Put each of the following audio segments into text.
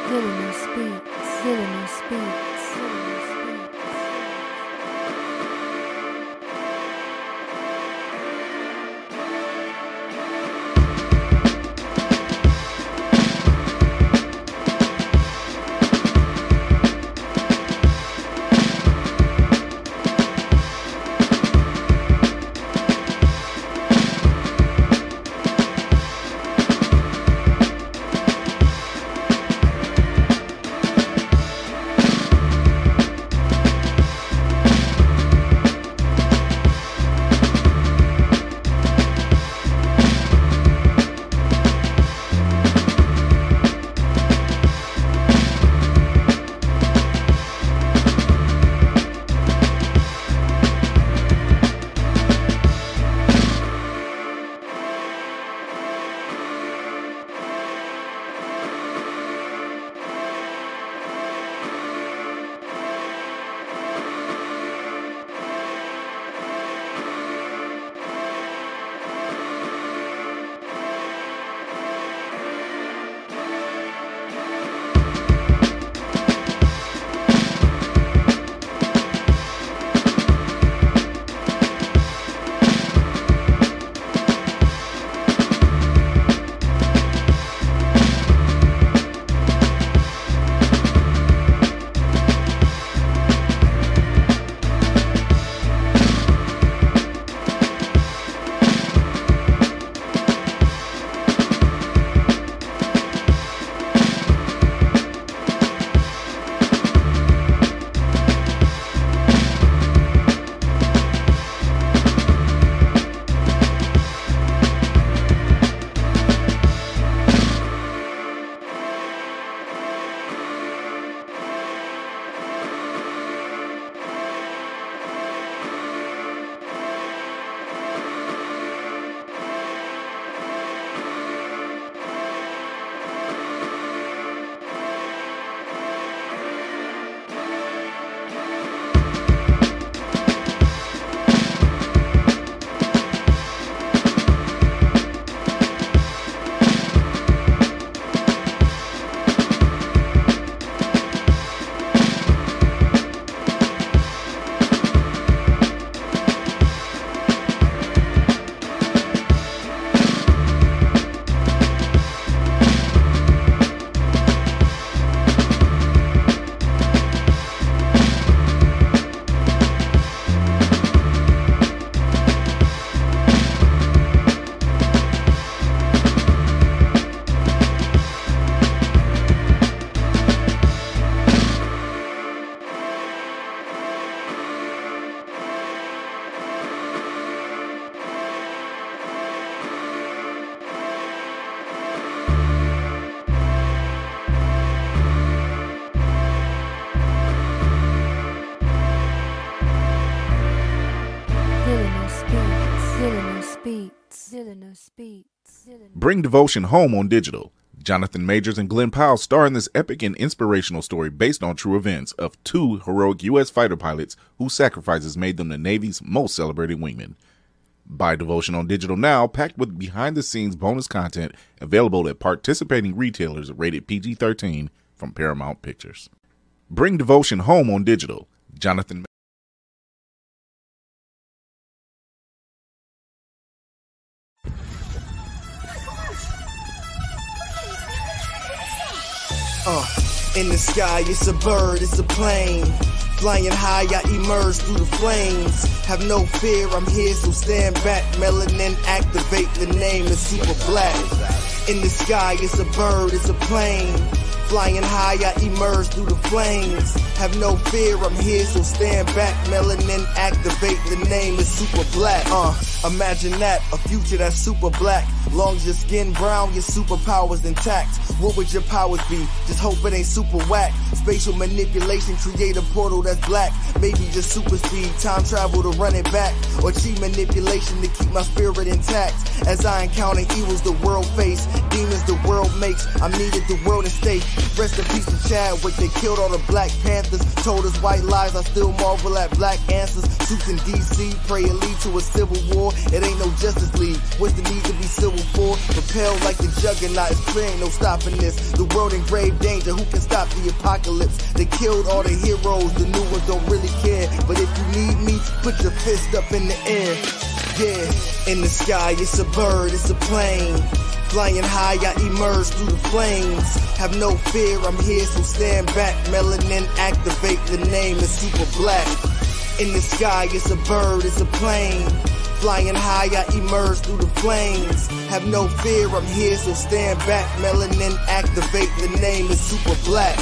Villainous beats, villainous beats, villainous beats. Bring devotion home on digital. Jonathan Majors and Glenn Powell star in this epic and inspirational story based on true events of two heroic U.S. fighter pilots whose sacrifices made them the Navy's most celebrated wingmen. Buy devotion on digital now, packed with behind-the-scenes bonus content available at participating retailers rated PG-13 from Paramount Pictures. Bring devotion home on digital. Jonathan In the sky, it's a bird, it's a plane. Flying high, I emerge through the flames. Have no fear, I'm here, so stand back. Melanin activate, the name is super black. In the sky, it's a bird, it's a plane. Flying high, I emerge through the flames. Have no fear, I'm here, so stand back. Melanin activate, the name is super black. Imagine that, a future that's super black. Long as your skin brown, your superpowers intact. What would your powers be? Just hope it ain't super whack. Spatial manipulation, create a portal that's black. Maybe just super speed, time travel to run it back. Or cheat manipulation to keep my spirit intact. As I encounter evils the world face, demons the world makes, I'm needed the world to stay. Rest in peace to Chadwick, they killed all the Black Panthers. Told us white lies, I still marvel at black answers. Suits in DC, pray it lead to a civil war. It ain't no Justice League, what's the need to be civil for. Propelled like the juggernaut, it's clear ain't no stopping this. The world in grave danger, who can stop the apocalypse? They killed all the heroes, the new ones don't really care. But if you need me, put your fist up in the air. Yeah, in the sky, it's a bird, it's a plane. Flying high, I emerge through the flames. Have no fear, I'm here, so stand back. Melanin activate, the name is super black. In the sky, it's a bird, it's a plane. Flying high, I emerge through the flames. Have no fear, I'm here, so stand back. Melanin activate, the name is super black.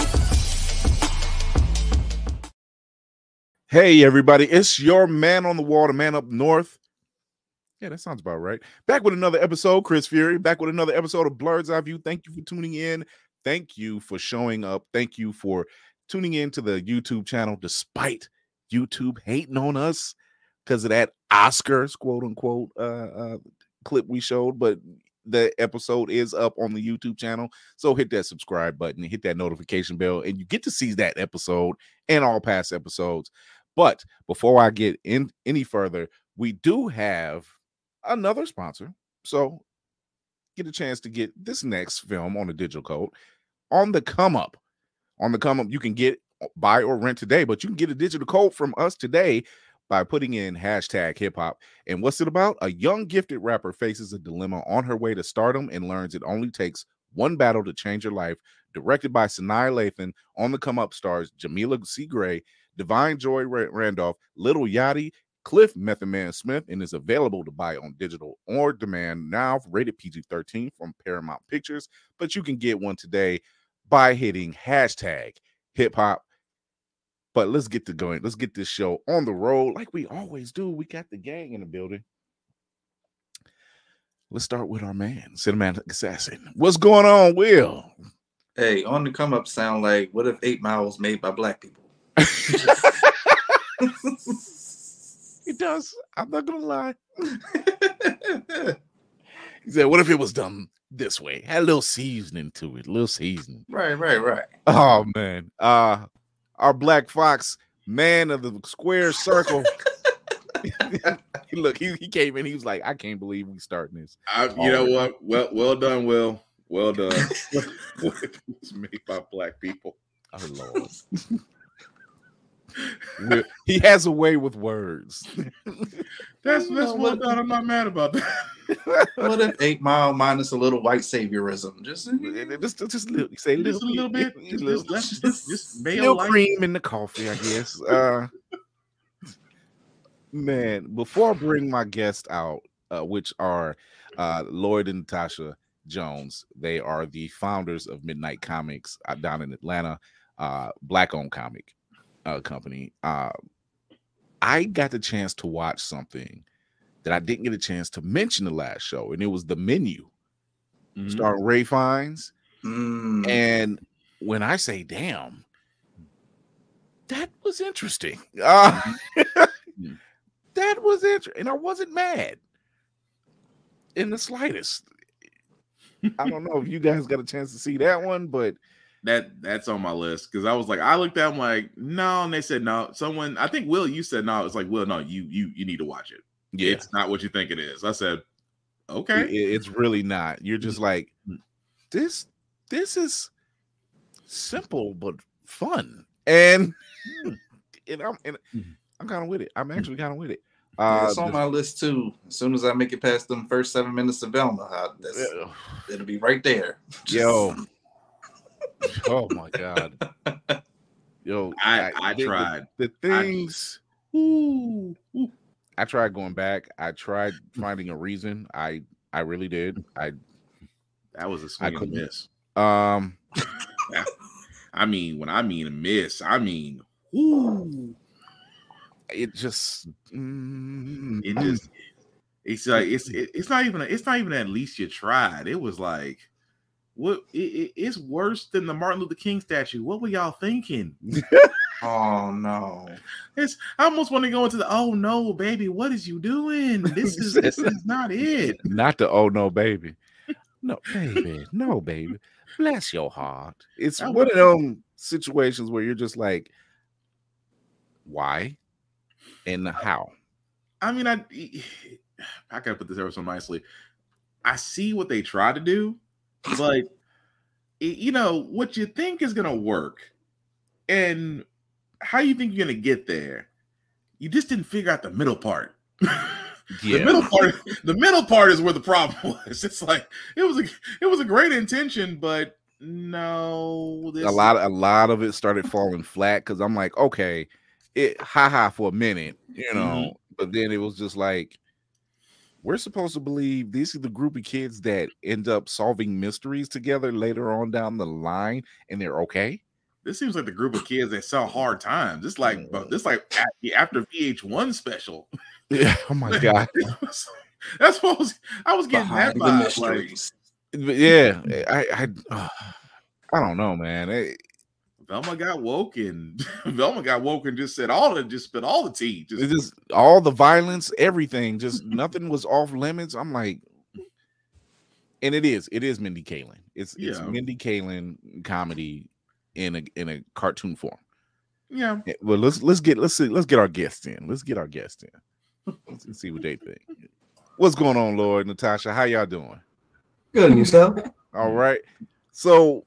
Hey, everybody, it's your man on the wall, the man up north. Yeah, that sounds about right. Back with another episode, Chris Fury. Back with another episode of Blurred's Eye View. Thank you for tuning in. Thank you for showing up. Thank you for tuning in to the YouTube channel, despite YouTube hating on us because of that Oscars, quote unquote, clip we showed. But the episode is up on the YouTube channel. So hit that subscribe button and hit that notification bell, and you get to see that episode and all past episodes. But before I get in any further, we do have another sponsor, so get a chance to get this next film on the digital code on the come up. On the come up, you can get, buy or rent today, but you can get a digital code from us today by putting in hashtag hip hop. And what's it about? A young gifted rapper faces a dilemma on her way to stardom and learns it only takes one battle to change her life. Directed by S9E109, on the come up stars Jamila C. Gray, Divine Joy Randolph, Little Yachty, Cliff Method Man Smith, and is available to buy on digital or demand now, rated PG-13 from Paramount Pictures. But you can get one today by hitting hashtag hip hop. But let's get to going. Let's get this show on the road like we always do. We got the gang in the building. Let's start with our man, Cinematic Assassin. What's going on, Will? Hey, on the come up sound like, what if 8 Mile was made by black people? It does. I'm not gonna lie. He said, what if it was done this way? Had a little seasoning to it. A little seasoning. Right. Oh man. Our Black Fox, man of the square circle. Look, he came in, he was like, I can't believe we starting this. You know what? Well done, Will. Well done. What if it was made by black people? Oh Lord. He has a way with words. That's well done. I'm not mad about that. What if 8 Mile minus a little white saviorism? Just say a little bit. Just little cream in the coffee, I guess. Man, before I bring my guest out, which are Lloyd and Natasha Jones, they are the founders of Midnight Comics down in Atlanta, black-owned comic company. I got the chance to watch something that I didn't get a chance to mention the last show, and it was The Menu, starring Ray Fiennes. And when I say, damn, that was interesting. That was interesting, and I wasn't mad in the slightest. I don't know if you guys got a chance to see that one, but that's on my list, because I was like, I looked at them like, no, and they said no. Someone, I think Will, you said no. It's like, Will, no, you need to watch it. Yeah, it's not what you think it is. I said, okay, it's really not. You're just like, this is simple but fun, and I'm kind of with it. I'm actually kind of with it. It's on my list too. As soon as I make it past them first 7 minutes of Velma, it'll be right there. Yo. Oh my God. Yo, I tried. The things. I tried going back. I tried finding a reason. I really did. That was a swing and a miss. I mean, when I mean a miss, I mean, it just it's like it's not even at least you tried. It was like, what? It's worse than the Martin Luther King statue. What were y'all thinking? Oh no! I almost want to go into the oh no, baby. What is you doing? This is not it. Not the oh no, baby. No, baby. No, baby. Bless your heart. It's one of them situations where you're just like, why and how? I mean, I gotta put this ever so nicely. I see what they try to do, but what you think is gonna work, and how you think you're gonna get there. You just didn't figure out the middle part. Yeah. The middle part is where the problem was. It's like it was a great intention, but no, a lot of it started falling flat because I'm like, okay, ha for a minute, but then it was just like, we're supposed to believe these are the group of kids that end up solving mysteries together later on down the line, and they're okay. This seems like the group of kids that saw Hard Times. It's like after VH1 special. Yeah. Oh my god. That's what I was getting Behind that the vibe. mysteries. Yeah, I don't know, man. Velma got woke and just said spit all the tea. Just all the violence, everything, just nothing was off limits. I'm like, and it is Mindy Kaling. It's Mindy Kaling comedy in a cartoon form. Yeah. Well, let's get our guests in. Let's get our guests in. Let's see what they think. What's going on, Lord, Natasha? How y'all doing? Good, and yourself? All right. So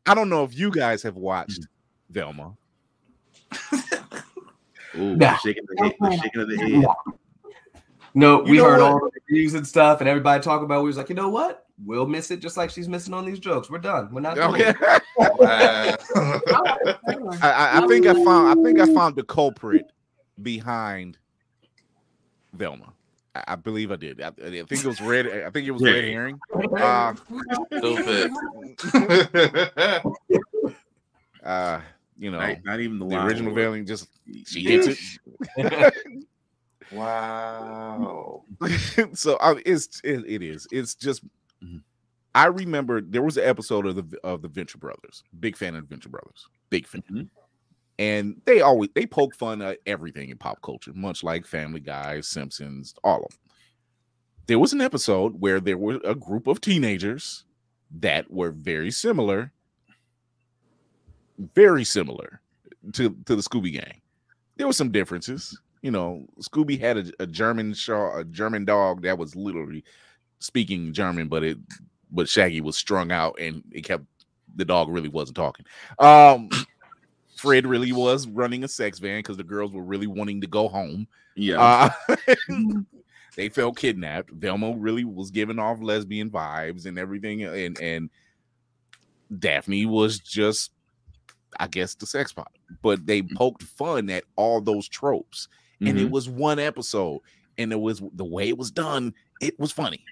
I don't know if you guys have watched Velma. Ooh, Nah. shaking of the head. No, we heard what? all the reviews and stuff, and everybody talk about it. We was like, you know what? We'll miss it just like she's missing on these jokes. We're done. We're not doing Okay. it. I think I found the culprit behind Velma. I believe I did. I think it was red. I think it was red herring. Stupid. Not even the original Velma. Just she gets it. Wow. So it is. It's just. I remember there was an episode of the Venture Brothers. Big fan of the Venture Brothers. Big fan. Mm-hmm. And they poke fun at everything in pop culture, much like Family Guy, Simpsons, all of them. There was an episode where there were a group of teenagers that were very similar to the Scooby Gang. There were some differences. Scooby had a German dog that was literally speaking German, but Shaggy was strung out and the dog really wasn't talking. Fred really was running a sex van because the girls were really wanting to go home. Yeah. They felt kidnapped. Velma really was giving off lesbian vibes and everything. And Daphne was just, I guess, the sex pot. But they poked fun at all those tropes. And it was one episode. And it was the way it was done. It was funny.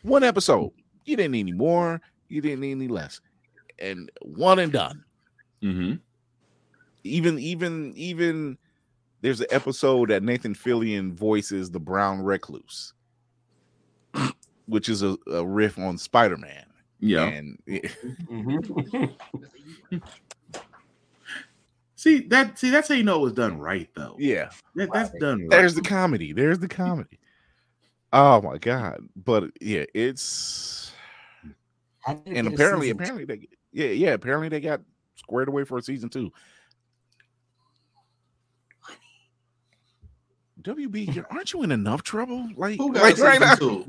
One episode. You didn't need any more. You didn't need any less. And one and done. Mm-hmm. Even there's an episode that Nathan Fillion voices the Brown Recluse, which is a riff on Spider-Man. Yeah. And See, that's how you know it was done right, though. Yeah. That's done right. There's the comedy. Oh my god. But yeah, it's and apparently they got squared away for a season 2. WB, aren't you in enough trouble? Who got right now? Come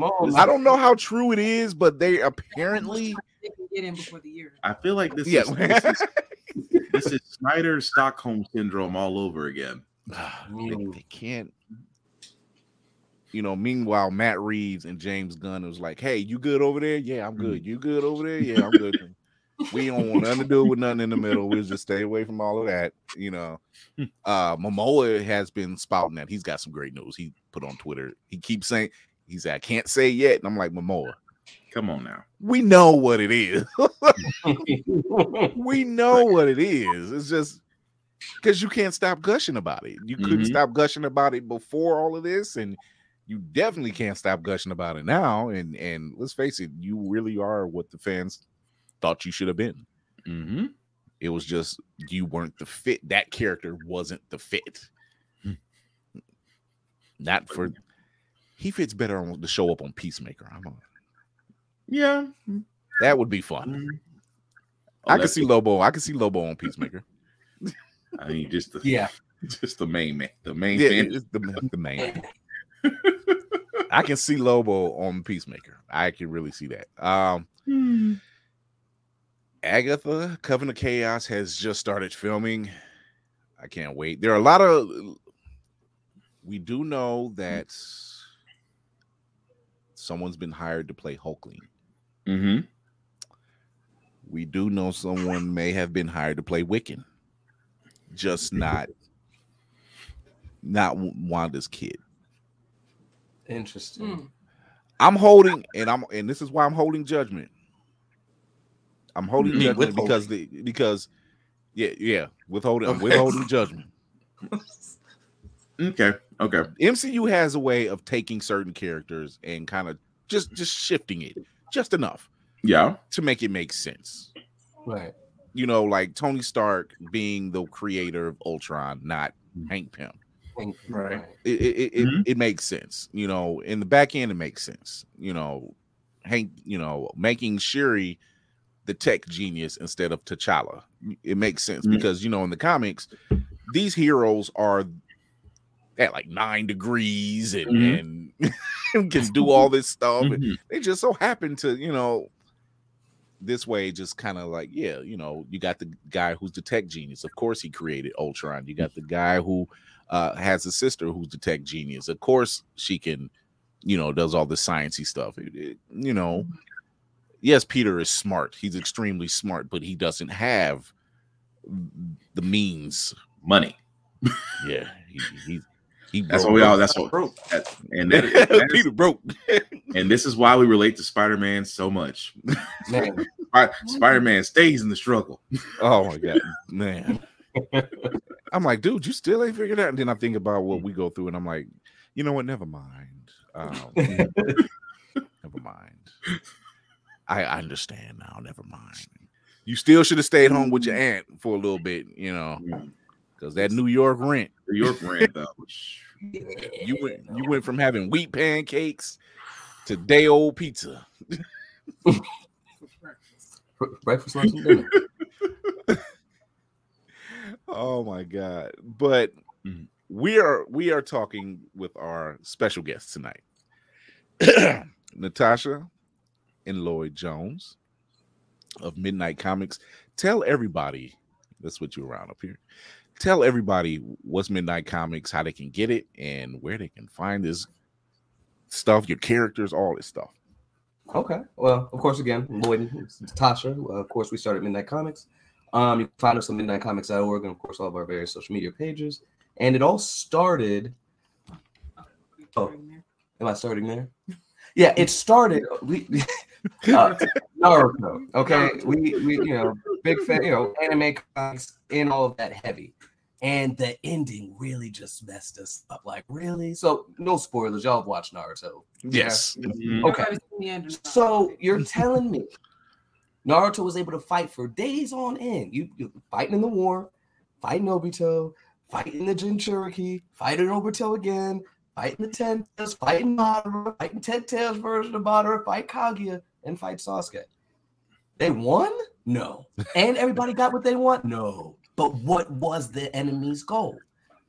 on. I don't know how true it is, but they apparently they can get in before the year. I feel like this is Snyder's Stockholm syndrome all over again. They can't. Meanwhile, Matt Reeves and James Gunn was like, "Hey, you good over there? Yeah, I'm good. You good over there? Yeah, I'm good. We don't want nothing to do with nothing in the middle. We'll just stay away from all of that." Momoa has been spouting that he's got some great news. He put on Twitter. He keeps saying, he said, "I can't say yet." And I'm like, Momoa, come on now. We know what it is. We know what it is. It's just because you can't stop gushing about it. You couldn't stop gushing about it before all of this, and you definitely can't stop gushing about it now. And let's face it, you really are what the fans thought you should have been. Mm-hmm. It was just you weren't the fit. That character wasn't the fit. Not for. He fits better on to show up on Peacemaker. Yeah, that would be fun. I can see Lobo. I can see Lobo on Peacemaker. I mean, just the main man. The main yeah, man. the main. I can see Lobo on Peacemaker. I can really see that. Agatha, Coven of Chaos has just started filming. I can't wait. There are a lot of. We do know that someone's been hired to play Hulkling. Mm-hmm. We do know someone may have been hired to play Wiccan, just not Wanda's kid. Interesting. I'm holding, and this is why I'm holding judgment. I'm holding judgment because withholding. I'm withholding judgment. Okay. MCU has a way of taking certain characters and kind of just shifting it just enough, to make it make sense. Right. You know, like Tony Stark being the creator of Ultron, not Hank Pym. Right. It makes sense. You know, in the back end, it makes sense. You know, Hank. You know, making Shuri the tech genius instead of T'Challa. It makes sense because, you know, in the comics, these heroes are at like 9 degrees and can do all this stuff. And they just so happen to, you know, this way, just kind of like, you know, you got the guy who's the tech genius. Of course, he created Ultron. You got the guy who has a sister who's the tech genius. Of course, she can, you know, does all the sciencey stuff. You know, yes, Peter is smart. He's extremely smart, but he doesn't have the means, money. Yeah, he that's broke. what we all. That's what broke. And that Peter broke. And this is why we relate to Spider-Man so much. Man. Spider-Man stays in the struggle. Oh my god, man. I'm like, dude, you still ain't figured out. And then I think about what we go through, and I'm like, you know what? Never mind. Never mind. I understand now. Never mind. You still should have stayed home with your aunt for a little bit, you know, because that New York rent, though. You went from having wheat pancakes to day old pizza. Breakfast, lunch, and dinner. Oh my god! But we are talking with our special guests tonight, Natasha and Lloyd Jones of Midnight Comics. Tell everybody, let's switch you around up here. Tell everybody what's Midnight Comics, how they can get it, and where they can find this stuff, your characters, all this stuff. Okay. Well, of course, again, Lloyd and Natasha. Of course, we started Midnight Comics. You can find us on midnightcomics.org and, of course, all of our various social media pages. And it all started. Oh, am I starting there? Yeah, it started. Naruto. Okay, we you know, big fan, you know, anime comics and all of that heavy, and the ending really just messed us up. Like, really? So no spoilers. Y'all have watched Naruto. Yes. Yeah. Okay. So you're telling me Naruto was able to fight for days on end? You fighting in the war, fighting Obito, fighting the Jinchuriki, fighting Obito again, fighting the Ten Tails, fighting Madara, fighting Ten Tails version of Madara, fight Kaguya, and fight Sasuke. They won? No. And everybody got what they want? No. But what was the enemy's goal?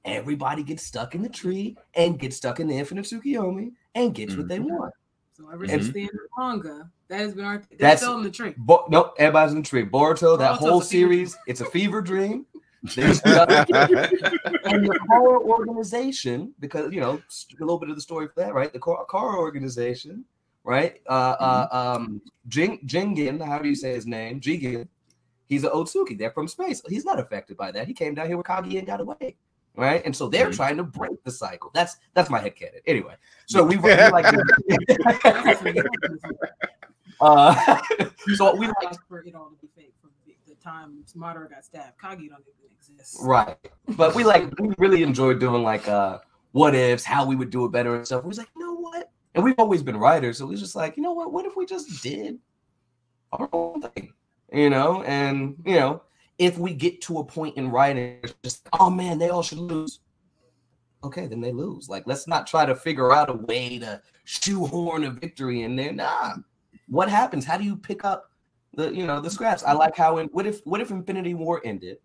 Everybody gets stuck in the tree and gets stuck in the Infinite Tsukiyomi and gets what they want. So ever since the end of the manga, that has been our. That's still in the tree. Nope, everybody's in the tree. Boruto, that whole series, it's a fever dream. And the Kara organization, because, you know, a little bit of the story for that, right? The Kara organization, right? Jingen, how do you say his name? Jigen. He's an Otsuki. They're from space. He's not affected by that. He came down here with Kaguya and got away, right? And so they're trying to break the cycle. That's my headcanon. Anyway, so we like. So we like for it all to be fake from the time Madara got stabbed. Kaguya don't even exist. Right, but we really enjoyed doing like what ifs, how we would do it better and stuff. We was like, you know what? And we've always been writers, so we was just like, you know what? What if we just did our own thing? You know, and you know, if we get to a point in writing, it's just, oh man, they all should lose. Okay, then they lose. Like, let's not try to figure out a way to shoehorn a victory in there. Nah. What happens? How do you pick up the scraps? I like how what if Infinity War ended,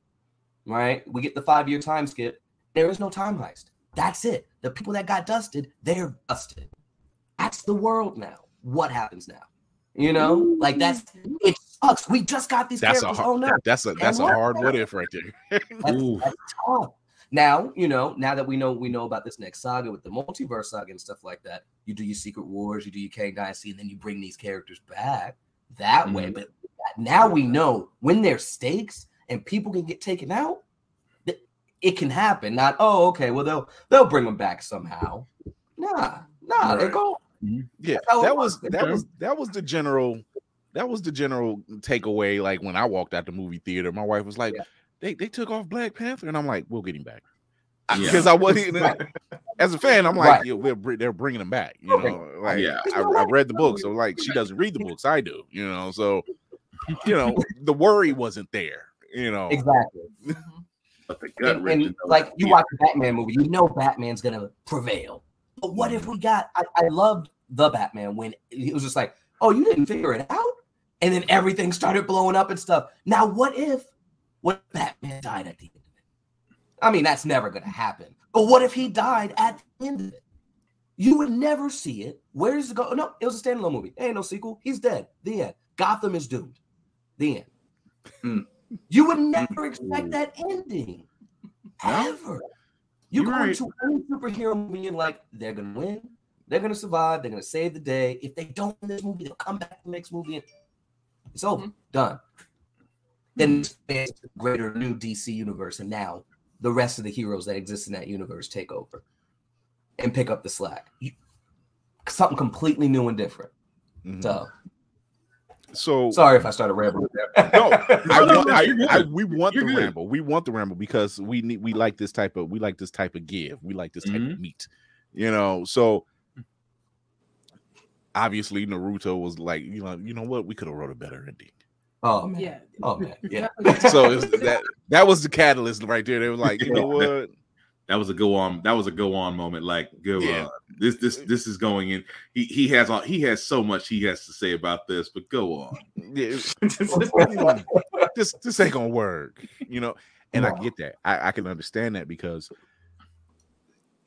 right? We get the 5-year time skip. There is no time heist. That's it. The people that got dusted, they're dusted. That's the world now. What happens now? You know, like it sucks. We just got these characters. That's a hard what if right there. That's tough. Now, now that we know about this next saga with the multiverse saga and stuff like that, you do your Secret Wars, you do your Kang Dynasty, and then you bring these characters back that way. But now we know when there's stakes and people can get taken out, it can happen. Not, okay, well they'll bring them back somehow. Nah, they're going. Yeah, that was the general takeaway. Like when I walked out the movie theater, my wife was like, they took off Black Panther, and I'm like, we'll get him back. Because I wasn't as a fan, I'm like, they're bringing him back. I read the book, so like she doesn't read the books, I do. So the worry wasn't there. Exactly. But the gut and like you watch the Batman movie, Batman's gonna prevail. But what if we got? I loved the Batman when it was just like, oh, you didn't figure it out, and then everything started blowing up and stuff. Now, what if Batman died at the end of it? I mean, that's never gonna happen. But what if he died at the end of it? You would never see it. Where does it go? No, it was a standalone movie. There ain't no sequel. He's dead. The end. Gotham is doomed. The end. You would never expect that ending. Ever. You go into any superhero movie and like, they're going to win. They're going to survive. They're going to save the day. If they don't in this movie, they'll come back in the next movie. And it's over. Done. Then there's the greater new DC universe. And now the rest of the heroes that exist in that universe take over and pick up the slack. Something completely new and different. So sorry if I started rambling there. No, we want the ramble. We want the ramble because we like this type of give. We like this type of meat. So obviously Naruto was like, you know what, we could have wrote a better ending. Oh man. Yeah. Oh man. Yeah. So that was the catalyst right there. They were like, you know what? That was a go on moment. Like, go on. This is going in. He has so much he has to say about this, but go on. Yeah. This ain't gonna work, And I get that. I can understand that because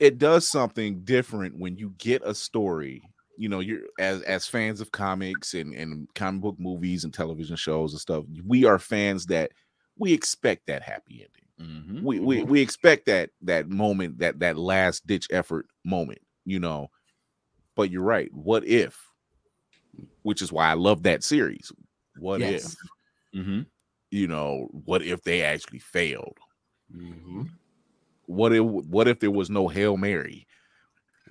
it does something different when you get a story. You're as fans of comics and comic book movies and television shows and stuff. We are fans that we expect that happy ending. We expect that moment, that last ditch effort moment, But you're right. What if? Which is why I love that series. What if? What if they actually failed? What if there was no Hail Mary?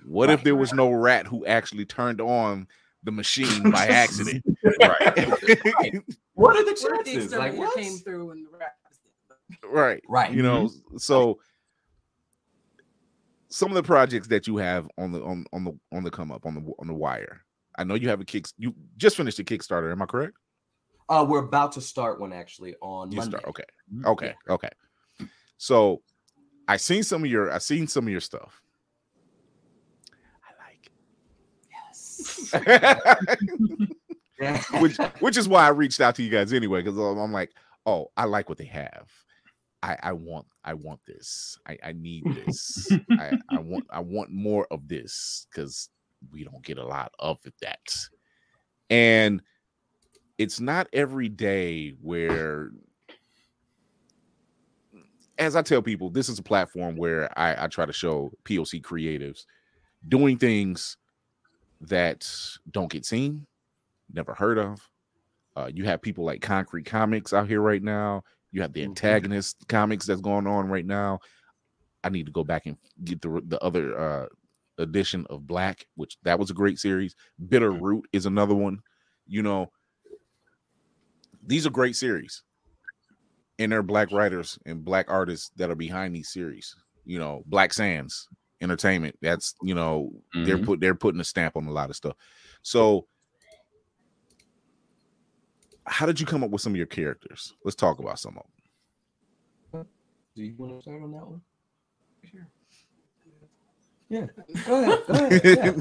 What if there was no rat who actually turned on the machine by accident? What are the chances? Like what came through and the rat? Right. So some of the projects that you have on the come up on the wire. I know you have you just finished a Kickstarter. Am I correct? We're about to start one actually on Monday. Okay. So I seen some of your stuff. I like it. Yes. which is why I reached out to you guys anyway, because I'm like, oh, I like what they have. I want this. I need this. I want more of this because we don't get a lot of that. And it's not every day where, as I tell people, this is a platform where I try to show POC creatives doing things that don't get seen, never heard of. You have people like Concrete Comics out here right now. You have the Antagonist comics that's going on right now. I need to go back and get the other edition of Black, which that was a great series. Bitter Root is another one. These are great series. And there are Black writers and Black artists that are behind these series. Black Sands Entertainment. That's, they're putting a stamp on a lot of stuff. So how did you come up with some of your characters? Let's talk about some of them. Do you want to start on that one? Sure. Yeah. Go ahead. Yeah.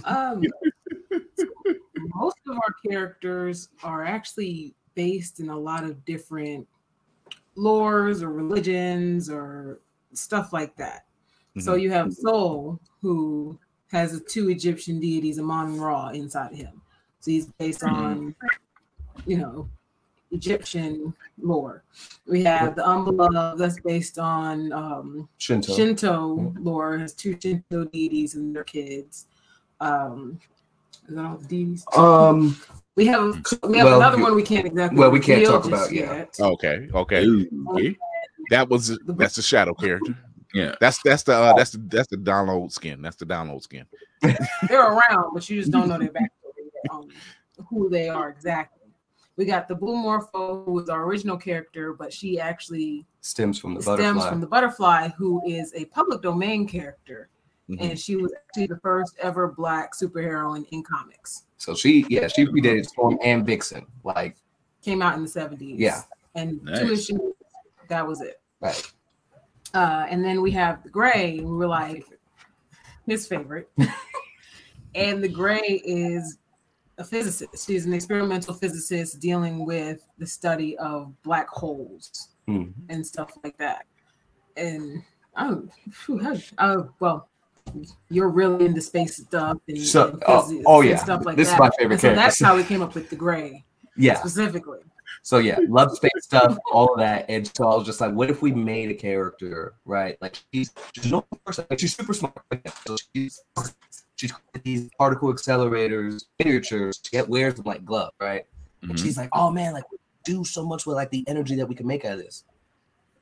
Most of our characters are actually based in a lot of different lores or religions or stuff like that. So you have Soul, who has 2 Egyptian deities, Amon and Ra, inside of him. So he's based on, Egyptian lore. We have the Unbeloved that's based on Shinto lore. It has 2 Shinto deities and their kids. Is that all the deities? We have another one we can't exactly. Well, we can't talk about yet. Okay. Ooh. That's the shadow character. Yeah, that's the download skin. That's the download skin. They're around, but you just don't know their backstory, who they are exactly. We got the Blue Morpho, who is our original character, but she actually stems from the butterfly, who is a public domain character, and she was actually the first ever Black superhero in comics. So she predated Storm and Vixen, like came out in the 70s. Yeah, and 2 issues. That was it. Right. And then we have the Gray, and we were like his favorite. And the Gray is a physicist. She's an experimental physicist dealing with the study of black holes and stuff like that. And well, you're really into space stuff and, and stuff like this that. Is my favorite character. So that's how we came up with the Gray. Yeah, specifically. So yeah, love space stuff, all of that. And so I was just like, what if we made a character, right? Like she's super smart. So she's these particle accelerators, miniatures. She wears them like glove, right? And she's like, oh man, like we do so much with like the energy that we can make out of this.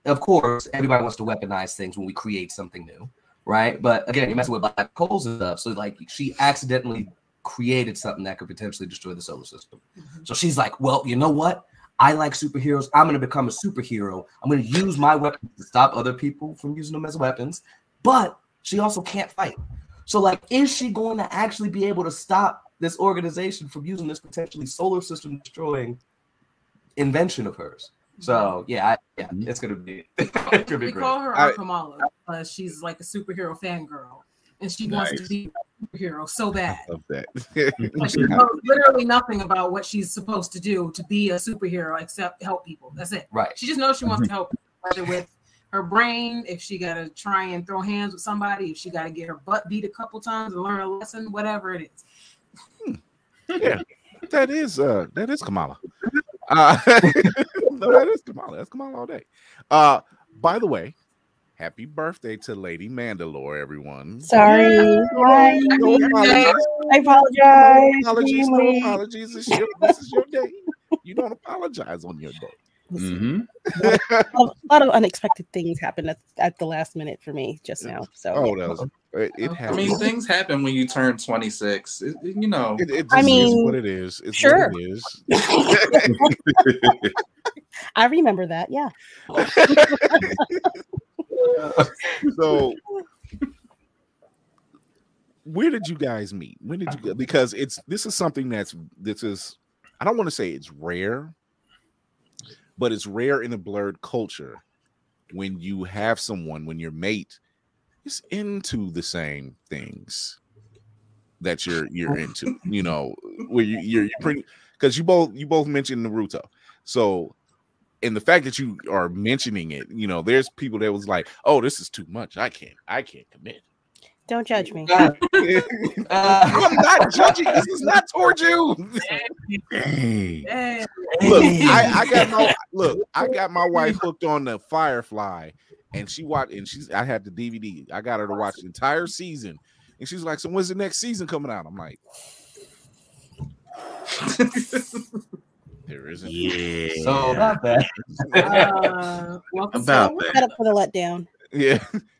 Of course, everybody wants to weaponize things when we create something new, right? But again, you're messing with black holes and stuff. So like she accidentally created something that could potentially destroy the solar system. So she's like, well, you know what? I like superheroes. I'm going to become a superhero. I'm going to use my weapons to stop other people from using them as weapons. But she also can't fight. So, like, is she going to actually be able to stop this organization from using this potentially solar system destroying invention of hers? So, it's going to be, it's gonna be we great. call her Kamala because she's like a superhero fangirl. And she wants to be a superhero so bad. I love that. But she knows literally nothing about what she's supposed to do to be a superhero except help people. That's it. Right. She just knows she wants to help people, whether with her brain, if she got to try and throw hands with somebody, if she got to get her butt beat a couple times and learn a lesson, whatever it is. Yeah, that is Kamala. No, that is Kamala. That's Kamala all day. By the way, happy birthday to Lady Mandalore, everyone. Sorry. Hi. No apologies. I apologize. No apologies. This is your day. You don't apologize on your day. A lot of unexpected things happened at the last minute for me just now. So it happens. I mean, things happen when you turn 26. It just is what it is. It's sure. what it is. I remember that. Yeah. So, where did you guys meet? When did you go? Because this is something I don't want to say it's rare, but it's rare in a blurred culture when you have someone, when your mate is into the same things that you're into, where you're pretty, because you both mentioned Naruto. So, and the fact that you are mentioning it, there's people that was like, "Oh, this is too much. I can't commit." Don't judge me. I'm not judging. This is not towards you. Hey. Look, I got my wife hooked on the Firefly, and she watched, and I had the DVD. I got her to watch the entire season, and she's like, "So when's the next season coming out?" I'm like, there isn't. Yeah. So about that. Set up for the letdown. Yeah.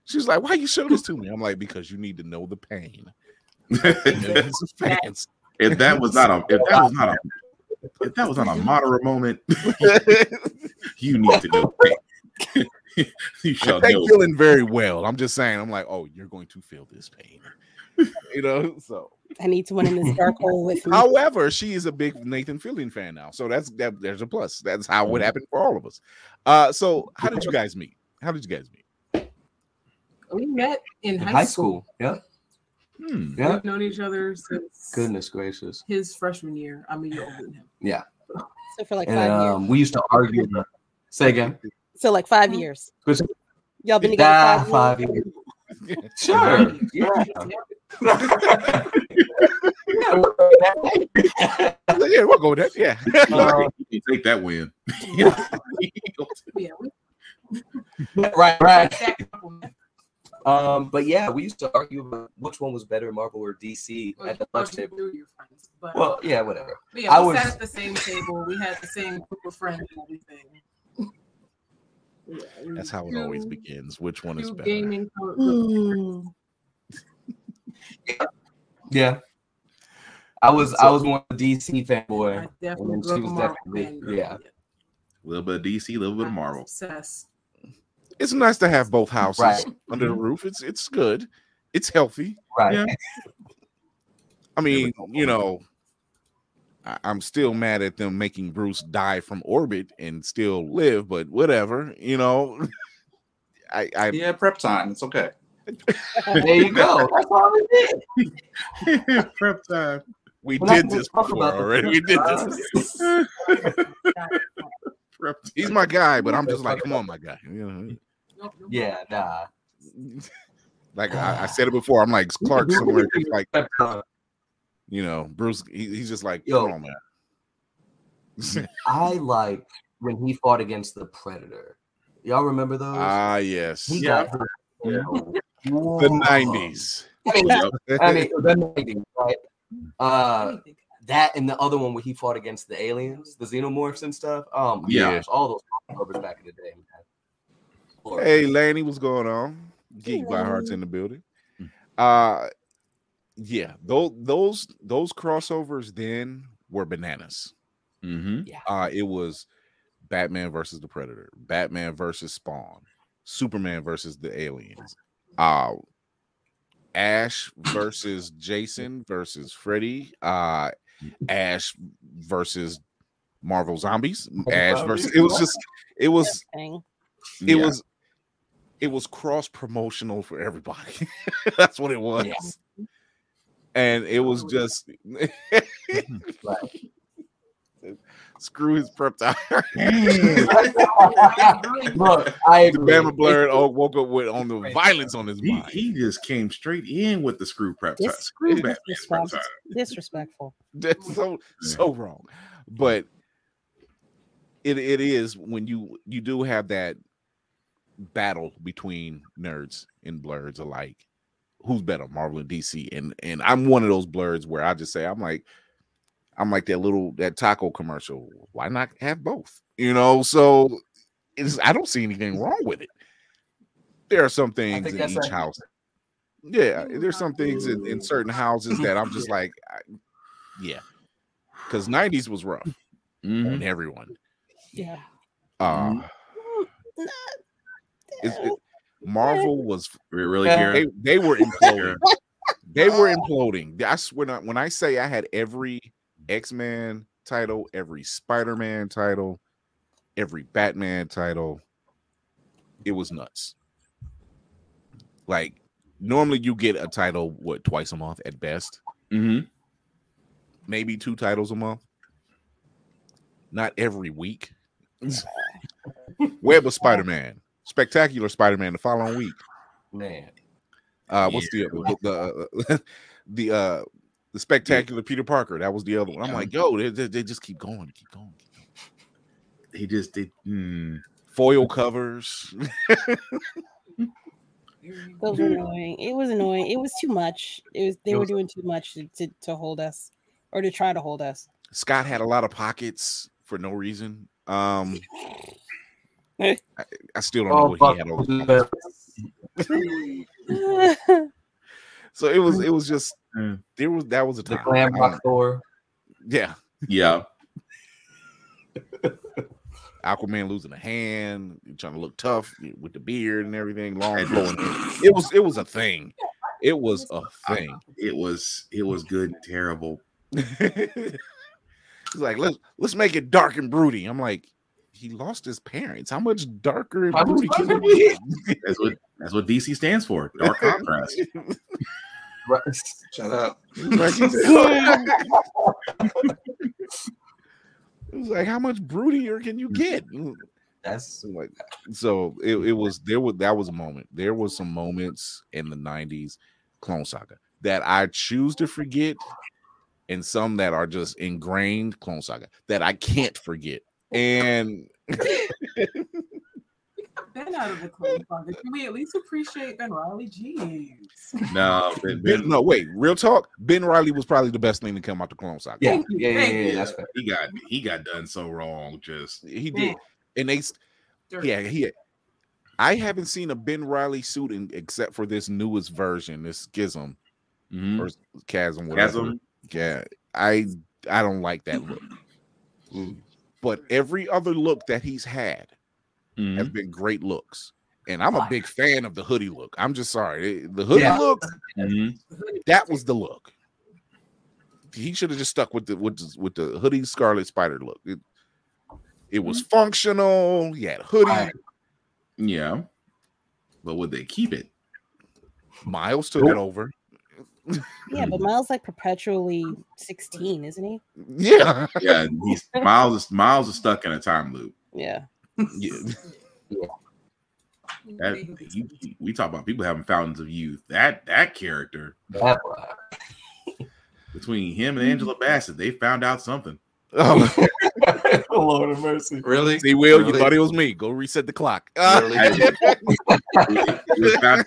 She's like, "Why you show this to me?" I'm like, "Because you need to know the pain." Fans. If that was not a moderate moment, you need to know. You shall know. Feeling very well. I'm just saying. I'm like, "Oh, you're going to feel this pain." So I need someone in this dark hole with me. However, she is a big Nathan Fillion fan now, so there's a plus. That's how it happened for all of us. So how did you guys meet? We met in high school. Yeah. Yeah. We've known each other since goodness gracious his freshman year. I'm a year older than him. Yeah. So for like 5 years. We used to argue. Say again. So like 5 years. Y'all been together 5 years? Sure. Yeah. Yeah, we'll go with that. Yeah. You take that win. Yeah, right. But yeah, we used to argue about which one was better, Marvel or DC at the lunch table. Well, yeah, whatever. But yeah, we sat at the same table. We had the same group of friends and everything. That's how it always begins. Which one is better? Gaming. Yeah. I was more of a DC fanboy. I definitely grew up a Marvel fan. Yeah. A little bit of DC, a little bit of Marvel. Obsessed. It's nice to have both houses Right. under the roof. It's good. It's healthy. Right. Yeah. I mean, you know, I'm still mad at them making Bruce die from orbit and still live, but whatever, you know. Yeah, prep time. It's okay. There you go. That's all it did. Prep time. We We're not did gonna this talk before about the already. We did prep this. Prep He's my guy, but I'm just like, come on, my guy. You know? Yeah, nah. Like I said it before. I'm like Clark somewhere. He's like, Prep time. you know, Bruce. He's just like, Yo. come on, man. I liked when he fought against the Predator. Y'all remember those? Ah, yes. He yeah. got The 90s. I mean, the 90s, right? That and the other one where he fought against the aliens, the xenomorphs and stuff. My Yeah. gosh, all those covers back in the day, man. Hey, Laney, what's going on? Geek by Hearts in the building. Yeah, those crossovers then were bananas. Mm-hmm. It was Batman versus the Predator, Batman versus Spawn, Superman versus the aliens, Ash versus Jason versus Freddy, Ash versus Marvel Zombies, Ash versus it was cross promotional for everybody. That's what it was. Yeah. And it was just screw his prep time. Look, I agree. Bama Blurred woke up with on the violence on his mind. He just came straight in with the screw prep time. This- Screw Batman prep time. Disrespectful. That's so wrong. But it is when you do have that battle between nerds and blurs alike. Who's better, Marvel and DC? And I'm one of those blurs where I just say I'm like that taco commercial. Why not have both? You know, so I don't see anything wrong with it. There are some things in each house. Yeah, there's some things in certain houses that I'm just like, yeah, because 90s was rough on everyone. Yeah. Marvel was Really, Kira? they were imploding. They were imploding. That's when I say I had every X-Men title, every Spider-Man title, every Batman title. It was nuts. Like normally you get a title twice a month at best. Maybe 2 titles a month. Not every week. Web of Spider-Man, Spectacular Spider-Man the following week. Man. What's the Spectacular Peter Parker? That was the other one. I'm like, yo, they just keep going. He just did. Foil covers. Those were annoying. It was annoying. It was too much. They were doing too much to hold us or to try to hold us. Scott had a lot of pockets for no reason. I still don't know what he had on. So it was just that was a The time. glam rock Thor. Yeah. Aquaman losing a hand, trying to look tough with the beard and everything, long flowing. It was a thing. It was a thing. It was good and terrible. It's like let's make it dark and broody. I'm like, he lost his parents. How much darker and broody can it be? That's what DC stands for. Dark contrast. Shut up. It was like, how much broodier can you get? That's like, so that was a moment. There was some moments in the 90s. Clone Saga. that I choose to forget, and some that are just ingrained. Clone Saga that I can't forget, and. Ben out of the Clone Saga. Can we at least appreciate Ben Riley? Jeez. No, No, wait. Real talk. Ben Riley was probably the best thing to come out the Clone Saga. Yeah, Thank you, yeah, thank yeah, you. that's fair. he got done so wrong. Just He did, and they, Dirty. yeah. I haven't seen a Ben Riley suit except for this newest version, this Schism or Chasm, whatever. Chasm. Yeah, I don't like that look. But every other look that he's had has been great looks. And I'm a big fan of the hoodie look. I'm just sorry. The hoodie look, that was the look. He should have just stuck with the hoodie Scarlet Spider look. It was functional. He had a hoodie. Yeah. But would they keep it? Miles took it over. Yeah, but Miles like perpetually 16, isn't he? Yeah. Yeah. Miles is stuck in a time loop. Yeah. We talk about people having fountains of youth. That character between him and Angela Bassett, they found out something. Oh, Lord have mercy. Really? see, Will, Really? you thought it was me. Go reset the clock. Really? It was bound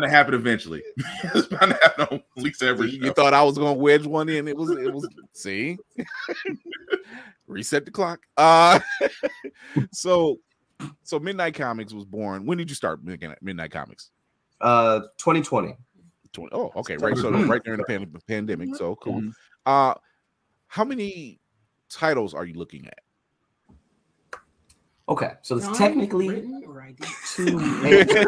to happen eventually. It was bound to happen on at least every show. You thought I was gonna wedge one in. It was see. Reset the clock. So Midnight Comics was born. When did you start making Midnight Comics? 2020. Oh, okay. Right. So right during the pandemic. So cool. How many titles are you looking at? Okay, so there's Done, technically written, or I did. two answers.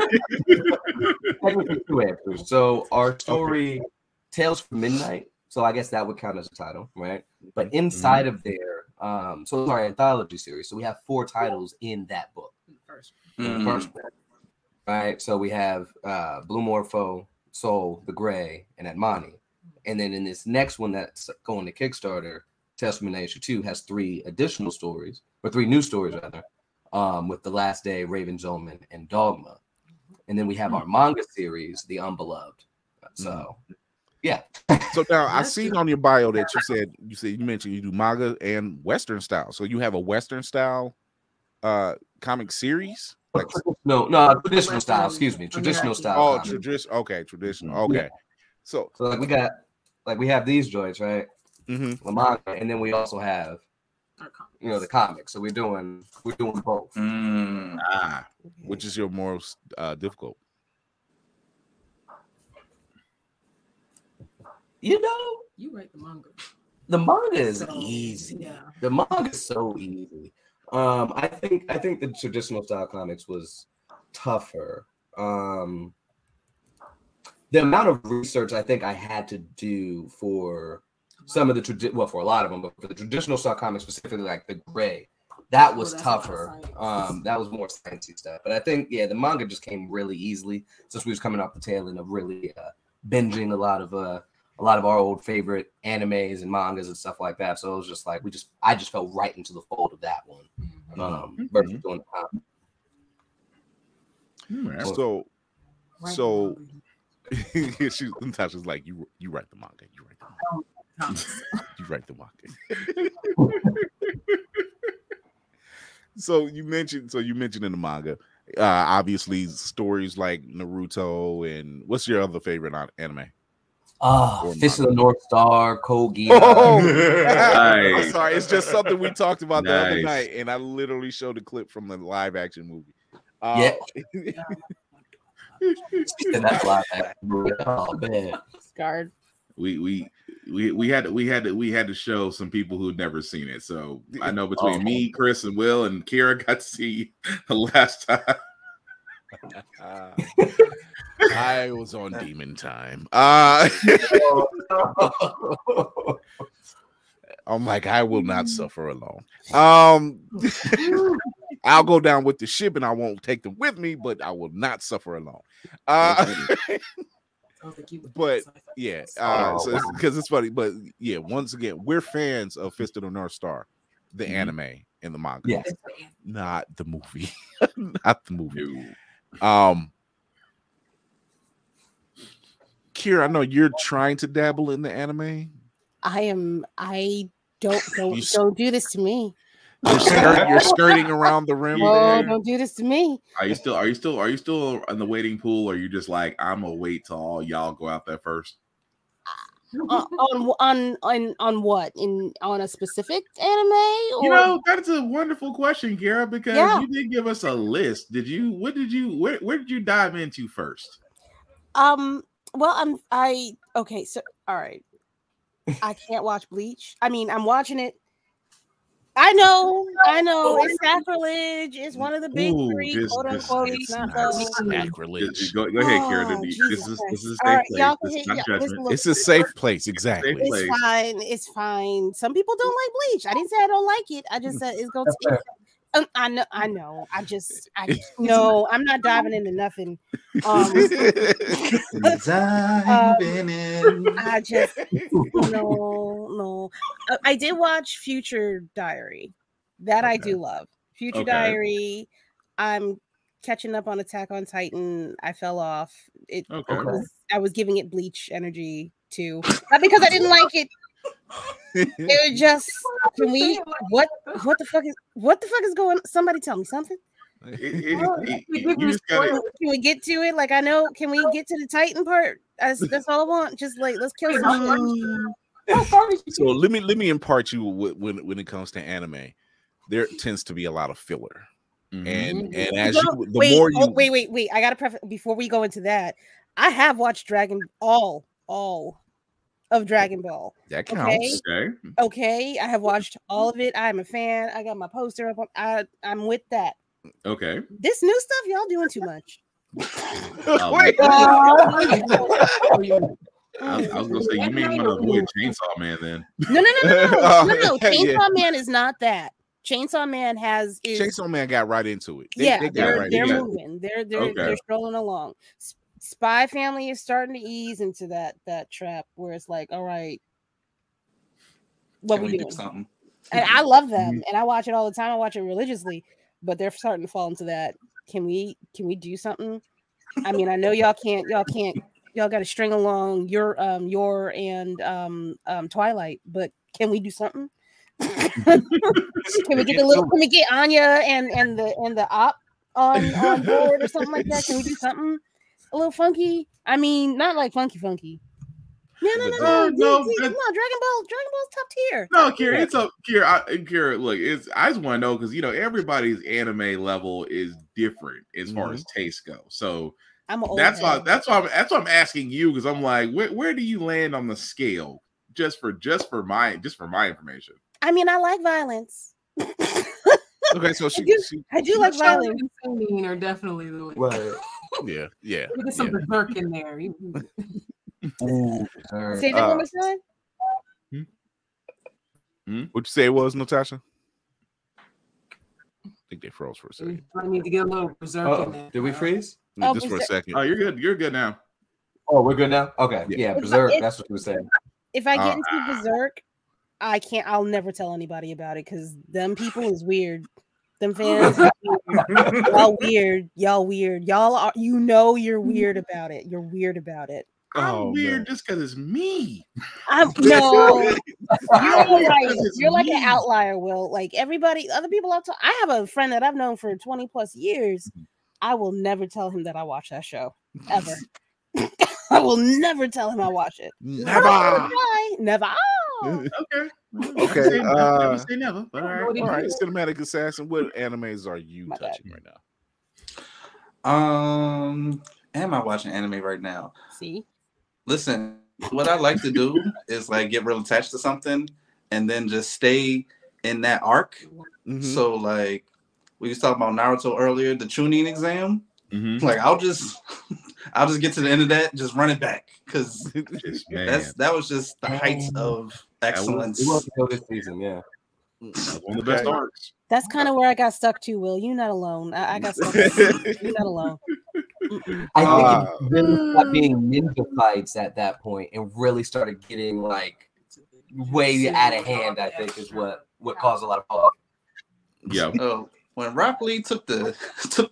Technically two answers. So our story, Tales from Midnight. So I guess that would count as a title, right? But inside of there, so it's our anthology series. So we have 4 titles in that book. First. The first one, right? So we have Blue Morpho, Soul, The Gray, and Admani. And then in this next one that's going to Kickstarter, Tales from Midnight Issue 2 has 3 additional stories, or 3 new stories rather, with The Last Day, Raven's Omen, and Dogma. And then we have our manga series, The Unbeloved. So, yeah. So now I seen on your bio that you mentioned you do manga and Western style. So you have a Western style comic series? Like No, traditional style. Excuse me, traditional style. Traditional. Okay, traditional. Okay. So like we have these joints, right? The manga, and then we also have the comics. So we're doing both. Which is your most difficult? You know, You write the manga. the manga is So, easy. yeah. The manga is so easy. I think the traditional style comics was tougher. The amount of research I think I had to do for some of the for a lot of them, but for the traditional style comics specifically, like The Gray, that was that's tougher. not That was more sciencey stuff. But I think the manga just came really easily since we was coming off the tail end of really binging a lot of our old favorite animes and mangas and stuff like that. So it was just like I just fell right into the fold of that one. Versus doing the comic. So Natasha's like, you write the manga. You write the manga. You write the manga. So you mentioned in the manga, obviously stories like Naruto, and what's your other favorite anime? Fist of the North Star, Code Geass. I'm sorry, it's just something we talked about the other night, and I literally showed a clip from the live action movie. That's live action movie. Oh man, Scarred. We had to show some people who'd never seen it. So I know between me, Chris, and Will, and Kira got to see the last time. I was on Demon Time. I'm like, I will not suffer alone. I'll go down with the ship and I won't take them with me, but I will not suffer alone. But yeah, because it's funny. But yeah, once again, we're fans of Fist of the North Star, the anime and the manga. Yes. Not the movie. Not the movie. Kira, I know you're trying to dabble in the anime. I don't do this to me. You're skirting around the rim. Oh, there. don't do this to me. Are you still in the waiting pool, or are you just like, I'm gonna wait till all y'all go out there first? On what? On a specific anime? Or? That's a wonderful question, Kara, because you did give us a list. Where did you dive into first? Well, okay, so all right. I can't watch Bleach. I mean, I'm watching it. I know, it's sacrilege. It's one of the big three, quote unquote. It's not sacrilege. Go ahead, Kara. This is a safe place. It's not judgment. It's a safe place, exactly. It's fine. It's fine. Some people don't like Bleach. I didn't say I don't like it. I just said it's going to. I know. No, I'm not diving into nothing. Diving in. I just no. I did watch Future Diary. That I do love. Future Diary. I'm catching up on Attack on Titan. I fell off. I was giving it Bleach energy too, not because I didn't like it. It was just, can we? What the fuck is going? Somebody tell me something. You just gotta, can we get to it? Like, I know. Can we get to the Titan part? That's all I want. Just like, let's kill some. So let me impart you when it comes to anime, there tends to be a lot of filler, and as wait. I gotta preface before we go into that. I have watched all of Dragon Ball. That counts. Okay. I have watched all of it. I'm a fan. I got my poster up. I'm with that. Okay. This new stuff, y'all doing too much. Wait. I was gonna say you may want to avoid Chainsaw Man then. No. Chainsaw Man is not that. Chainsaw Man Chainsaw Man got right into it. They're moving. They're strolling along. Spy Family is starting to ease into that trap where it's like, all right, what we doing? Something? And I love them, and I watch it all the time. I watch it religiously, but they're starting to fall into that. Can we do something? I mean, I know y'all got to string along your and Twilight, but can we do something? Can we get Anya and the op on board or something like that? Can we do something a little funky? I mean, not like funky. No. Come on, Dragon Ball's top tier. No, Kira, it's up. Kira, look, I just want to know because everybody's anime level is different as far as taste go. So that's why I'm asking you, because I'm like, where do you land on the scale? Just for my information. I mean, I like violence. Okay, so I do like violence. Are definitely the way. Right. Yeah. There's some berserk in there. Say that one more time. What'd you say it was, Natasha? I think they froze for a second. I need to get a little berserk in there. Did we freeze? Just for a second. Oh, you're good. You're good now. Oh, we're good now. Okay. Yeah, berserk. That's what you were saying. If I get into berserk, I'll never tell anybody about it because them people is weird. Them fans, y'all weird. Y'all are. You're weird about it. You're weird about it. I'm weird just because it's me. No, you're like an outlier, Will. Like everybody, other people I have a friend that I've known for 20 plus years. I will never tell him that I watch that show ever. I will never tell him I watch it. Never. Okay. Never say never. All right. Cinematic Assassin. What animes are you touching right now? Am I watching anime right now? See. Listen, what I like to do is like get real attached to something and then just stay in that arc. Mm-hmm. So like we was talking about Naruto earlier, the Chunin exam. Mm-hmm. Like I'll just get to the end of that, just run it back because that was just the heights of excellence. We want to go this season, yeah. One of the best arcs. That's kind of where I got stuck to, Will. You're not alone. I got stuck. You're not alone. I think it really stopped being ninja fights at that point and really started getting like way out of hand. I think is what caused a lot of problems. Yeah. when Rock Lee took the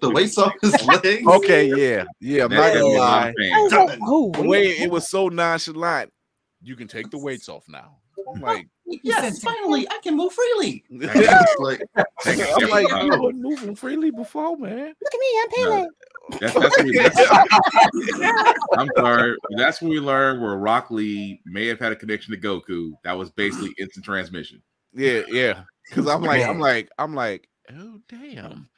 weights off his legs. Okay, yeah. I'm not gonna lie. I was like, oh, The way it was so nonchalant, you can take the weights off now. I'm like, yes, finally, I can move freely. like, I'm like, you were moving freely before, man. look at me, I'm Pele. I'm sorry. That's when we learned where Rock Lee may have had a connection to Goku. That was basically instant transmission. Yeah. Because I'm like, oh damn.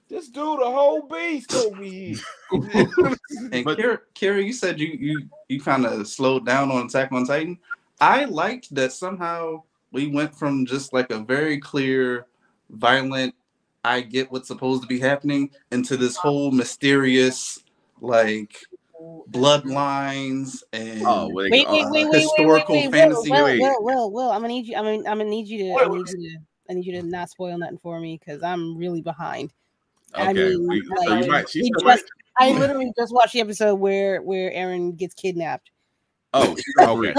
This dude a whole beast over here. And Kira, you said you kind of slowed down on Attack on Titan. I liked that somehow we went from just like a very clear, violent, I get what's supposed to be happening, into this whole mysterious, like, bloodlines and historical fantasy. Will, I'm gonna need you. I need you to not spoil nothing for me because I'm really behind. Okay. I mean, I literally just watched the episode where Aaron gets kidnapped. Oh, okay.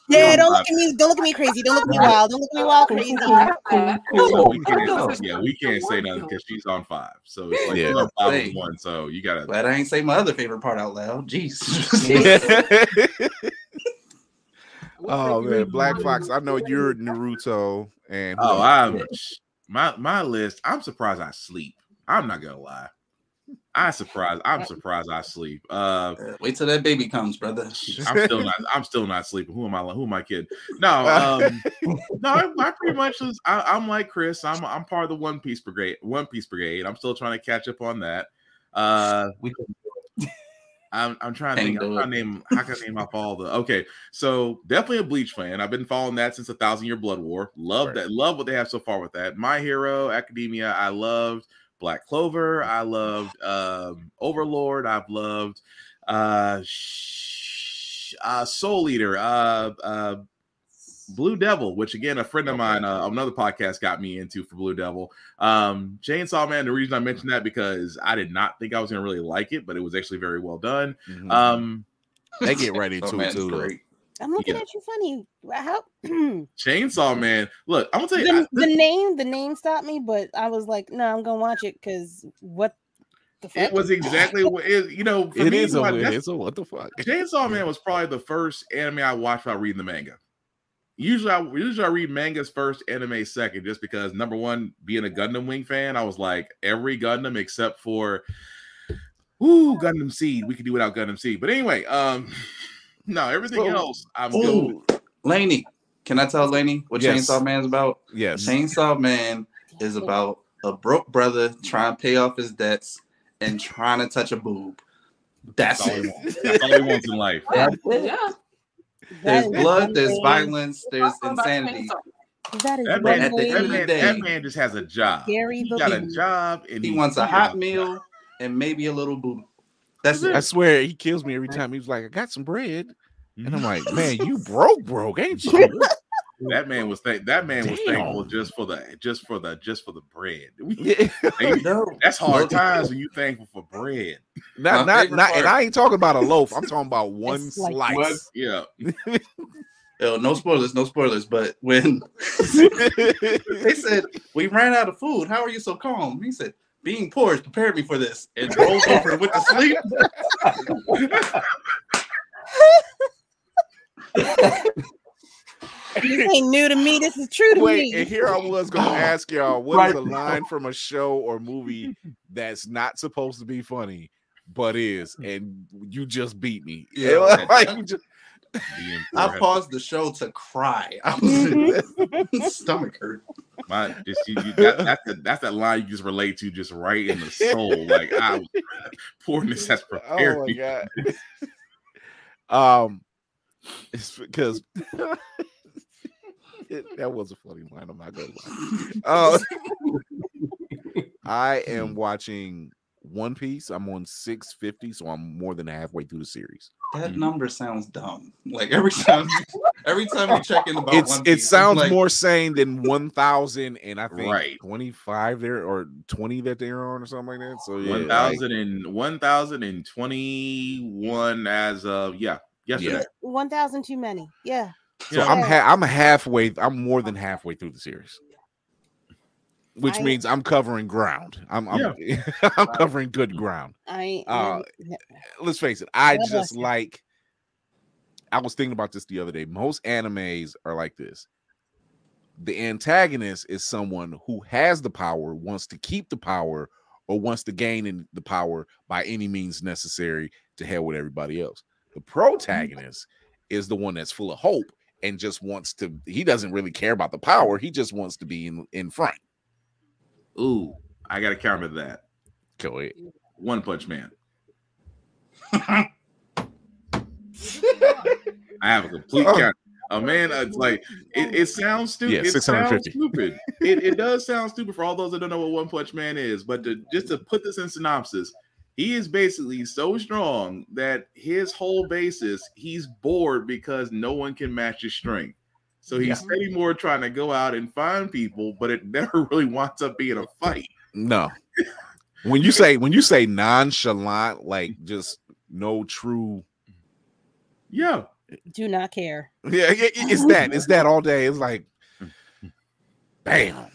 Yeah, don't look at me. Don't look at me crazy. Don't look at me wild. Don't look at me wild crazy. We can't say nothing because she's on 5. So it's like she's on 5 and 1. So you gotta. Glad I ain't say my other favorite part out loud. Jeez. Oh man, Black Fox. I know you're Naruto, and I'm my list. I'm surprised I sleep. I'm not gonna lie. I'm surprised I sleep. Wait till that baby comes, brother. I'm still not sleeping. Who am I kidding? No, no, I pretty much I'm like Chris. I'm part of the One Piece Brigade. I'm still trying to catch up on that. I'm trying to think. How can I name off all the? Okay, so definitely a Bleach fan. I've been following that since 1,000-Year Blood War. Love that. Love what they have so far with that. My Hero Academia. I loved. Black Clover, I loved Overlord, I've loved Soul Eater, Blue Devil, which again a friend of mine, another podcast got me into for Blue Devil. Chainsaw Man, the reason I mentioned that because I did not think I was gonna really like it, but it was actually very well done. They get right into it too. I'm looking at you funny. How Chainsaw Man. Look, I'm gonna tell you the name stopped me, but I was like, no, I'm gonna watch it because what the fuck? It was exactly what it is. What the fuck? Chainsaw Man was probably the first anime I watched without reading the manga. Usually I read mangas first, anime second, just because number one, being a Gundam Wing fan, I was like every Gundam except for Gundam Seed. We could do without Gundam Seed. But anyway, no, everything else. I'm going. Laney, can I tell Laney what Chainsaw Man's about? Yes. Chainsaw Man is about a broke brother trying to pay off his debts and trying to touch a boob. That's it. That's all he wants in life. Yeah. There's blood, there's violence, there's insanity. That man just has a job. He got a job, and he wants a hot meal and maybe a little boob. That's it. I swear he kills me every time. He was like, I got some bread. And I'm like, man, you broke, ain't you? That man was thankful just for the bread. That's hard times when you thankful for bread. Not and I ain't talking about a loaf. I'm talking about one slice. Yeah. No spoilers. But when they said we ran out of food, how are you so calm? He said, being poor has prepared me for this, and rolled over and went to sleep. This ain't new to me. This is true to me. And here I was going to ask y'all, what is a line from a show or movie that's not supposed to be funny, but is, and you just beat me. I paused the show to cry. I was stomach hurt. That's that line you just relate to, just right in the soul. Like, poorness has prepared me. God. It's because that was a funny line. I'm not gonna lie. I am watching One Piece. I'm on 650, so I'm more than halfway through the series. That number sounds dumb. Like every time you check in about One Piece, it sounds like, more sane than 1,000, and I think right. 25 there or 20 that they're on or something like that. So yeah, 1,021 as of yesterday. 1,000 too many. Yeah. So I'm halfway. I'm more than halfway through the series. which means I'm covering ground. I'm I'm covering good ground. Let's face it. I was thinking about this the other day. Most animes are like this. The antagonist is someone who has the power, wants to keep the power, or wants to gain the power by any means necessary to hell with everybody else. The protagonist is the one that's full of hope and just wants to. He doesn't really care about the power. He just wants to be in front. Ooh, I got to counter that. Go ahead. One Punch Man. I have a complete count. Man, it's like it sounds stupid. Yeah, 650. It sounds stupid. It does sound stupid for all those that don't know what One Punch Man is. But just to put this in synopsis, he is basically so strong that his whole basis, he's bored because no one can match his strength. So he's steady more trying to go out and find people, but it never really winds up being a fight. No. When you say nonchalant, like just no true. Yeah. Do not care. Yeah, it's that all day. It's like, bam.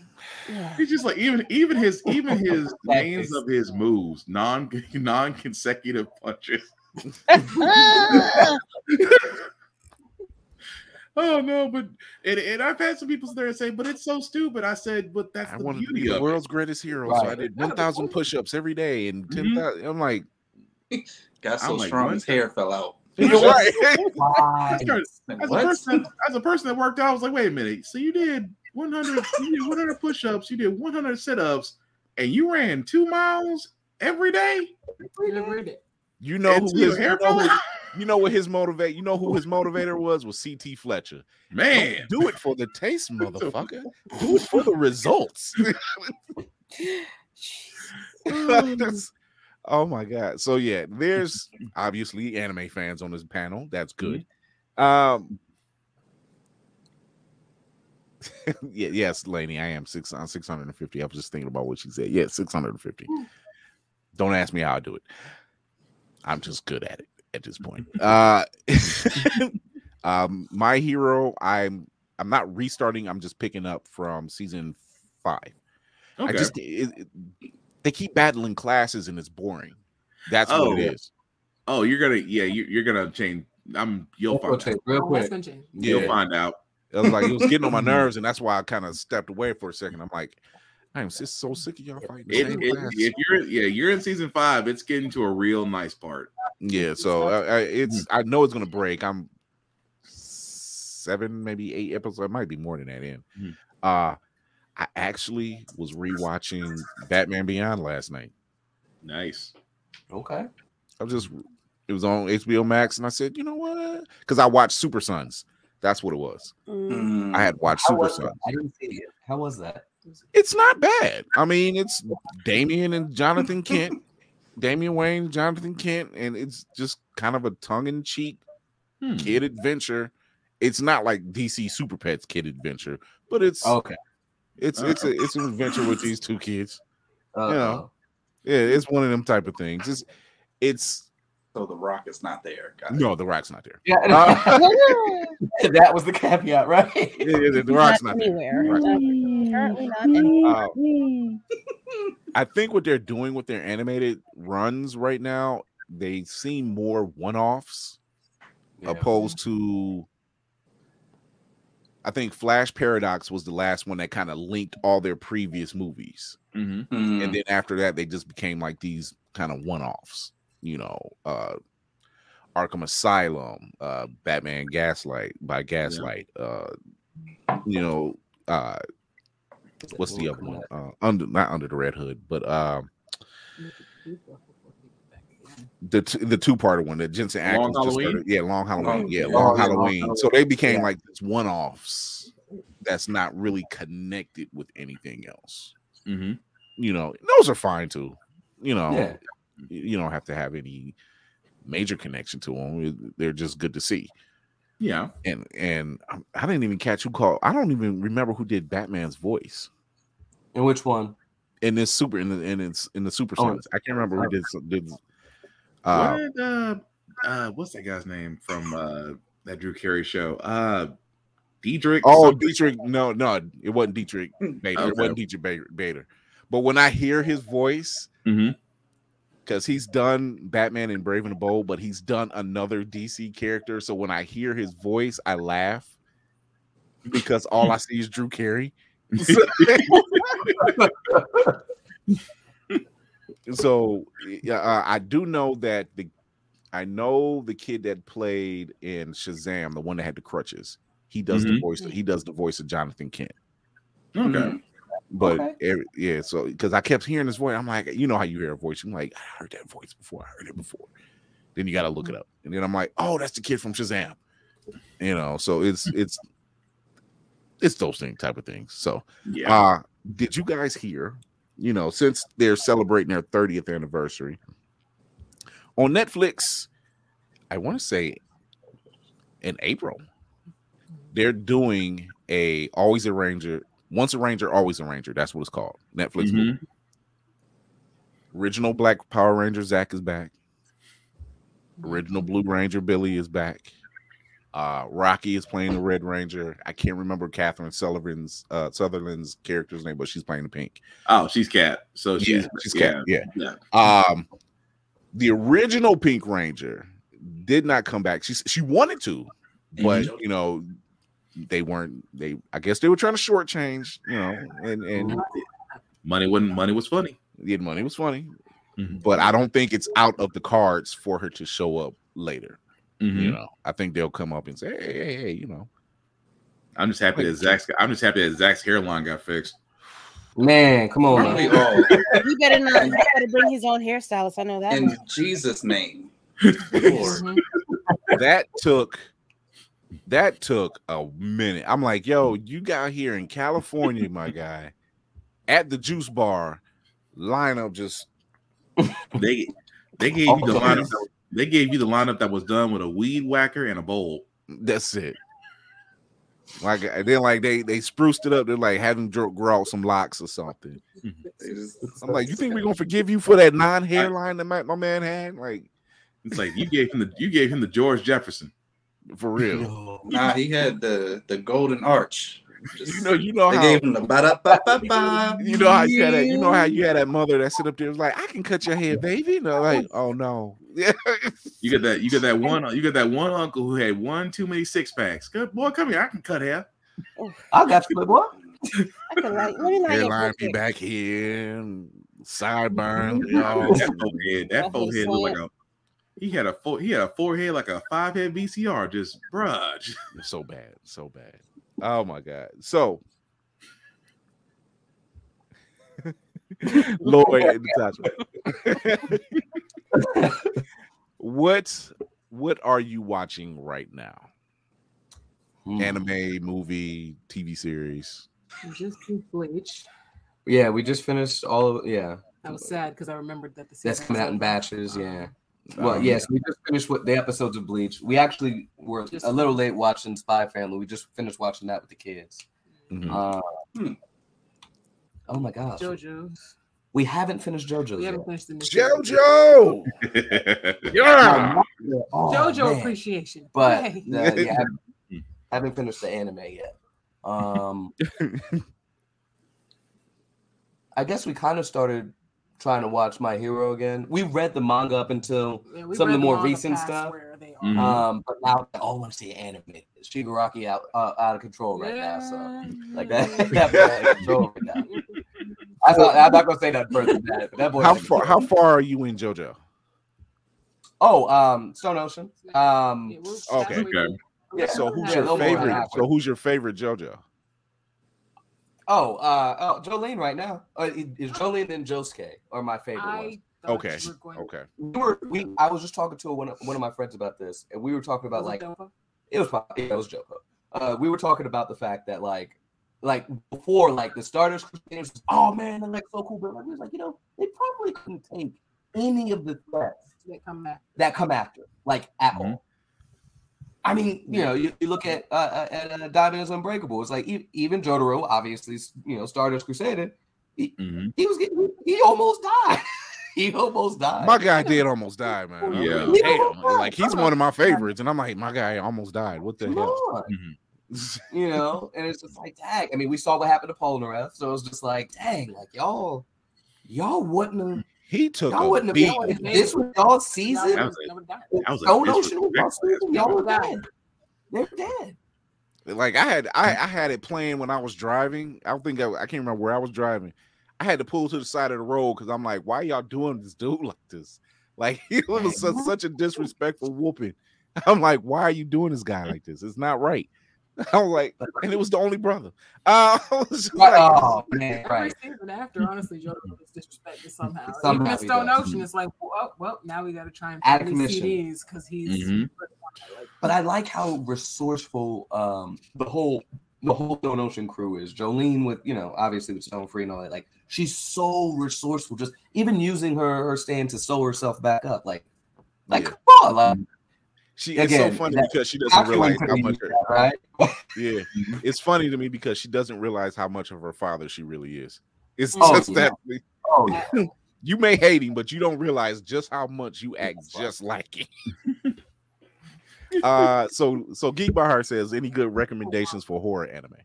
Yeah. It's just like even his names of his moves, non-consecutive punches. Oh no, but and I've had some people sit there and say, but it's so stupid. I said, but that's the beauty of the world's greatest hero. Right. So I did 1,000 push-ups every day and 10,000. I'm like, got so strong his hair fell out. You're right. As a person that worked out, I was like, wait a minute. So you did 100 push-ups, you did 100 sit-ups, and you ran 2 miles every day? You know who what his motivator was CT Fletcher. Man, don't do it for the taste, motherfucker. Do it for the results. Oh my god. So yeah, there's obviously anime fans on this panel. That's good. Yes, Lainey, I am 650. I was just thinking about what she said. Yeah, 650. Don't ask me how I do it. I'm just good at it at this point. My Hero, I'm not restarting. I'm just picking up from season 5. Okay. They keep battling classes and it's boring. That's what it is. Oh, you're gonna change. You'll find out real quick. You'll find out. I was like, it was getting on my nerves, and that's why I kind of stepped away for a second. I'm like, I'm just so sick of y'all fighting. If you're in season 5, it's getting to a real nice part. Yeah, so I know it's gonna break. I'm 7, maybe 8 episodes. It might be more than that in. I actually was rewatching Batman Beyond last night. Nice. Okay. It was on HBO Max, and I said, you know what? Because I watched Super Sons. That's what it was. I had watched Super Sons. I didn't see it. How was that? It's not bad. I mean, it's Damian and Jonathan Kent, Damian Wayne, Jonathan Kent, and it's just kind of a tongue-in-cheek kid adventure. It's not like DC Super Pets kid adventure, but it's okay. It's an adventure with these two kids. You know, yeah, it's one of them type of things. It's so the Rock is not there. No, the Rock's not there. Yeah, that was the caveat, right? The Rock's not anywhere. Currently not anywhere. I think what they're doing with their animated runs right now, they seem more one-offs opposed to. I think Flash Paradox was the last one that kind of linked all their previous movies. And then after that, they just became like these kind of one-offs, you know, Arkham Asylum, Batman Gaslight, you know, what's the other one? Not Under the Red Hood, but the two-parter one that Jensen Ackles just started. Yeah, Long Halloween. Long Halloween. So they became like this one-offs that's not really connected with anything else. You know, those are fine too. You know, you don't have to have any major connection to them. They're just good to see. Yeah. And I didn't even catch who called. I don't even remember who did Batman's voice. In which one? In the Super Sons. I can't remember who did. What's that guy's name from that Drew Carey show? Dietrich. Oh, something. Dietrich. No, it wasn't Dietrich Bader. Okay. It wasn't Dietrich Bader. But when I hear his voice, because he's done Batman and Brave and the Bold, but he's done another DC character. So when I hear his voice, I laugh because all I see is Drew Carey. So I do know that I know the kid that played in Shazam, the one that had the crutches. He does the voice. He does the voice of Jonathan Kent. Okay. But yeah, so because I kept hearing his voice, I'm like, you know how you hear a voice, I'm like, I heard that voice before. I heard it before. Then you got to look it up, and then I'm like, oh, that's the kid from Shazam. You know, so it's those type of things. So yeah. Did you guys hear? You know, since they're celebrating their 30th anniversary on Netflix, I want to say in April, they're doing a Always a Ranger. Once a Ranger, always a Ranger. That's what it's called. Netflix movie. Original Black Power Ranger Zach is back. Original Blue Ranger Billy is back. Rocky is playing the Red Ranger. I can't remember Catherine Sutherland's character's name, but she's playing the Pink. Oh, she's Cat. So she's Cat. Yeah. The original Pink Ranger did not come back. She wanted to, but you know, I guess they were trying to shortchange, you know, and money was funny. Yeah, money was funny. But I don't think it's out of the cards for her to show up later. You know, I think they'll come up and say, hey, you know. I'm just happy that Zach's hairline got fixed. Man, come on. He better not. He better bring his own hairstylist. I know that. In Jesus' name. Lord. That took a minute. I'm like, yo, you got here in California, my guy, at the juice bar lineup. Just they gave you the lineup. They gave you the lineup that was done with a weed whacker and a bowl. That's it. Like then, like they spruced it up. They're like having grow out some locks or something. I'm like, you think we're gonna forgive you for that non-hairline that my man had? Like, it's like you gave him the George Jefferson. For real. Nah, he had the golden arch. Just, you know they how gave him the ba-da-ba-ba-ba. you know how you had that. You know how you had that mother that sit up there was like, I can cut your hair, baby. No, like, oh no. Yeah. You got that one uncle who had one too many 6-packs. Good boy, come here. I can cut hair. I got you, boy. I can let me hairline be back here, and sideburns. You know. That forehead looked like he had a forehead like a 5-head VCR. Just bruh. So bad. Oh my God. So Lloyd and Natasha. What are you watching right now? Anime, movie, TV series? We just Bleach. Yeah, we just finished all of I was sad because I remembered that that's coming out in batches. Yeah. Well, yes, we just finished with the episodes of Bleach. We actually were a little late watching Spy Family. We just finished watching that with the kids. Oh my gosh. JoJo's. We haven't finished JoJo's. We haven't finished the JoJo. Yeah. JoJo man. Appreciation. But haven't finished the anime yet. I guess we kind of started trying to watch My Hero again. We read the manga up until some of the more recent stuff. But now I want to see anime. Shigaraki out of control right now. So like that out of control right now. I'm not gonna say that further than that. But that boy how far are you in JoJo? Oh, Stone Ocean. Okay. Yeah. So who's your favorite? So who's your favorite JoJo? Jolene right now. Is Jolene and Josuke are my favorite ones. Okay. I was just talking to one of my friends about this, and we were talking about it was Joko. We were talking about the fact that like before the Stardust Crusaders, oh man, they're like so cool, but he was like, they probably couldn't take any of the threats that come after at all. I mean, you look at Diamond is Unbreakable. It's like even Jotaro, obviously, Stardust Crusader, he almost died. He almost died. My guy did almost die, man. Yeah. Damn. Like he's one of my favorites, and I'm like, my guy almost died. What the hell? You know, and it's just like, dang. I mean, we saw what happened to Polnareff, so it was just like, dang, like y'all wouldn't have. He took Y'all a wouldn't have. beat. If this was y'all season, That was a Stone Ocean was y'all disrespect. season. Y'all were dead. They're dead. Like I had it playing when I was driving. I can't remember where I was driving. I had to pull to the side of the road because I'm like, why y'all doing this dude like this? Like it was such a disrespectful whooping. I'm like, why are you doing this guy like this? It's not right. I was like, and it was the only brother. I was just like, Oh man, Every right. season after, honestly, Joe was disrespected somehow. Somehow Even he Stone does. Ocean is like, well, now we got to try and Out find of these commission. CDs because he's. Mhm. But I like how resourceful the whole Stone Ocean crew is. Jolene with, you know, obviously with Stone Free and all that. Like she's so resourceful, just even using her stand to sew herself back up. Like Yeah. come on, like it's again, so funny that- because she doesn't realize how much her, right? yeah. It's funny to me because she doesn't realize how much of her father she really is. It's Oh, just yeah. that Oh yeah. you may hate him, but you don't realize just how much you act just like him. So Geek by Heart says, any good recommendations for horror anime?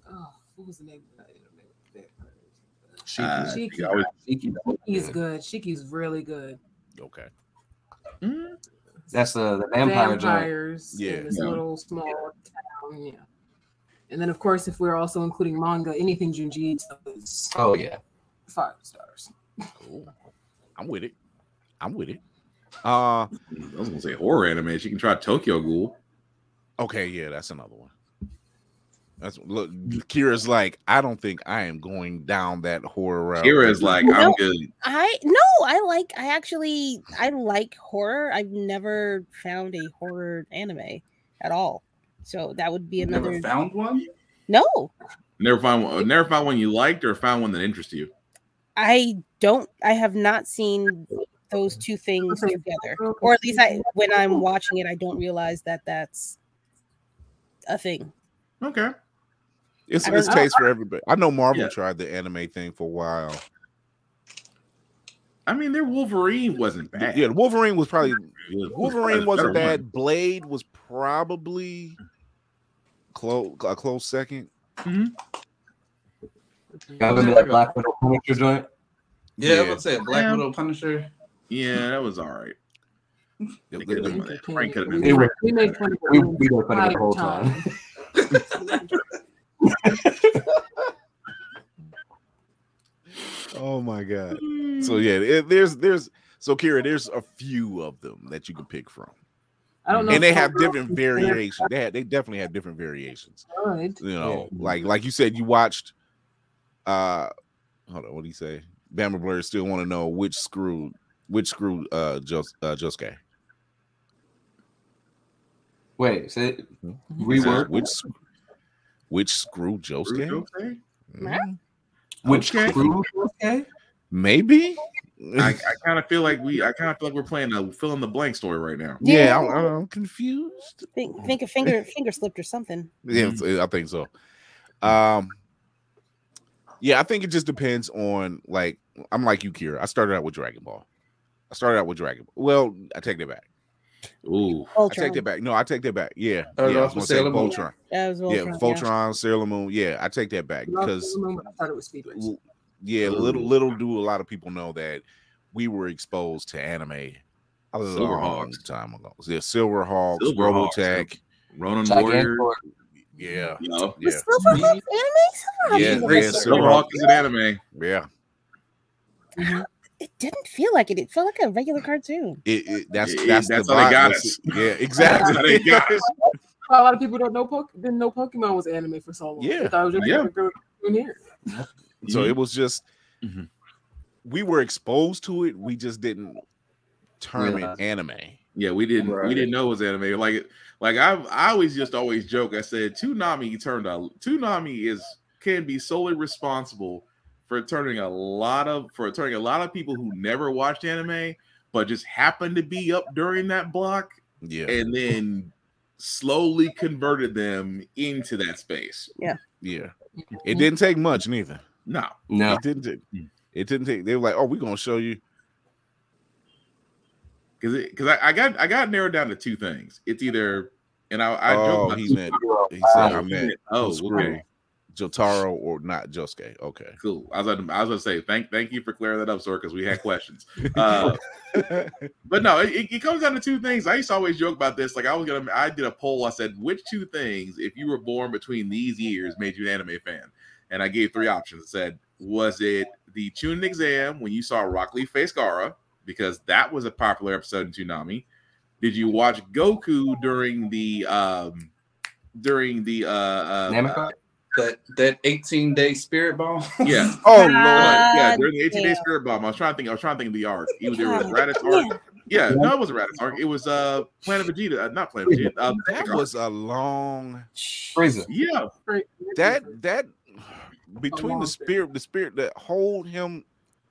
Oh, what was the name of that? Shiki. Shiki. Shiki. He's good. Shiki's really good. Okay. That's the vampire giant. Vampires. Yeah. In this Yeah. little small town. Yeah. And then, of course, if we're also including manga, anything Junji Ito is Oh yeah. 5 stars. Cool. I'm with it. I was gonna say horror anime. She can try Tokyo Ghoul. Okay, yeah, that's another one. Look, Kira's like, I don't think I am going down that horror route. Kira's like, I'm good. I like horror. I've never found a horror anime at all. So that would be another. Never found one? No, Never found one you liked or found one that interests you. I have not seen those two things together, or at least when I'm watching it, I don't realize that that's a thing. Okay. It's I don't know. taste for everybody. I know Marvel Yeah. tried the anime thing for a while. I mean, their Wolverine wasn't bad. Yeah, Wolverine was probably It Wolverine was wasn't better bad. one. Blade was probably a close second. Y'all remember that Black Widow Punisher joint? Yeah, I Yeah. was about to say Black Yeah. Widow Punisher. Yeah, that was all right. They could've done that. Frank could've been It was- We made fun of We it were funny the entire whole time. Oh my god! So yeah, there's so Kira, there's a few of them that you can pick from, I don't know. and if they have Cowgirl different is variations. They definitely have different variations. good. You know, like you said, you watched. Hold on, what do you say? Bama Blur still want to know which screw Josuke. Wait, say it. He says, Rework. which screw Josuke? Okay. Mhm. Which Okay. crew? Okay. Maybe. I kind of feel like we're playing a fill in the blank story right now. Yeah, I'm confused. Think a finger slipped or something. Yeah, I think so. Yeah, I think it just depends on, like, I'm like you, Kira. I started out with Dragon Ball. Well, I take that back. Ooh. I take that back. No, I take that back. Yeah, Started yeah. I off was with gonna say Sailor Moon. Voltron. That was Yeah, Voltron. Voltron, Sailor Moon. Yeah, I take that back because I thought it was Speed Racer. yeah, little do a lot of people know that we were exposed to anime a long Silverhawks. time ago. Yeah, Silverhawks, Silverhawks, Robotech. Ronin Warrior. Gigantor. Yeah, Yeah. yeah, Silverhawks anime? Silverhawks yeah, is yeah. amazing. Silverhawk is an anime. Yeah. It didn't feel like it. It felt like a regular cartoon. That's That's the how they got vibe. us. Yeah, That's exactly. how they got us. A lot of people didn't know Pokemon was anime for so long. Yeah. They thought it was just Yeah. a regular cartoon here. So it was just Mhm. we were exposed to it. We just didn't term Yeah. it anime. Yeah, we didn't know it was anime. Like I always joke. I said Toonami can be solely responsible for turning a lot of people who never watched anime but just happened to be up during that block, Yeah. and then slowly converted them into that space. Yeah. It didn't take much neither. No. No. It didn't take they were like, oh, we're gonna show you. Because I got narrowed down to two things. It's either And I joke about he Super. said I meant okay. Jotaro or not Josuke. Okay, cool. I was gonna say thank you for clearing that up, sir, because we had questions. But no, it comes down to two things. I used to always joke about this. Like I did a poll. I said, which two things, if you were born between these years, made you an anime fan? And I gave three options. I said, was it the Chunin exam when you saw Rock Lee face Gaara, because that was a popular episode in Toonami? Did you watch Goku during the that 18-day spirit bomb? Yeah. Oh Lord. Yeah, during the 18-day spirit bomb. I was trying to think of the arc. There was Raditz arc. Yeah, no, it wasn't Raditz arc. It was Planet Vegeta, not Planet Vegeta. That was a long Frieza. Yeah. That between the spirit that hold him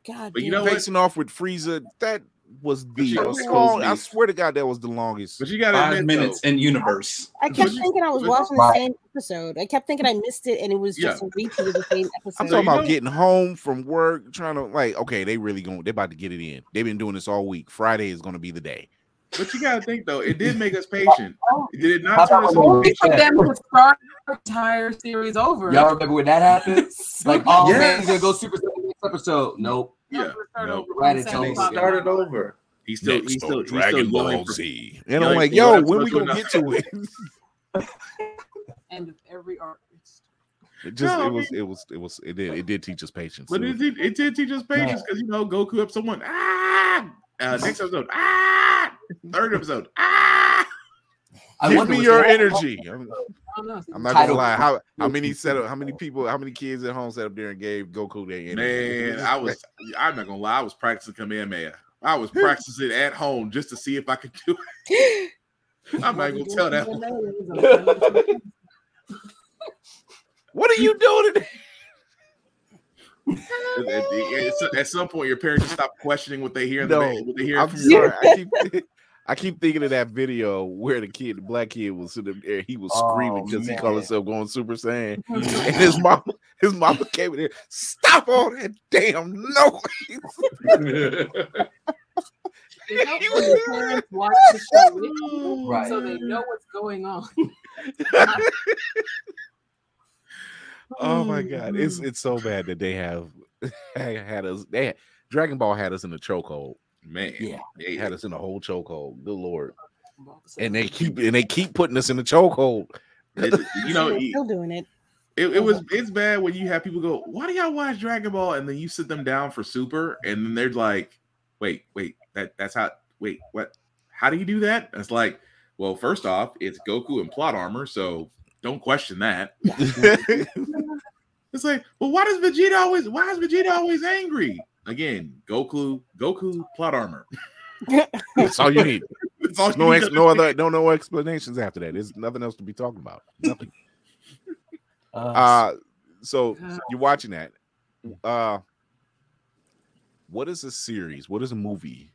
God, but you know facing off with Frieza, that was the was long. cozy. I swear to God, that was the longest. But you got 5 minutes in universe. I kept thinking I was watching the same episode. I kept thinking I missed it, and it was just a repeat of the same episode. I'm talking about getting home from work, trying to okay, they about to get it in. They've been doing this all week. Friday is going to be the day. But you got to think though, it did make us patient. It did not turn us over. Them to start the entire series over. Y'all remember when that happened? Like, oh man, he's gonna go Super Saiyan next episode. Nope. Yeah. Nope. Right, They started over. He's still Dragon yelling Ball for- Z. And I'm like, yo, when we gonna get to it? End of every arc. It did teach us patience. But it did teach us patience because Goku up someone. Next episode. Third episode. Give me your energy. I'm not gonna lie. How many kids at home sat up there and gave Goku their energy? Man, I'm not gonna lie, I was practicing Kamehameha. I was practicing at home just to see if I could do it. I'm not gonna tell that one. What are you doing today? At some point, your parents just stop questioning what they hear. I'm sorry. I keep thinking of that video where the black kid was sitting there. He was screaming because he called himself going Super Saiyan, and his mama came in there. Stop all that damn noise. Parents watch the show with you, right, so they know what's going on. Oh my God, it's so bad that they have had us. Dragon Ball had us in the chokehold. Man, they had us in a whole chokehold. Good Lord, and they keep putting us in the chokehold. Still doing it. It's bad when you have people go, "Why do y'all watch Dragon Ball?" and then you sit them down for Super, and then they're like, "Wait, that's how? Wait, what? How do you do that?" And it's like, well, first off, it's Goku in plot armor, so don't question that. It's like, well, why is Vegeta always angry? Again, Goku plot armor. That's all you need. No explanations after that. There's nothing else to be talking about. Nothing. So you're watching that. What is a series? What is a movie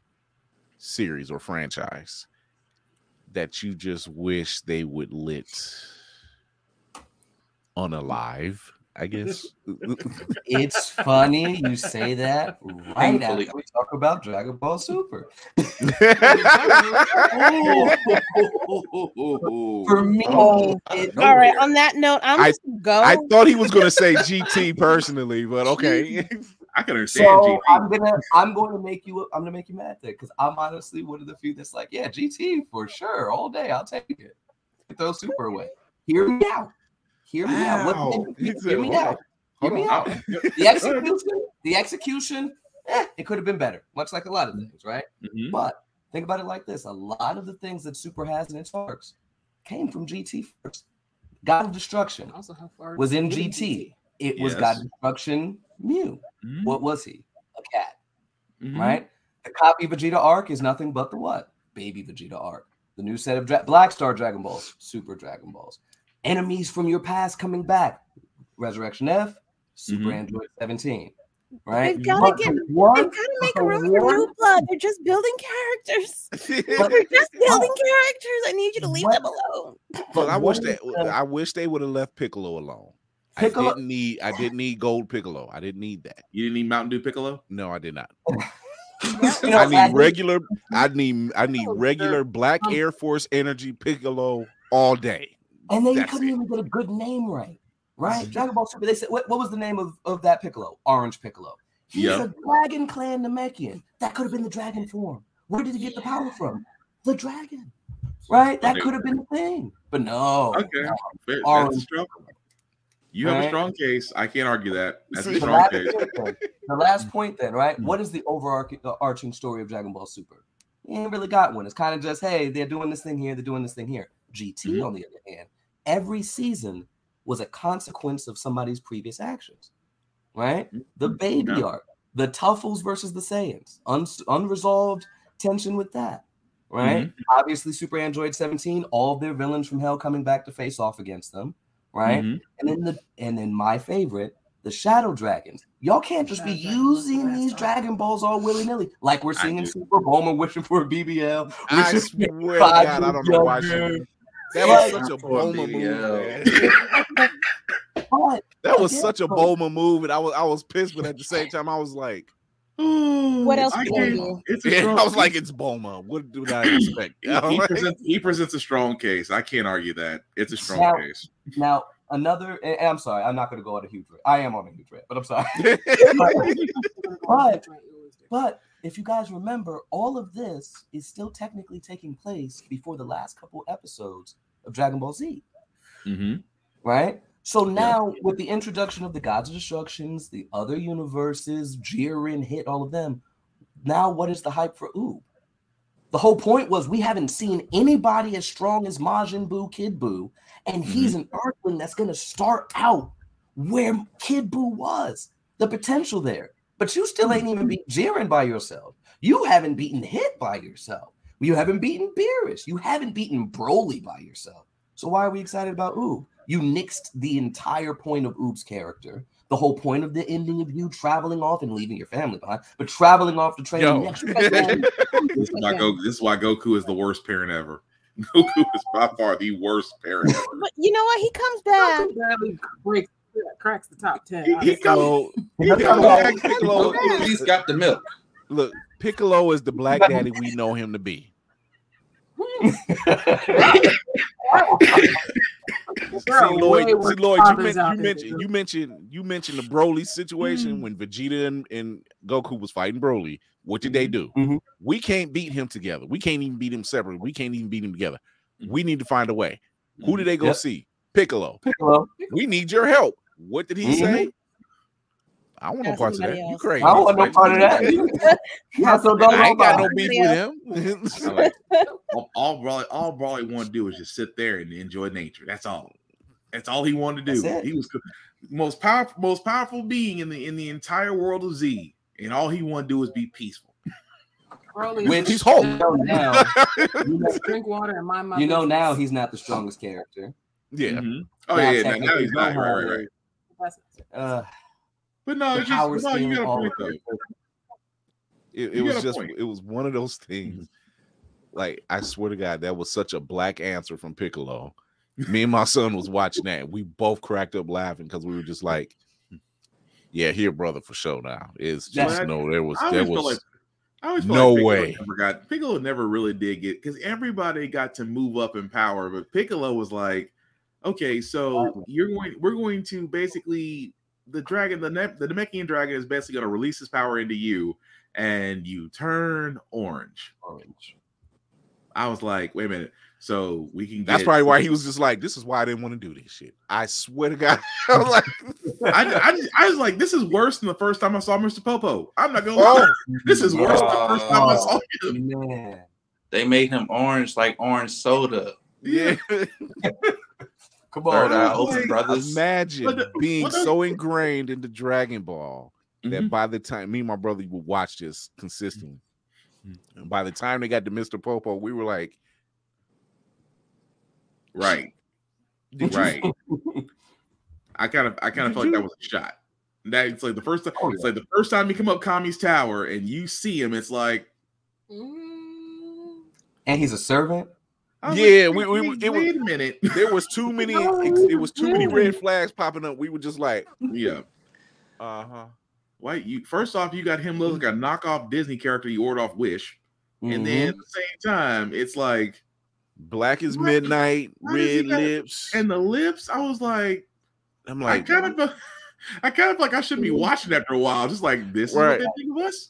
series or franchise that you just wish they would lit unalive? I guess it's funny you say that right after we talk about Dragon Ball Super. For me, all right. On that note, I thought he was going to say GT personally, but okay. I can understand. So GT. I'm going to make you mad there because I'm honestly one of the few that's like, yeah, GT for sure, all day. I'll take it. Throw Super away. Hear me out. Hear me out. Hear me out. The execution, it could have been better, much like a lot of things, right? Mm-hmm. But think about it like this: a lot of the things that Super has in its arcs came from GT first. God of Destruction was in GT. It was God of Destruction Mew. Mm-hmm. What was he? A cat, right? The copy Vegeta arc is nothing but the what? Baby Vegeta arc. The new set of Black Star Dragon Balls, Super Dragon Balls. Enemies from your past coming back. Resurrection F, Super Android 17. Right? They've got to make room for new blood. They're just building characters. I need you to leave them alone. But I wish they would have left Piccolo alone. I didn't need Gold Piccolo. I didn't need that. You didn't need Mountain Dew Piccolo? No, I did not. I need regular Black Air Force Energy Piccolo all day. And they That's couldn't it. even get a good name right? Dragon Ball Super. They said, what was the name of that Piccolo? Orange Piccolo. He's a Dragon Clan Namekian. That could have been the dragon form. Where did he get the power from? The dragon. Right? That could have been the thing. But no. Okay. No. That's strong. You have a strong case. I can't argue that. That's a The strong case. The last point then, right? What is the overarching story of Dragon Ball Super? You ain't really got one. It's kind of just, hey, they're doing this thing here, they're doing this thing here. GT, on the other hand, every season was a consequence of somebody's previous actions, right? The baby arc, the Tuffles versus the Saiyans, unresolved tension with that, right? Obviously, Super Android 17, all of their villains from hell coming back to face off against them, right? And then my favorite, the Shadow Dragons. Y'all can't just be using these Dragon Balls all willy-nilly. Like we're seeing in Super Bulma wishing for a BBL. I swear to God, I don't know why that was such a Bulma move, man. That was such a Bulma move, and I was pissed, but at the same time, I was like, what else can you do? I was like, it's Bulma. What do I expect? He presents a strong case. I can't argue that. It's a strong case. Now, another, and I'm sorry, I'm not going to go on a huge rant. I am on a huge rant, but I'm sorry. but if you guys remember, all of this is still technically taking place before the last couple episodes of Dragon Ball Z. Right? So now, with the introduction of the Gods of Destructions, the other universes, Jiren, Hit, all of them, now what is the hype for Oob? The whole point was we haven't seen anybody as strong as Majin Buu, Kid Buu, and he's an Earthling that's going to start out where Kid Buu was. The potential there. But you still ain't even beat Jiren by yourself. You haven't beaten Hit by yourself. You haven't beaten Beerus. You haven't beaten Broly by yourself. So why are we excited about Oob? You nixed the entire point of Oob's character. The whole point of the ending of you traveling off and leaving your family behind, but traveling off to train the next. This is why Goku is the worst parent ever. Goku is by far the worst parent ever. But you know what? He comes back. Cracks the top 10. Piccolo, he's got the milk. Look, Piccolo is the black daddy we know him to be. Lloyd, you mentioned the Broly situation when Vegeta and Goku was fighting Broly. What did they do? We can't beat him together. We can't even beat him separately. We can't even beat him together. We need to find a way. Who did they go see? Piccolo. We need your help. What did he say? I want no parts of that. You crazy? I want no part of that. I ain't got no beef with him. All Broly wanted to do was just sit there and enjoy nature. That's all. That's all he wanted to do. He was most powerful being in the entire world of Z, and all he wanted to do was be peaceful. Which he's Hulk. Now, drink water and mind my business. Now he's not the strongest character. Yeah. Oh yeah. Now he's not. Right. But no, it's just you got a point though. It was one of those things. Like, I swear to God, that was such a black answer from Piccolo. Me and my son was watching that. We both cracked up laughing because we were just like, "Yeah, here, brother, for sure." Now it's just there was no way. Piccolo never really did get, because everybody got to move up in power, but Piccolo was like, "Okay, so we're going to basically." The Namekian dragon is basically going to release his power into you, and you turn orange. I was like, wait a minute. So we can. That's probably why he was just like, "This is why I didn't want to do this shit." I swear to God, I was like, I was like, this is worse than the first time I saw Mr. Popo. I'm not gonna lie. This is worse than the first time I saw him. Man. They made him orange like orange soda. Yeah. Come on, brothers. Imagine being so ingrained into Dragon Ball that by the time me and my brother would watch this consistently, and by the time they got to Mr. Popo, we were like, right. I kind of felt like that was a shot. That it's like the first time. It's like the first time you come up Kami's tower and you see him. It's like, and he's a servant. Yeah, wait a minute. There was too many. It was too many red flags popping up. We were just like, yeah, Why first off, you got him look like a knockoff Disney character you ordered off Wish, and then at the same time, it's like Black as midnight, red lips, and the lips. I was like, I'm like, I kind of feel like I should be watching after a while. Just like this is what they think of us.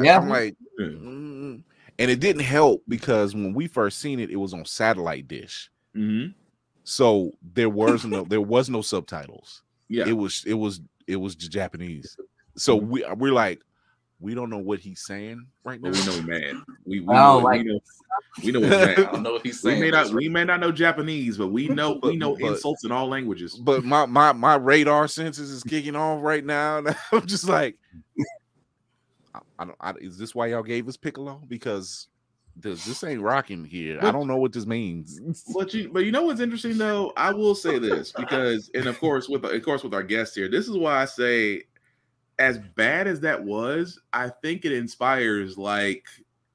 Yeah, I'm like, and it didn't help because when we first seen it, it was on satellite dish. So there was no subtitles. Yeah, it was Japanese. So we're like, we don't know what he's saying right now. But we know, man. We know what's I don't know what he's saying. We may not know Japanese, but we know insults in all languages. But my radar senses is kicking off right now, and I'm just like, is this why y'all gave us Piccolo? Because this ain't rocking here. I don't know what this means. But you know what's interesting though? I will say this because, and of course with our guest here, this is why I say, as bad as that was, I think it inspires like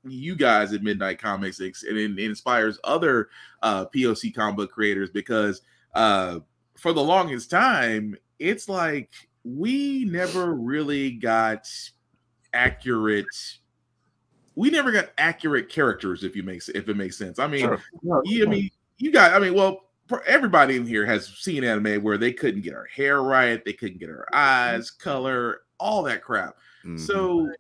you guys at Midnight Comics, and it inspires other POC comic book creators because for the longest time, it's like we never really got accurate. We never got accurate characters, if it makes sense. I mean, you guys. I mean, well, everybody in here has seen anime where they couldn't get her hair right, they couldn't get her eyes color, all that crap. So,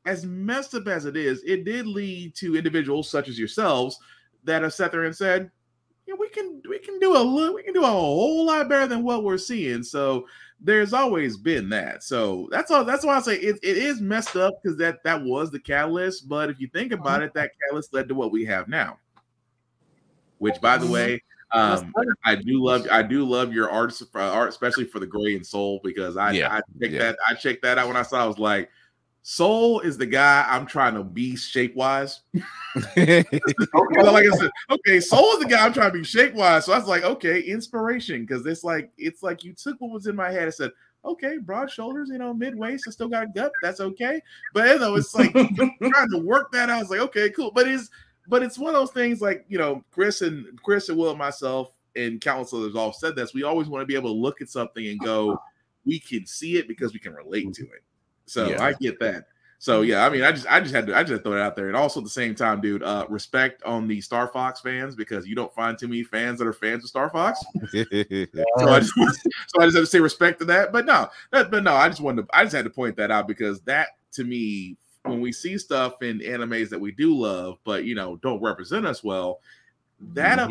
as messed up as it is, it did lead to individuals such as yourselves that have sat there and said, "Yeah, we can do a whole lot better than what we're seeing." So, there's always been that. So that's all. That's why I say it is messed up because that was the catalyst. But if you think about it, that catalyst led to what we have now. Which, by the way, I do love your art, especially for the Gray and Soul, because I checked that out when I saw. I was like, Soul is the guy I'm trying to be shape wise. Like I said, okay, Soul is the guy I'm trying to be shape wise. So I was like, okay, inspiration, because it's like you took what was in my head and said, okay, broad shoulders, mid waist, I still got a gut, that's okay. But it's like trying to work that out. I was like, okay, cool. But it's one of those things like Chris and Will and myself and countless others all said this. We always want to be able to look at something and go, we can see it because we can relate to it. So I get that. So yeah, I mean, I just had to throw it out there. And also at the same time, dude, respect on the Star Fox fans, because you don't find too many fans that are fans of Star Fox. So I just have to say respect to that. But no, I just had to point that out, because that, to me, when we see stuff in animes that we do love, but don't represent us well, that up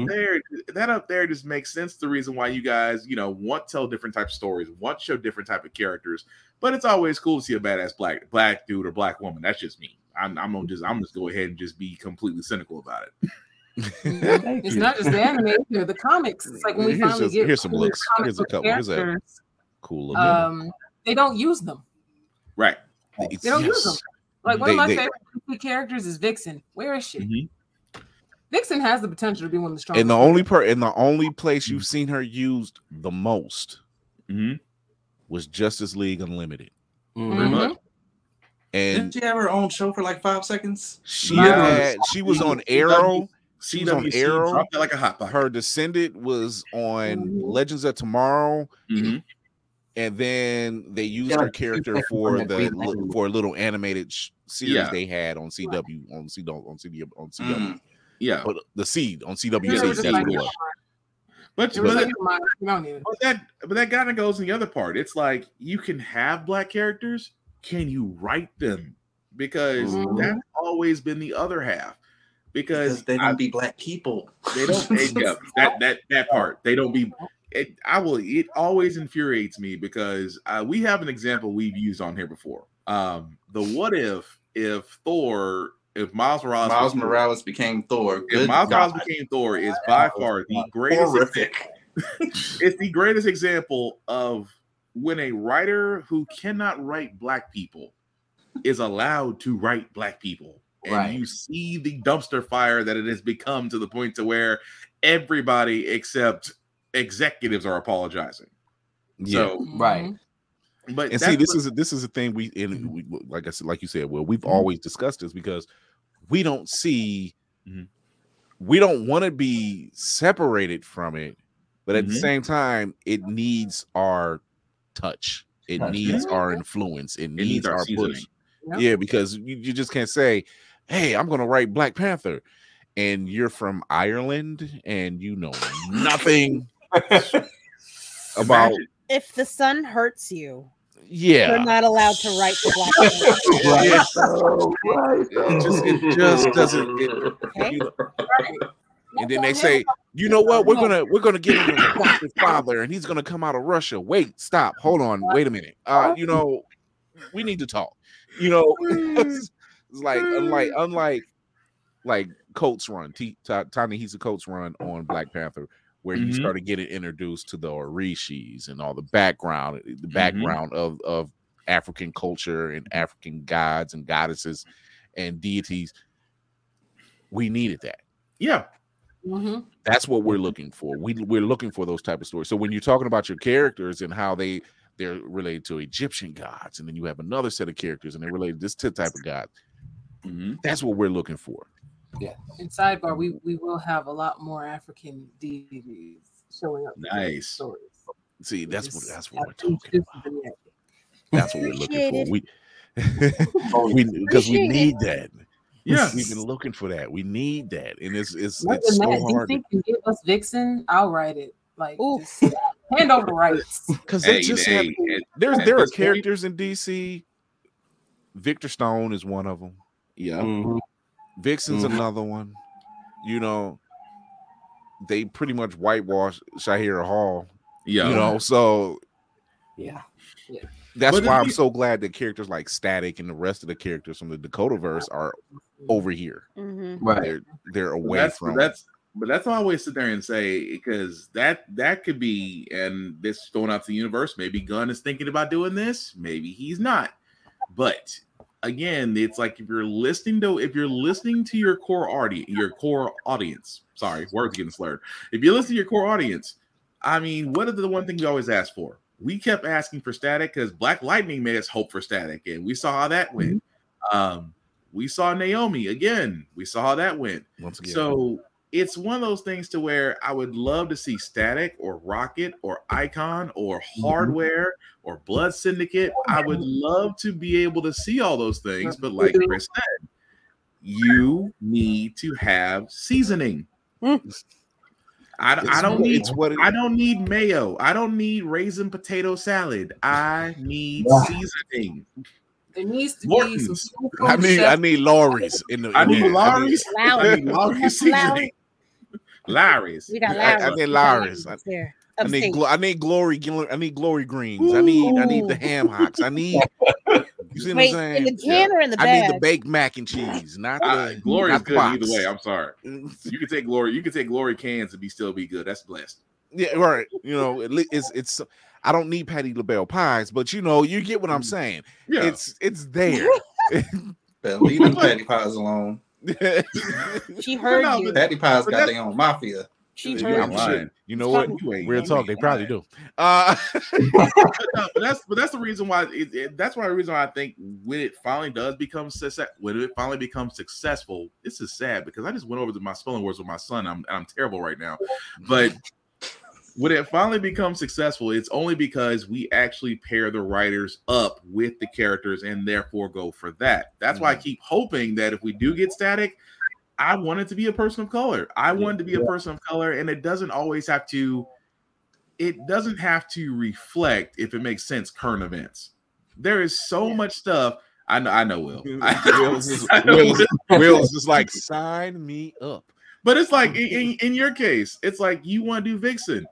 there just makes sense. The reason why you guys want to tell different types of stories, want to show different type of characters, but it's always cool to see a badass black dude or black woman. That's just me. I'm just go ahead and just be completely cynical about it. It's not just the anime, the comics. It's like when we finally get here's some looks. Here's a couple. Here's a cool. They don't use them. Right. They don't use them. Like one of my favorite characters is Vixen. Where is she? Vixen has the potential to be one of the strongest. And the only place you've seen her used the most was Justice League Unlimited. Pretty much. And didn't she have her own show for like 5 seconds? She was on Arrow. She was on Arrow. Dropped it like a hot pocket. Her descendant was on Legends of Tomorrow. And then they used her character for a little animated series they had on CW on CW. Yeah, but the Seed on CW. But that kind of goes in the other part. It's like, you can have black characters. Can you write them? Because that's always been the other half. Because they don't be black people. They don't. that part. They don't be. It always infuriates me, because we have an example we've used on here before. The what if Miles Morales became Thor. If Miles Morales became Thor is by far the greatest. Horrific. It's the greatest example of when a writer who cannot write black people is allowed to write black people. And you see the dumpster fire that it has become, to the point to where everybody except executives are apologizing. So But and see, this is a thing we like I said, like you said, well, we've always discussed this, because we don't see, we don't want to be separated from it, but at the same time, it needs our touch, it needs our influence, it needs our push. Yeah, because you just can't say, "Hey, I'm going to write Black Panther," and you're from Ireland and you know nothing about. If the sun hurts you, Yeah, you're not allowed to write the Black it just doesn't. Okay. And then they say, you know what? We're gonna give him an adopted father, and he's gonna come out of Russia. Wait, stop, hold on, wait a minute. You know, we need to talk. You know, it's like unlike Coates run, Ta-Nehisi Coates run on Black Panther, where you started getting introduced to the Orishis and all the background of African culture and African gods and goddesses and deities. We needed that. Yeah. That's what we're looking for. We're looking for those type of stories. So when you're talking about your characters and how they're related to Egyptian gods, and then you have another set of characters and they're related to this type of god, that's what we're looking for. Yeah. And sidebar, we will have a lot more African deities showing up. Nice stories. See, that's what we're talking about. That's what we're looking for. Because we need that. Yeah, we've been looking for that. We need that, and it's so hard. Do you think you give us Vixen? I'll write it. Like, hand over the rights. Because they there are characters in DC. Victor Stone is one of them. Yeah, Vixen's another one. You know, they pretty much whitewashed Shahira Hall. Yeah, you know, so yeah. That's why I'm so glad that characters like Static and the rest of the characters from the Dakotaverse are over here. Right, they're away from. But that's all I always sit there and say, because that could be, and this going out to the universe. Maybe Gunn is thinking about doing this. Maybe he's not. But again, it's like if you're listening to your core audience. Sorry, words getting slurred. If you listen to your core audience, I mean, what is the one thing we always ask for? We kept asking for Static because Black Lightning made us hope for Static, and we saw how that went. We saw Naomi again. We saw how that went. Once again. So it's one of those things to where I would love to see Static or Rocket or Icon or Hardware or Blood Syndicate. I would love to be able to see all those things, but like Chris said, you need to have seasoning. I don't need mayo. I don't need raisin potato salad. I need seasoning. There needs to be some. I need Lawry's in the. I need Lawry's. I need Lawry's seasoning. Lawry's. We got Lawry's. I need Lawry's. I need glory. I need glory greens. I need the ham hocks. I need. You see what I'm saying? In the can or in the bag? I need the baked mac and cheese, not the glory is good box. either way. I'm sorry. You can take glory. You can take glory cans and still be good. That's blessed. Yeah, right. You know, it's. I don't need Patty LaBelle pies, but you know, you get what I'm saying. Yeah. It's there. Leave them Patty pies alone. She heard you. Patty pies got their own mafia. She heard you. You know what? Real talk, they probably do. But that's the reason why. That's why the reason why I think when it finally becomes successful, this is sad because I just went over to my spelling words with my son. I'm terrible right now, but when it finally becomes successful, it's only because we actually pair the writers up with the characters and therefore go for that. That's why I keep hoping that if we do get Static, I want it to be a person of color. I want it to be a person of color, and it doesn't always have to. It doesn't have to reflect, if it makes sense, current events. There is so much stuff. I know, Will. Will's just like, sign me up. But it's like in your case, it's like you want to do Vixen.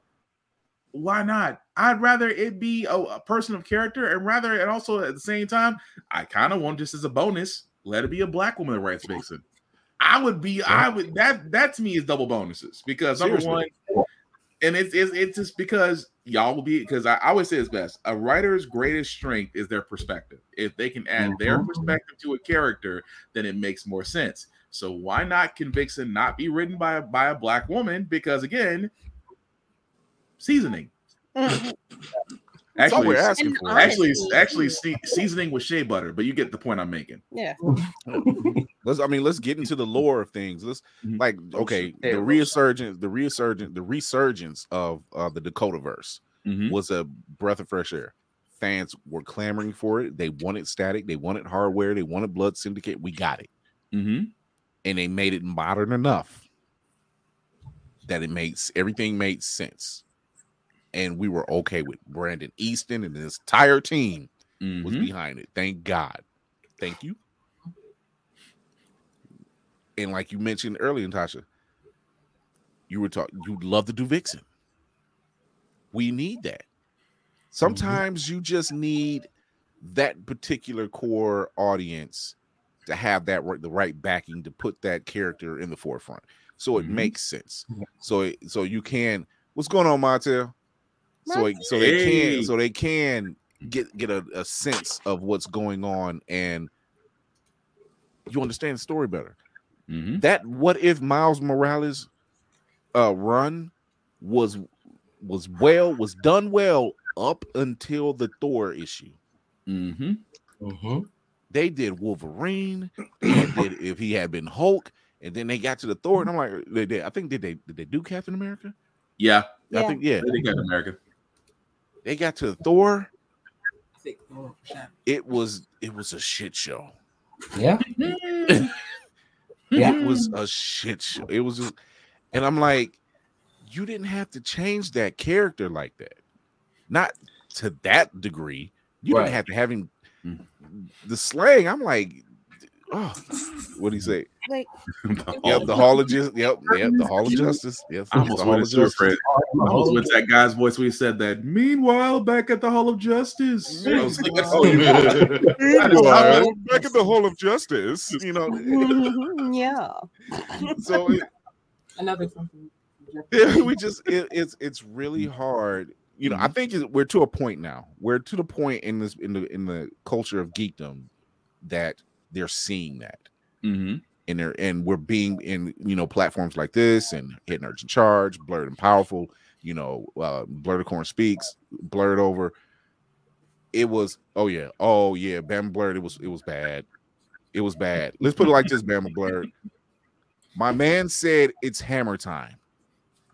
Why not? I'd rather it be a person of character, and also at the same time, I kind of want just as a bonus, let it be a Black woman that writes Vixen. That to me is double bonuses because Seriously. Number one, and it's just because y'all will be, because I always say this best, a writer's greatest strength is their perspective. If they can add their perspective to a character, then it makes more sense. So why not can Vixen not be written by a Black woman? Because again, seasoning. That's all we're asking for. Actually, seasoning with shea butter, but you get the point I'm making. Yeah. Let's get into the lore of things. Let's the resurgence of the Dakotaverse was a breath of fresh air. Fans were clamoring for it. They wanted Static. They wanted Hardware. They wanted Blood Syndicate. We got it. and they made it modern enough that everything made sense, and we were okay with Brandon Easton and his entire team was behind it. Thank God. Thank you. And like you mentioned earlier, Natasha, you love to do Vixen. We need that. Sometimes you just need that particular core audience to have the right backing to put that character in the forefront, so it makes sense. So you can. What's going on, Montel? So they can get a sense of what's going on, and you understand the story better. That what if Miles Morales run was done well up until the Thor issue. They did Wolverine, and did if he had been Hulk, and then they got to the Thor, and I'm like, did they do Captain America? Yeah. I think they did Captain America. They got to the Thor. It was a shit show. Yeah. It was a shit show. It was, and I'm like, you didn't have to change that character like that. Not to that degree. You didn't have to have him. The slang, I'm like, oh, what do you say? Like, the Hall of Justice. The Hall of Justice. Yes, I almost went to that guy's voice when he said that. Meanwhile, back at the Hall of Justice. I was like, meanwhile, back at the Hall of Justice. You know. Yeah. So another something. It's really hard. You know, I think we're to a point now. We're to the point in the culture of geekdom that they're seeing that, and we're being in platforms like this and Hit Nerds in Charge, Blurred and Powerful, Blurred Corn Speaks, Blurred Over. It was Bama Blurred. It was bad. It was bad. Let's put it like this, Bama Blurred. My man said it's hammer time.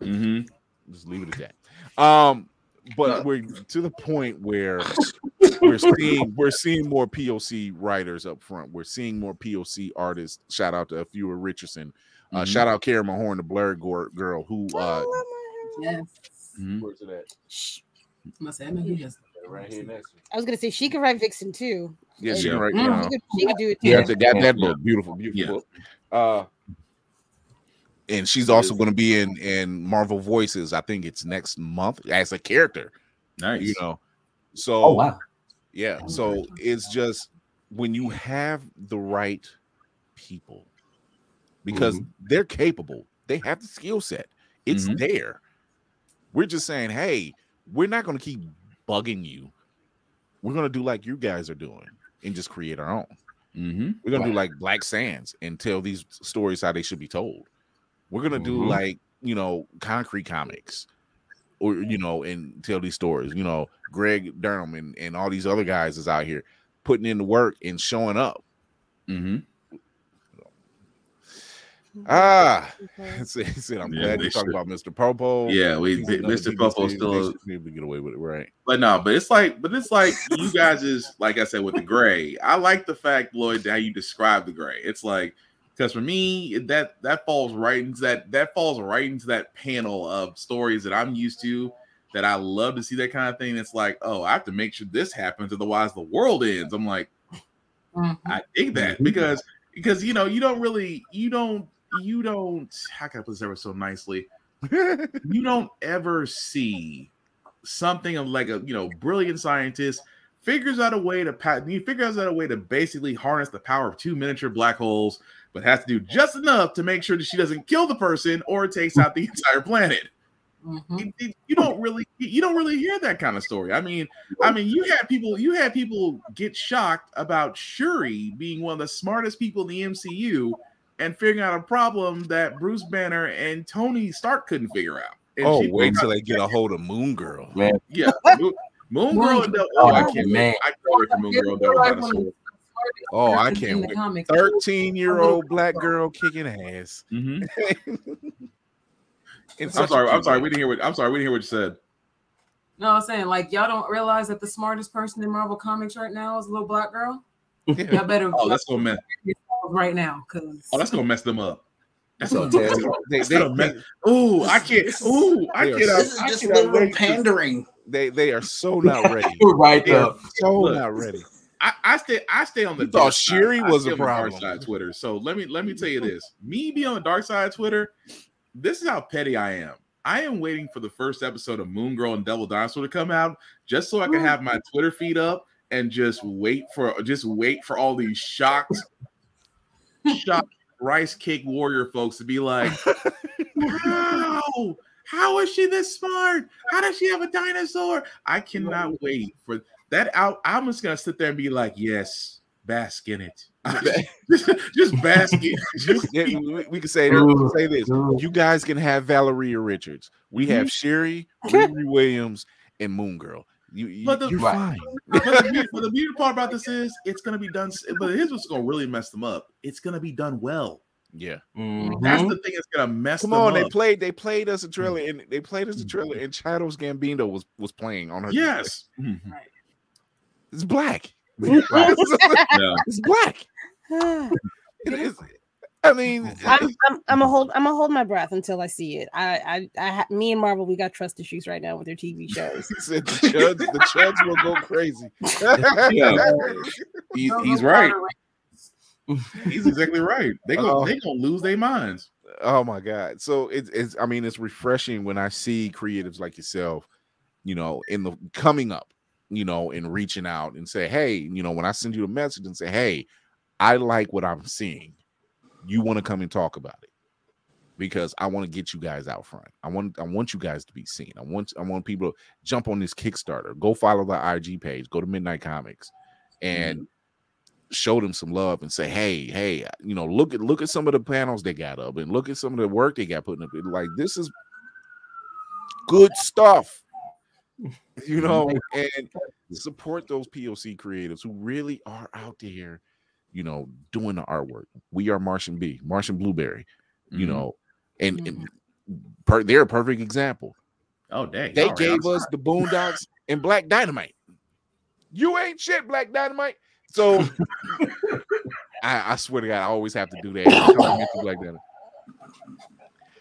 Just leave it at that. But we're to the point where we're seeing more POC writers up front. We're seeing more POC artists. Shout out to Afua Richardson. Shout out Kara Mahorn, the Blurred girl, who yes. Where's it at? Right here next. I was gonna say she could write Vixen too. Yeah, she can write. She could do it too. Yeah, got that book. Beautiful book. And she's also going to be in Marvel Voices. I think it's next month as a character. Nice. So oh wow. Yeah. So it's just when you have the right people, because they're capable, they have the skill set. It's there. We're just saying, hey, we're not going to keep bugging you. We're going to do like you guys are doing and just create our own. We're going to do like Black Sands and tell these stories how they should be told. We're gonna do like Concrete Comics, or and tell these stories. Greg Durham and all these other guys is out here putting in the work and showing up. Said I'm glad you talked about Mr. Popo. Yeah, Mr. Popo still need to get away with it, right? But it's like you guys is like I said with the gray. I like the fact, Lloyd, how you describe the gray. It's like. Because for me, that falls right into that panel of stories that I'm used to, that I love to see that kind of thing. It's like, oh, I have to make sure this happens, otherwise the world ends. I'm like, I dig that because you don't how can I put this ever so nicely? You don't ever see something of like a brilliant scientist figures out a way to basically harness the power of 2 miniature black holes, but has to do just enough to make sure that she doesn't kill the person or takes out the entire planet. You don't really hear that kind of story. I mean, you had people get shocked about Shuri being one of the smartest people in the MCU and figuring out a problem that Bruce Banner and Tony Stark couldn't figure out. And wait till they get a hold of Moon Girl, man. Yeah, Moon Girl. I can't wait for Moon Girl. Oh, I can't wait. 13-year-old black girl kicking ass. I'm sorry. We didn't hear what you said. No, I'm saying like y'all don't realize that the smartest person in Marvel Comics right now is a little black girl. Y'all better. Oh, that's what I meant. right now because that's gonna mess them up. That's So gonna, oh, I can't. Oh, I cannot. This is I just cannot liberal wait. pandering. They are so not ready. Right They are though. so Look, not ready. I stay on the You thought dark Shiri side. was I a stay on the dark problem. side Twitter. So let me tell you this. Me being on the dark side Twitter, this is how petty I am. I am waiting for the first episode of Moon Girl and Devil Dinosaur to come out just so I can have my Twitter feed up and just wait for all these shocked rice cake warrior folks to be like, how is she this smart? How does she have a dinosaur? I cannot wait for that out. I'm just gonna sit there and be like, yes, bask in it. just bask in it. We can say this. You guys can have Valeria Richards. We have Shiri, Riri Williams, and Moon Girl. You're fine. But the beautiful part about this is it's gonna be done. But here's what's gonna really mess them up. It's gonna be done well. Yeah, that's the thing that's gonna mess them up. They played us a trailer, and and Childish Gambino was playing on her. Yes, it's black. Right. It's black. I mean, I'm gonna hold my breath until I see it. Me and Marvel, we got trust issues right now with their TV shows. the chuds will go crazy. He's right. He's exactly right. They gonna lose their minds. Oh my god! So it's refreshing when I see creatives like yourself, in the coming up, and reaching out and say, hey, when I send you a message and say, hey, I like what I'm seeing. You want to come and talk about it because I want to get you guys out front. I want you guys to be seen. I want people to jump on this Kickstarter. Go follow the IG page. Go to Midnight Comics and show them some love and say, hey, look at some of the panels they got up and look at some of the work they got putting up. Like, this is good stuff, and support those POC creatives who really are out there, doing the artwork. We are Martian Blueberry, and they're a perfect example. Oh, dang. They gave us the Boondocks and Black Dynamite. You ain't shit, Black Dynamite. So I swear to God, I always have to do that. Black Dynamite.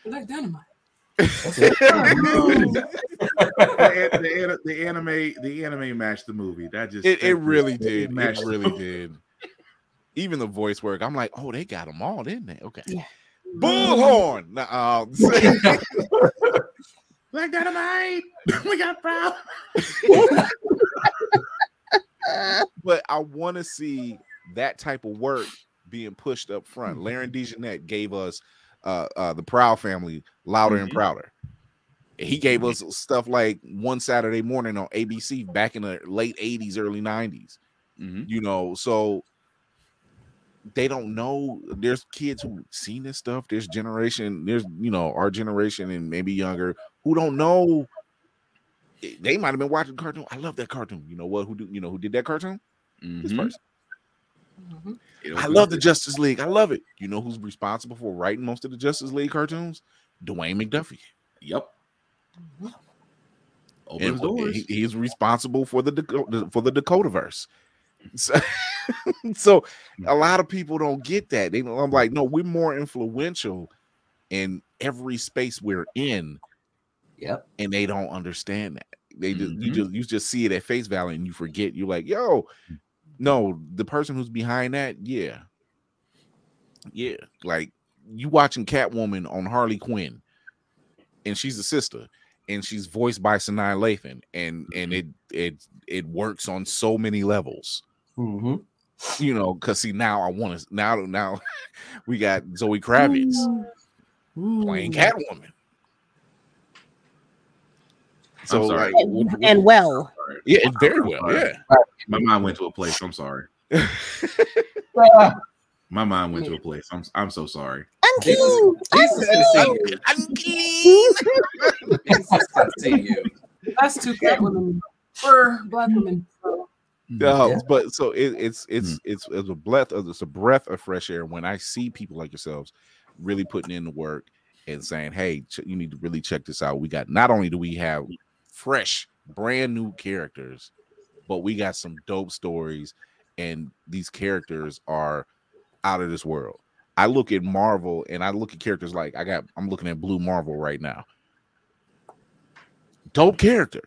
Black Dynamite. The anime matched the movie. That just it really did. It really did. Even the voice work, I'm like, oh, they got them all, didn't they? Okay. Yeah. Bullhorn. Black Dynamite. We got problems. But I want to see that type of work being pushed up front. Laren DeJohnette gave us the Proud Family, Louder and Prouder. He gave us stuff like One Saturday Morning on ABC back in the late 80s, early 90s. So they don't know. There's kids who've seen this stuff. There's our generation and maybe younger who don't know. They might have been watching the cartoon. I love that cartoon. You know what? Who did that cartoon? This person. I love the Justice League. I love it. You know who's responsible for writing most of the Justice League cartoons? Dwayne McDuffie. Yep. Opens doors. He's responsible for the Dakotaverse. So a lot of people don't get that. I'm like, no, we're more influential in every space we're in. Yep. And they don't understand that. They just you just see it at face value and you forget. You're like, yo, no, the person who's behind that, yeah. Like, you watching Catwoman on Harley Quinn, and she's a sister, and she's voiced by Sanaa Lathan, and it works on so many levels. Because see, now now we got Zoe Kravitz playing Catwoman. So like, and well, yeah, and very well, yeah. My mind went to a place. I'm sorry. My mind went to a place. I'm so sorry. Unclean. That's two black women for black women. But so it's a breath of fresh air when I see people like yourselves really putting in the work and saying, hey, you need to really check this out. We got, not only do we have fresh, brand new characters, but we got some dope stories, and these characters are out of this world. I look at Marvel and I look at characters like I'm looking at Blue Marvel right now. Dope character,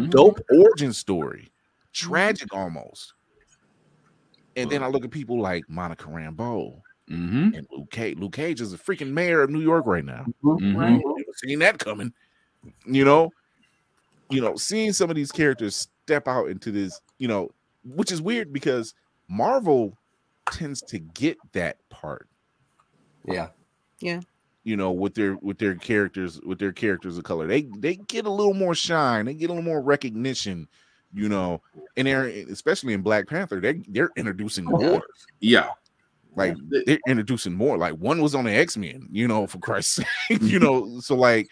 dope origin story, tragic almost. And then I look at people like Monica Rambeau and Luke Cage. Luke Cage is the freaking mayor of New York right now. Right. Seen that coming, you know. Seeing some of these characters step out into this, which is weird because Marvel tends to get that part. Yeah. With their characters of color, they get a little more shine, they get a little more recognition, and they're, especially in Black Panther, they're introducing more. Yeah. Like they're introducing more. Like one was on the X-Men, for Christ's sake, so like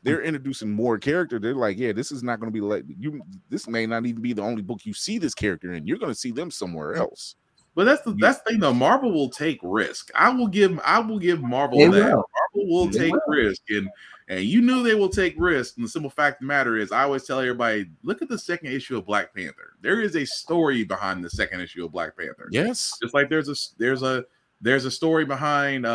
they're introducing more character. They're like, yeah, this is not going to be like you. This may not even be the only book you see this character in. You're going to see them somewhere else. But that's the thing though. Marvel will take risk. I will give Marvel They that. will. Marvel will take risk, and you knew they will take risk. And the simple fact of the matter is, I always tell everybody, look at the second issue of Black Panther. There is a story behind the second issue of Black Panther. Yes, just like there's a story behind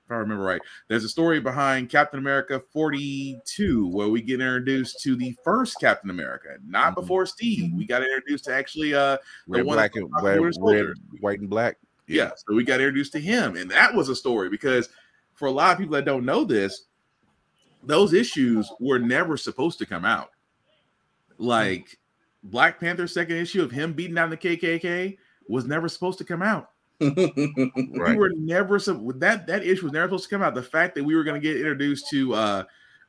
if I remember right, there's a story behind Captain America 42 where we get introduced to the first Captain America, not before Steve. We got introduced to actually the red, one black, and white and black. Yeah, so we got introduced to him, and that was a story because for a lot of people that don't know this, those issues were never supposed to come out. Like Black Panther's second issue of him beating down the KKK was never supposed to come out. Right. We were never that issue was never supposed to come out. The fact that we were going to get introduced to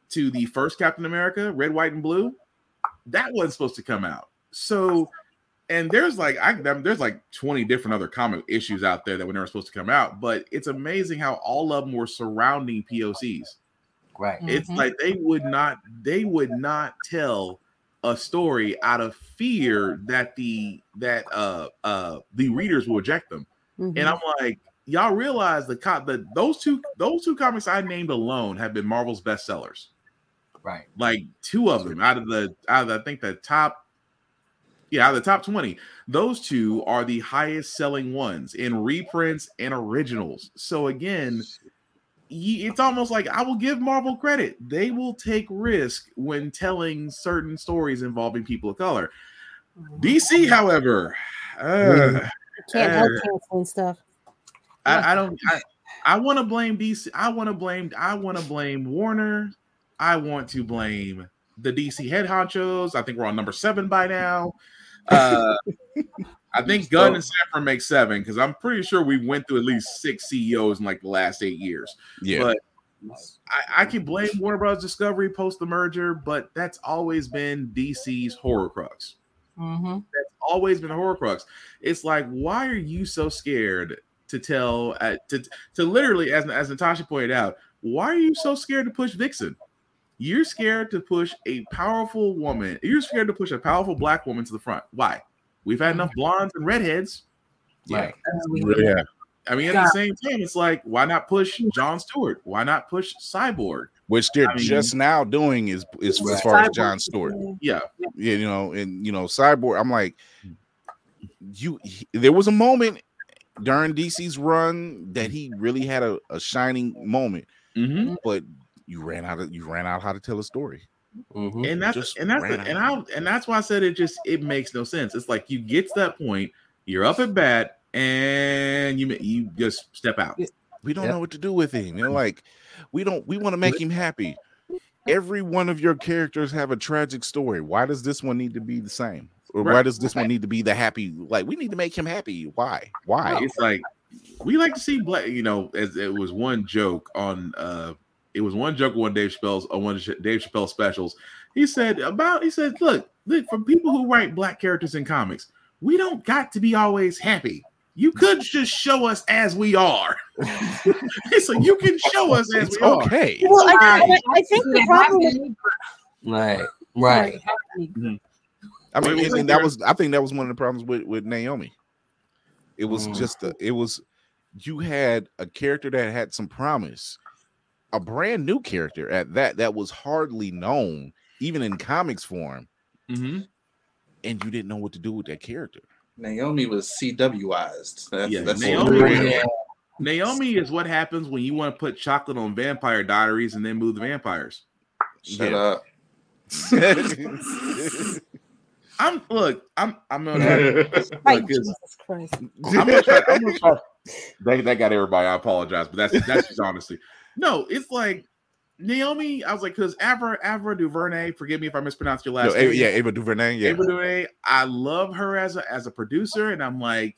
the first Captain America, red, white, and blue, that wasn't supposed to come out. So, and there's like 20 different other comic issues out there that were never supposed to come out. But it's amazing how all of them were surrounding POCs. Right. It's like they would not tell a story out of fear that the readers will reject them. And I'm like, y'all realize those two comics I named alone have been Marvel's bestsellers. Right. Like two of them out of the top 20, those two are the highest selling ones in reprints and originals. So again, it's almost like I will give Marvel credit. They will take risk when telling certain stories involving people of color. DC, however, can't help canceling stuff. I want to blame DC. I want to blame Warner. I want to blame the DC head honchos. I think we're on number 7 by now. I think Gunn and Safran make 7 because I'm pretty sure we went through at least 6 CEOs in like the last 8 years. Yeah, but I can blame Warner Bros. Discovery post the merger, but that's always been DC's horror crux. That's always been a horror crux. It's like, why are you so scared to tell to literally, as Natasha pointed out, why are you so scared to push Vixen? You're scared to push a powerful woman. You're scared to push a powerful Black woman to the front. Why? We've had enough blondes and redheads. Right. Yeah. I mean, at the same time, it's like, why not push Jon Stewart? Why not push Cyborg? Which they're just now doing is as far as Jon Stewart. Yeah. Cyborg. I'm like, there was a moment during DC's run that he really had a shining moment, but you ran out how to tell a story. And that's why I said it makes no sense. It's like you get to that point, you're up at bat, and you just step out. We don't know what to do with him. Like we want to make him happy. Every one of your characters have a tragic story. Why does this one need to be the same? Or why does this one need to be the happy? Like, we need to make him happy. Why? It's like we like to see Black. As it was one joke on one Dave Chappelle specials. He said, look, for people who write Black characters in comics, we don't got to be always happy. You could just show us as we are. So you can show us as we are. Okay. Well, I think the problem. Right. I mean, and I think that was one of the problems with Naomi. It was you had a character that had some promise, a brand new character at that was hardly known, even in comics form, and you didn't know what to do with that character. Naomi was CW-ized. That's Naomi is what happens when you want to put chocolate on Vampire Diaries and then move the vampires. Shut up. I'm gonna Jesus Christ. I'm gonna try. That got everybody. I apologize, but that's just honestly. No, it's like Naomi. I was like, because Ava DuVernay. Forgive me if I mispronounced your last name. Yeah, Ava DuVernay. Yeah, Ava DuVernay. I love her as a producer, and I'm like,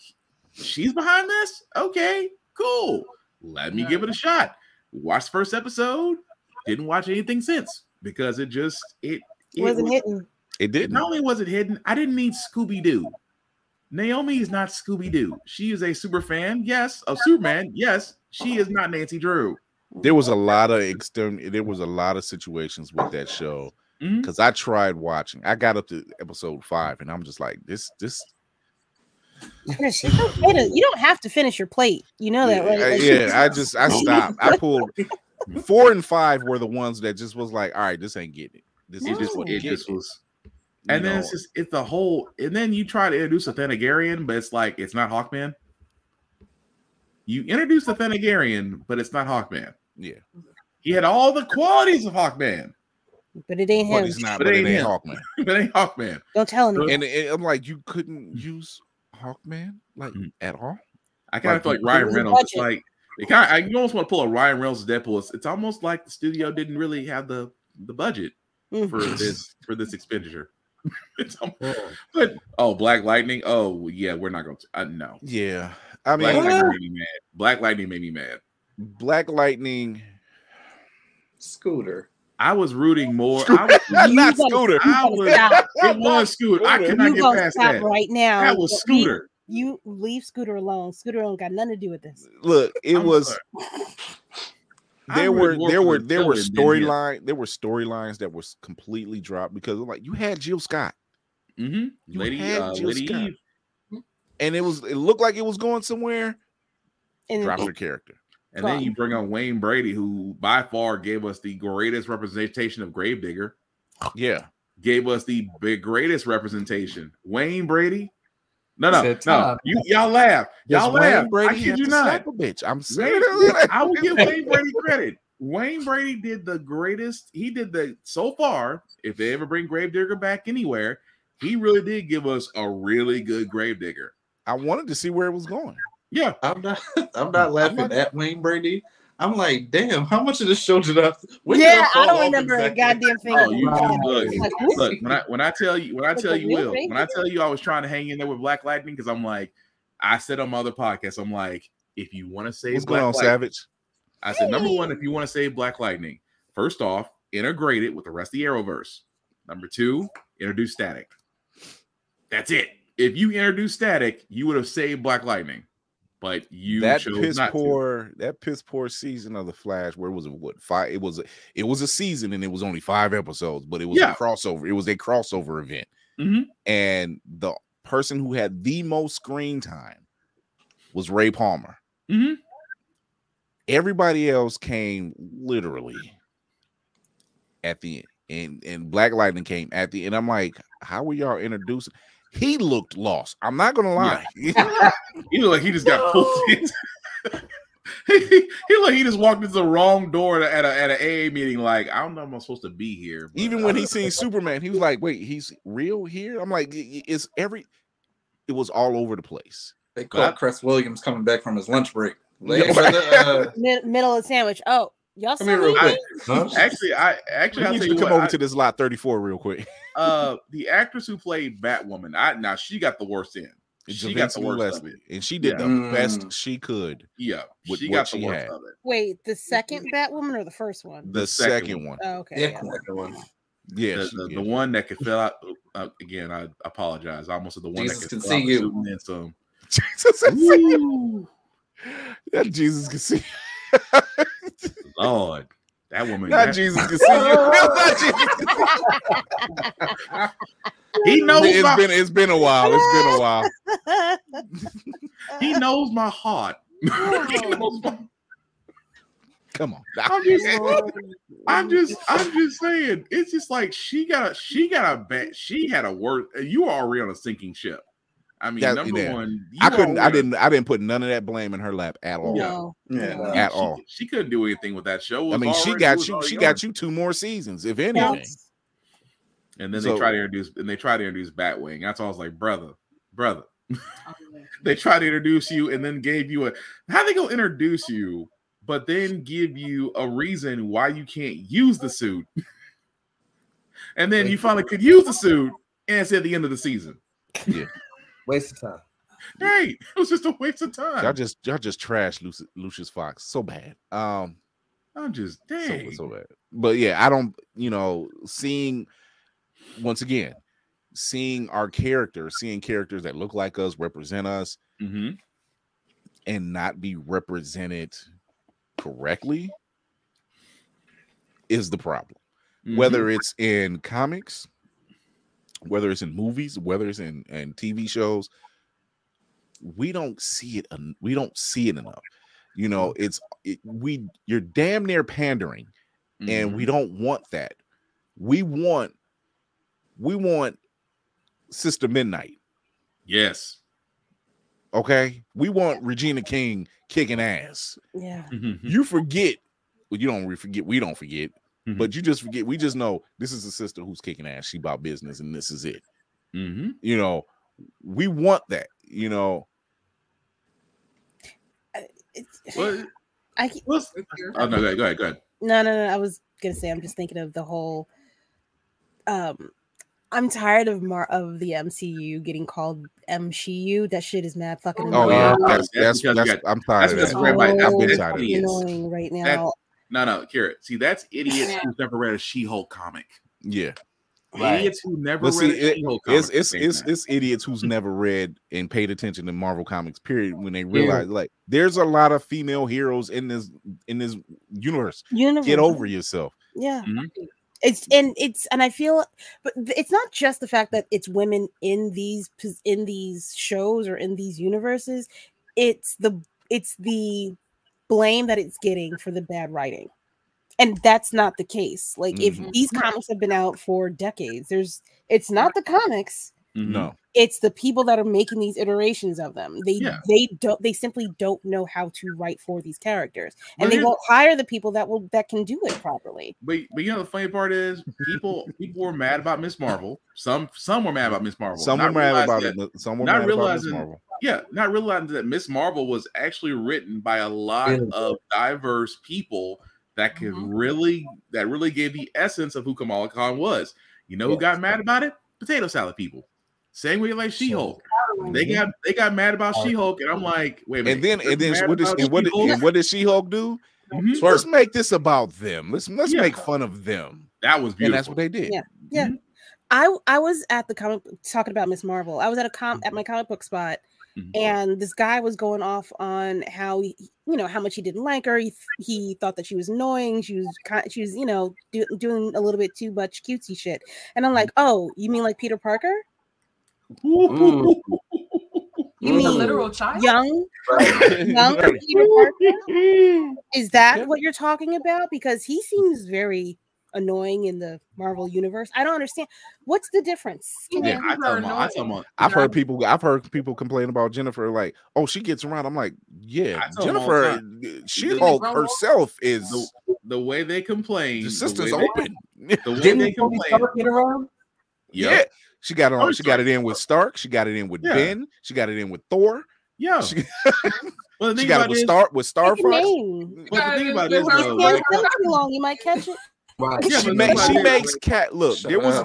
she's behind this. Okay, cool. Let me give it a shot. Watched the first episode. Didn't watch anything since because it wasn't hitting. It didn't. Not only was it hidden, I didn't need Scooby-Doo. Naomi is not Scooby-Doo. She is a super fan, yes, of Superman. Yes, she is not Nancy Drew. There was a lot of situations with that show because I tried watching. I got up to episode 5 and I'm just like, this. You don't have to finish your plate. You know that, right? I stopped. I pulled 4 and 5 were the ones that just was like, all right, this ain't getting it. This was. And then it's the whole, and then you try to introduce a Thanagarian, but it's like it's not Hawkman. You introduce the Thanagarian, but it's not Hawkman. Yeah, he had all the qualities of Hawkman, but it ain't him. But it ain't Hawkman. But it ain't Hawkman. Don't tell him. And I'm like, you couldn't use Hawkman at all. I kind of feel like Ryan Reynolds. Like you almost want to pull a Ryan Reynolds Deadpool. It's almost like the studio didn't really have the budget for this expenditure. But Black Lightning. Oh yeah, we're not going to. No. Yeah, I mean, Black Lightning made me mad. Black Lightning. Scooter. I was rooting more. Not Scooter. It was Scooter. I cannot get past that right now. That was Scooter. You leave Scooter alone. Scooter don't got nothing to do with this. Look, it was. There were storylines that were completely dropped because like you had Jill Scott, Lady Eve, and it looked like it was going somewhere. And dropped her character, and then you bring on Wayne Brady, who by far gave us the greatest representation of Gravedigger. Yeah, gave us the greatest representation. Wayne Brady. No. Y'all laugh. Y'all laugh. I kid you not. Bitch. I'm saying. I will give Wayne Brady credit. Wayne Brady did the greatest. He did so far. If they ever bring Gravedigger back anywhere, he really did give us a really good Gravedigger. I wanted to see where it was going. Yeah, I'm not laughing at Wayne Brady. I'm like, damn, how much of this show did I? I don't remember a goddamn thing. Look. When I tell you, Will, when I tell you, I was trying to hang in there with Black Lightning because I'm like, I said on my other podcast, I'm like, if you want to save Black Lightning, Savage? I said number one, if you want to save Black Lightning, first off, integrate it with the rest of the Arrowverse. Number 2, introduce Static. That's it. If you introduce Static, you would have saved Black Lightning. But you chose not to. That piss poor season of the Flash, where was it? What 5? It was a season, and it was only 5 episodes, but it was a crossover. It was a crossover event, and the person who had the most screen time was Ray Palmer. Everybody else came literally at the end, and Black Lightning came at the end. I'm like, how were y'all introducing? He looked lost. I'm not gonna lie. Yeah. He looked like he just got pulled in. he looked like he just walked into the wrong door at an AA meeting. Like, I don't know if I'm supposed to be here. Even when he seen Superman, he was like, "Wait, he's real here?" I'm like, It was all over the place. They called Cress Williams coming back from his lunch break. Middle of the sandwich. Oh, y'all come here real quick. Actually, I need you to come over to this lot 34 real quick. The actress who played Batwoman, now she got the worst end. She got the worst of it, and she did the best she could. Yeah, with she what got she the worst had. of it. Wait, the second Batwoman or the first one? The second one. Oh, okay. Yeah, the one that could fill out. Again, I apologize. I almost said the one Jesus that can could see you. And some. Jesus can see you. Yeah, Jesus can see. Lord, that woman. Jesus can see you. Not Jesus can see you. He knows. It's been a while. It's been a while. He knows my heart. Come on. I'm just saying. It's just like she had a word. You were already on a sinking ship. I mean, That- number yeah. one, I didn't put none of that blame in her lap at all. No. Yeah. At all. She couldn't do anything with that show. I mean, she got you 2 more seasons, if anything. Yes. And then So- they try to introduce Batwing. That's all. I was like, brother. They try to introduce you and then gave you how they gonna introduce you, but then give you a reason why you can't use the suit. And then you finally could use the suit, and it's at the end of the season. Yeah. Waste of time. Right. It was just a waste of time. Y'all just trashed Lucius Fox so bad. I'm just dang. So bad. But yeah, I don't, seeing our characters, seeing characters that look like us, represent us, and not be represented correctly is the problem. Whether it's in comics, whether it's in movies, whether it's in TV shows, we don't see it. We don't see it enough. You're damn near pandering, and we don't want that. We want Sister Midnight. Yes. Okay. We want Regina King kicking ass. Yeah. You forget. Well, you don't forget. We don't forget. But you just forget. We just know this is a sister who's kicking ass. She about business, and this is it. We want that. Well, no, go ahead. No. I was gonna say I'm just thinking of the whole. I'm tired of the MCU getting called MCU. That shit is mad fucking annoying. Oh yeah, that's I'm tired of that. I've been tired of it. Annoying right now. No, Kira. See, that's idiots who's never read a She-Hulk comic. Yeah. Idiots who never read a She-Hulk comic. It's idiots who's never read and paid attention to Marvel comics, period, when they realize like there's a lot of female heroes in this universe. Get over yourself. Yeah. And I feel, but it's not just the fact that it's women in these shows or in these universes. It's the blame that it's getting for the bad writing, and that's not the case. Like if these comics have been out for decades, it's not the comics. No, it's the people that are making these iterations of them. They simply don't know how to write for these characters, and they won't hire the people that can do it properly. But the funny part is people were mad about Miss Marvel. Some were mad about Miss Marvel. Some were mad about it. Some were mad about Miss Marvel. Yeah, not realizing that Miss Marvel was actually written by a lot of diverse people that could really gave the essence of who Kamala Khan was. You know who got mad about it? Potato salad people. Same way like She-Hulk. They got mad about She-Hulk, and I'm like, wait a minute. And then what did She-Hulk do? Let's make this about them. Let's make fun of them. That was beautiful. And that's what they did. Yeah. I was at the comic talking about Miss Marvel. I was at at my comic book spot, and this guy was going off on how how much he didn't like her. He thought that she was annoying. She was doing a little bit too much cutesy shit. And I'm like, oh, you mean like Peter Parker? You mean a literal child? Young Peter Parker? Is that what you're talking about? Because he seems very annoying in the Marvel universe. I don't understand. What's the difference? I've heard people complain about Jennifer, like, oh, she gets around. I'm like, yeah, Jennifer, She-Hulk herself is the way they complain. The sister's open. The way they complain. Get around? Yeah. She got it on. She got it in with Stark. She got it in with Ben. She got it in with Thor. Yeah. She got it with Starfox. But the thing about it is, too long, you might catch it. Right. She makes cat look.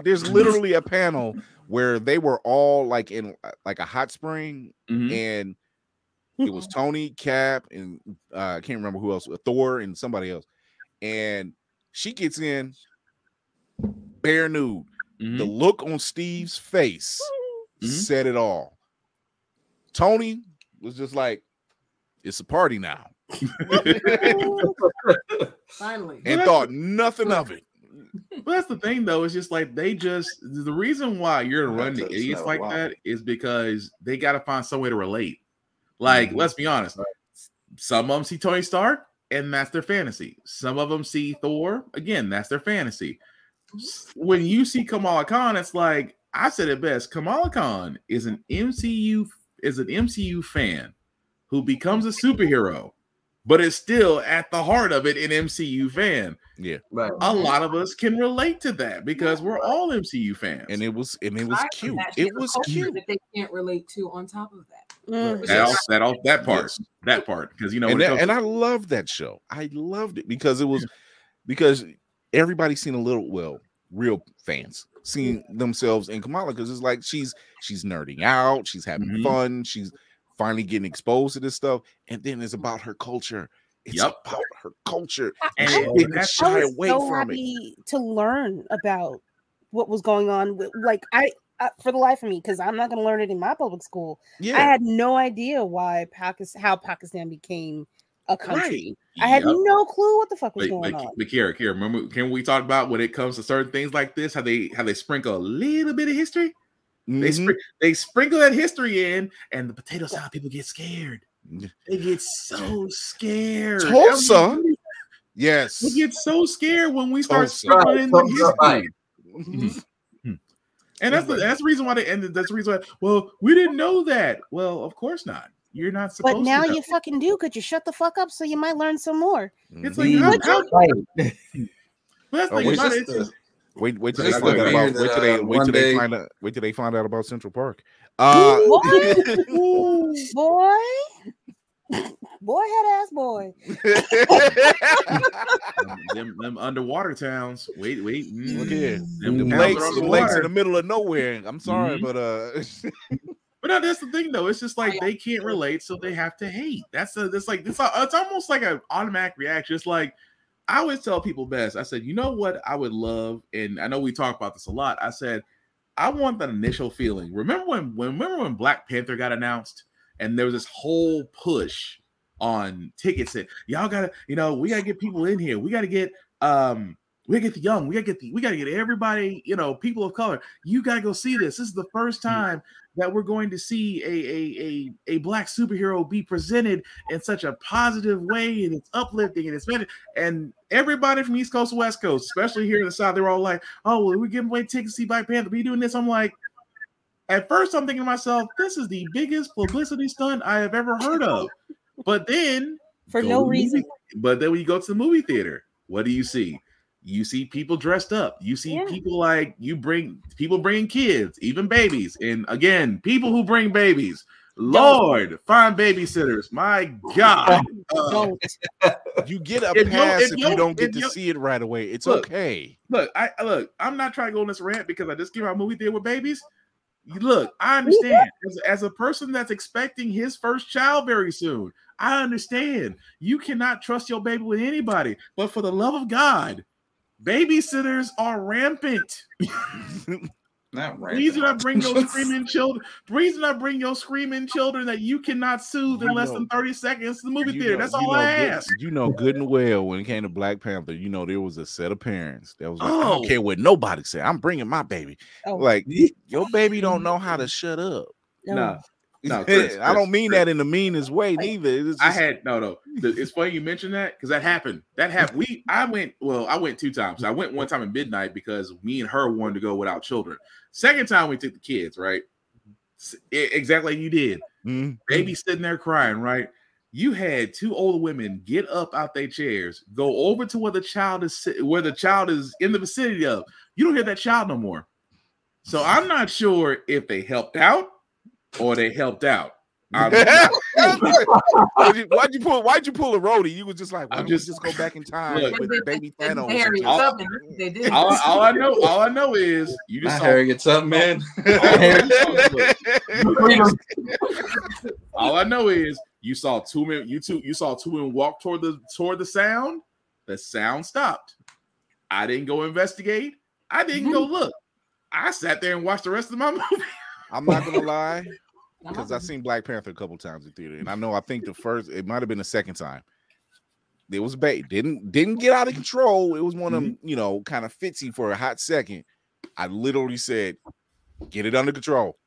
There's literally a panel where they were all like in like a hot spring, and it was Tony, Cap, and I can't remember who else, Thor, and somebody else. And she gets in bare nude. The look on Steve's face said it all. Tony was just like, it's a party now. Finally. And thought nothing of it. But that's the thing, though. It's just like the reason why you're running idiots like that is because they got to find some way to relate. Like, let's be honest. Some of them see Tony Stark, and that's their fantasy. Some of them see Thor, again, that's their fantasy. When you see Kamala Khan, it's like, I said it best. Kamala Khan is an MCU fan who becomes a superhero, but is still at the heart of it an MCU fan. Yeah, Right. A lot of us can relate to that because we're all MCU fans. and it was cute. It was cute. That they can't relate to. On top of that, That part, because and I love that show. I loved it because because everybody's seen real fans seeing themselves in Kamala, because it's like she's nerding out, she's having fun, she's finally getting exposed to this stuff, and then it's about her culture. It's about her culture, and she didn't shy away from it. To learn about what was going on with, like, I for the life of me, because I'm not going to learn it in my public school. I had no idea how Pakistan became a country. Right. I had no clue what the fuck was going on. But Kira, remember, can we talk about when it comes to certain things like this, how they sprinkle a little bit of history? They sprinkle that history in, and the potato salad people get scared. They get so scared. Tulsa, yes, they get so scared when we start sprinkling the history. And that's the reason why they ended. That's the reason why. Well, we didn't know that. Well, of course not. You're not supposed to. But now you fucking do. Could you shut the fuck up so you might learn some more? It's like wait till they find out about Central Park. Boy, head ass boy. them underwater towns. Wait. Look here. Them lakes in the middle of nowhere. I'm sorry, but no, that's the thing though. It's just like they can't relate, so they have to hate. It's almost like an automatic reaction. It's like, I always tell people best. I said, you know what I would love, and I know we talk about this a lot. I said, I want that initial feeling. Remember when Black Panther got announced, and there was this whole push on tickets that y'all gotta, we gotta get people in here. We gotta get the young. We gotta get everybody, people of color. You gotta go see this. This is the first time that we're going to see a black superhero be presented in such a positive way, and it's uplifting and it's better. And everybody from East Coast to West Coast, especially here in the South, they're all like, "Oh, well, we're giving away tickets to see Black Panther. We doing this." I'm like, at first, I'm thinking to myself, this is the biggest publicity stunt I have ever heard of. But then, for no reason. But then when you go to the movie theater, what do you see? You see people dressed up. You see people like people bringing kids, even babies. And again, people who bring babies. Lord, find babysitters. My God. You get a pass if you don't get to see it right away. It's okay. Look, I'm not trying to go on this rant because I just came out of a movie theater with babies. Look, I understand. As a person that's expecting his first child very soon, I understand. You cannot trust your baby with anybody. But for the love of God, babysitters are rampant. Not rampant. Please do not bring your screaming children. Please do not bring your screaming children that you cannot soothe in less than 30 seconds to the movie theater. That's all I ask. Good and well, when it came to Black Panther, there was a set of parents that was like, I don't care what nobody said. I'm bringing my baby. Like, your baby don't know how to shut up. No, Chris, I don't mean that in the meanest way neither. It's funny you mentioned that because that happened. I went 2 times. I went one time at midnight because me and her wanted to go without children. Second time we took the kids, right? Exactly like you did. Baby sitting there crying, right? You had 2 older women get up out their chairs, go over to where the child is in the vicinity of. You don't hear that child no more. So I'm not sure if they helped out or they helped out. Why'd you pull a roadie? You was just like, why don't we just go back in time with baby Thanos? All I know is you just Harriet's up, man. All I know is you saw 2 men. You saw 2 men walk toward the sound. The sound stopped. I didn't go investigate. I didn't go look. I sat there and watched the rest of my movie. I'm not gonna lie, because I've seen Black Panther a couple times in theater, and I think it might have been the second time. It was bait. Didn't get out of control. It was one of them, kind of fitsy for a hot second. I literally said, "Get it under control."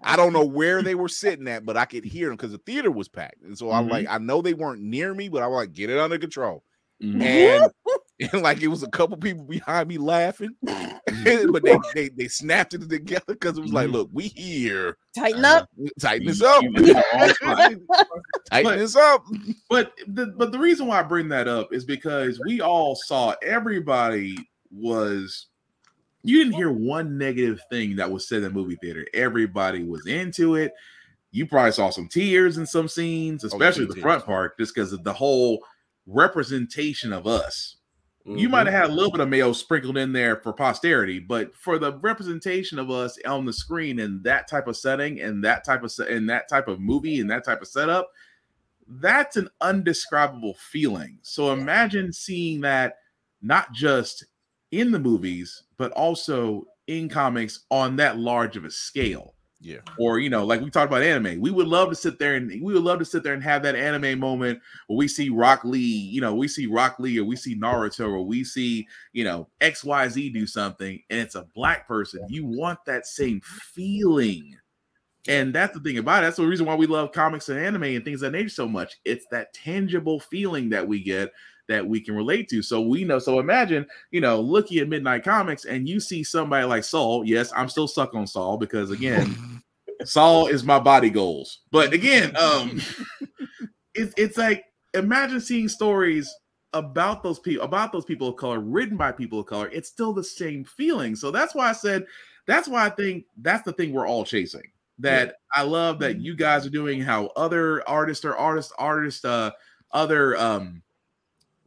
I don't know where they were sitting at, but I could hear them because the theater was packed, and so I'm like, I know they weren't near me, but I was like, "Get it under control." And And like it was a couple people behind me laughing, but they snapped it together because it was like, look, we here. Tighten up. Tighten this up. Tighten this up. But the reason why I bring that up is because we all saw everybody was. You didn't hear one negative thing that was said in the movie theater. Everybody was into it. You probably saw some tears in some scenes, especially the front part, just because of the whole representation of us. You might have had a little bit of mayo sprinkled in there for posterity, but for the representation of us on the screen in that type of setting and that type of movie and that type of setup, that's an undescribable feeling. So imagine seeing that not just in the movies, but also in comics on that large of a scale. Yeah. Or, you know, like we talked about anime, we would love to sit there and have that anime moment where we see Rock Lee, you know, we see Rock Lee or we see Naruto or we see, you know, XYZ do something and it's a black person. You want that same feeling. And that's the thing about it. That's the reason why we love comics and anime and things of that nature so much. It's that tangible feeling that we get that we can relate to. So we know, so imagine, you know, looking at Midnight Comics and you see somebody like Saul. Yes, I'm still stuck on Saul because again, Saul is my body goals. But again, it's like, imagine seeing stories about those people of color, written by people of color. It's still the same feeling. So that's why I said, that's why I think that's the thing we're all chasing. That I love that you guys are doing, how other other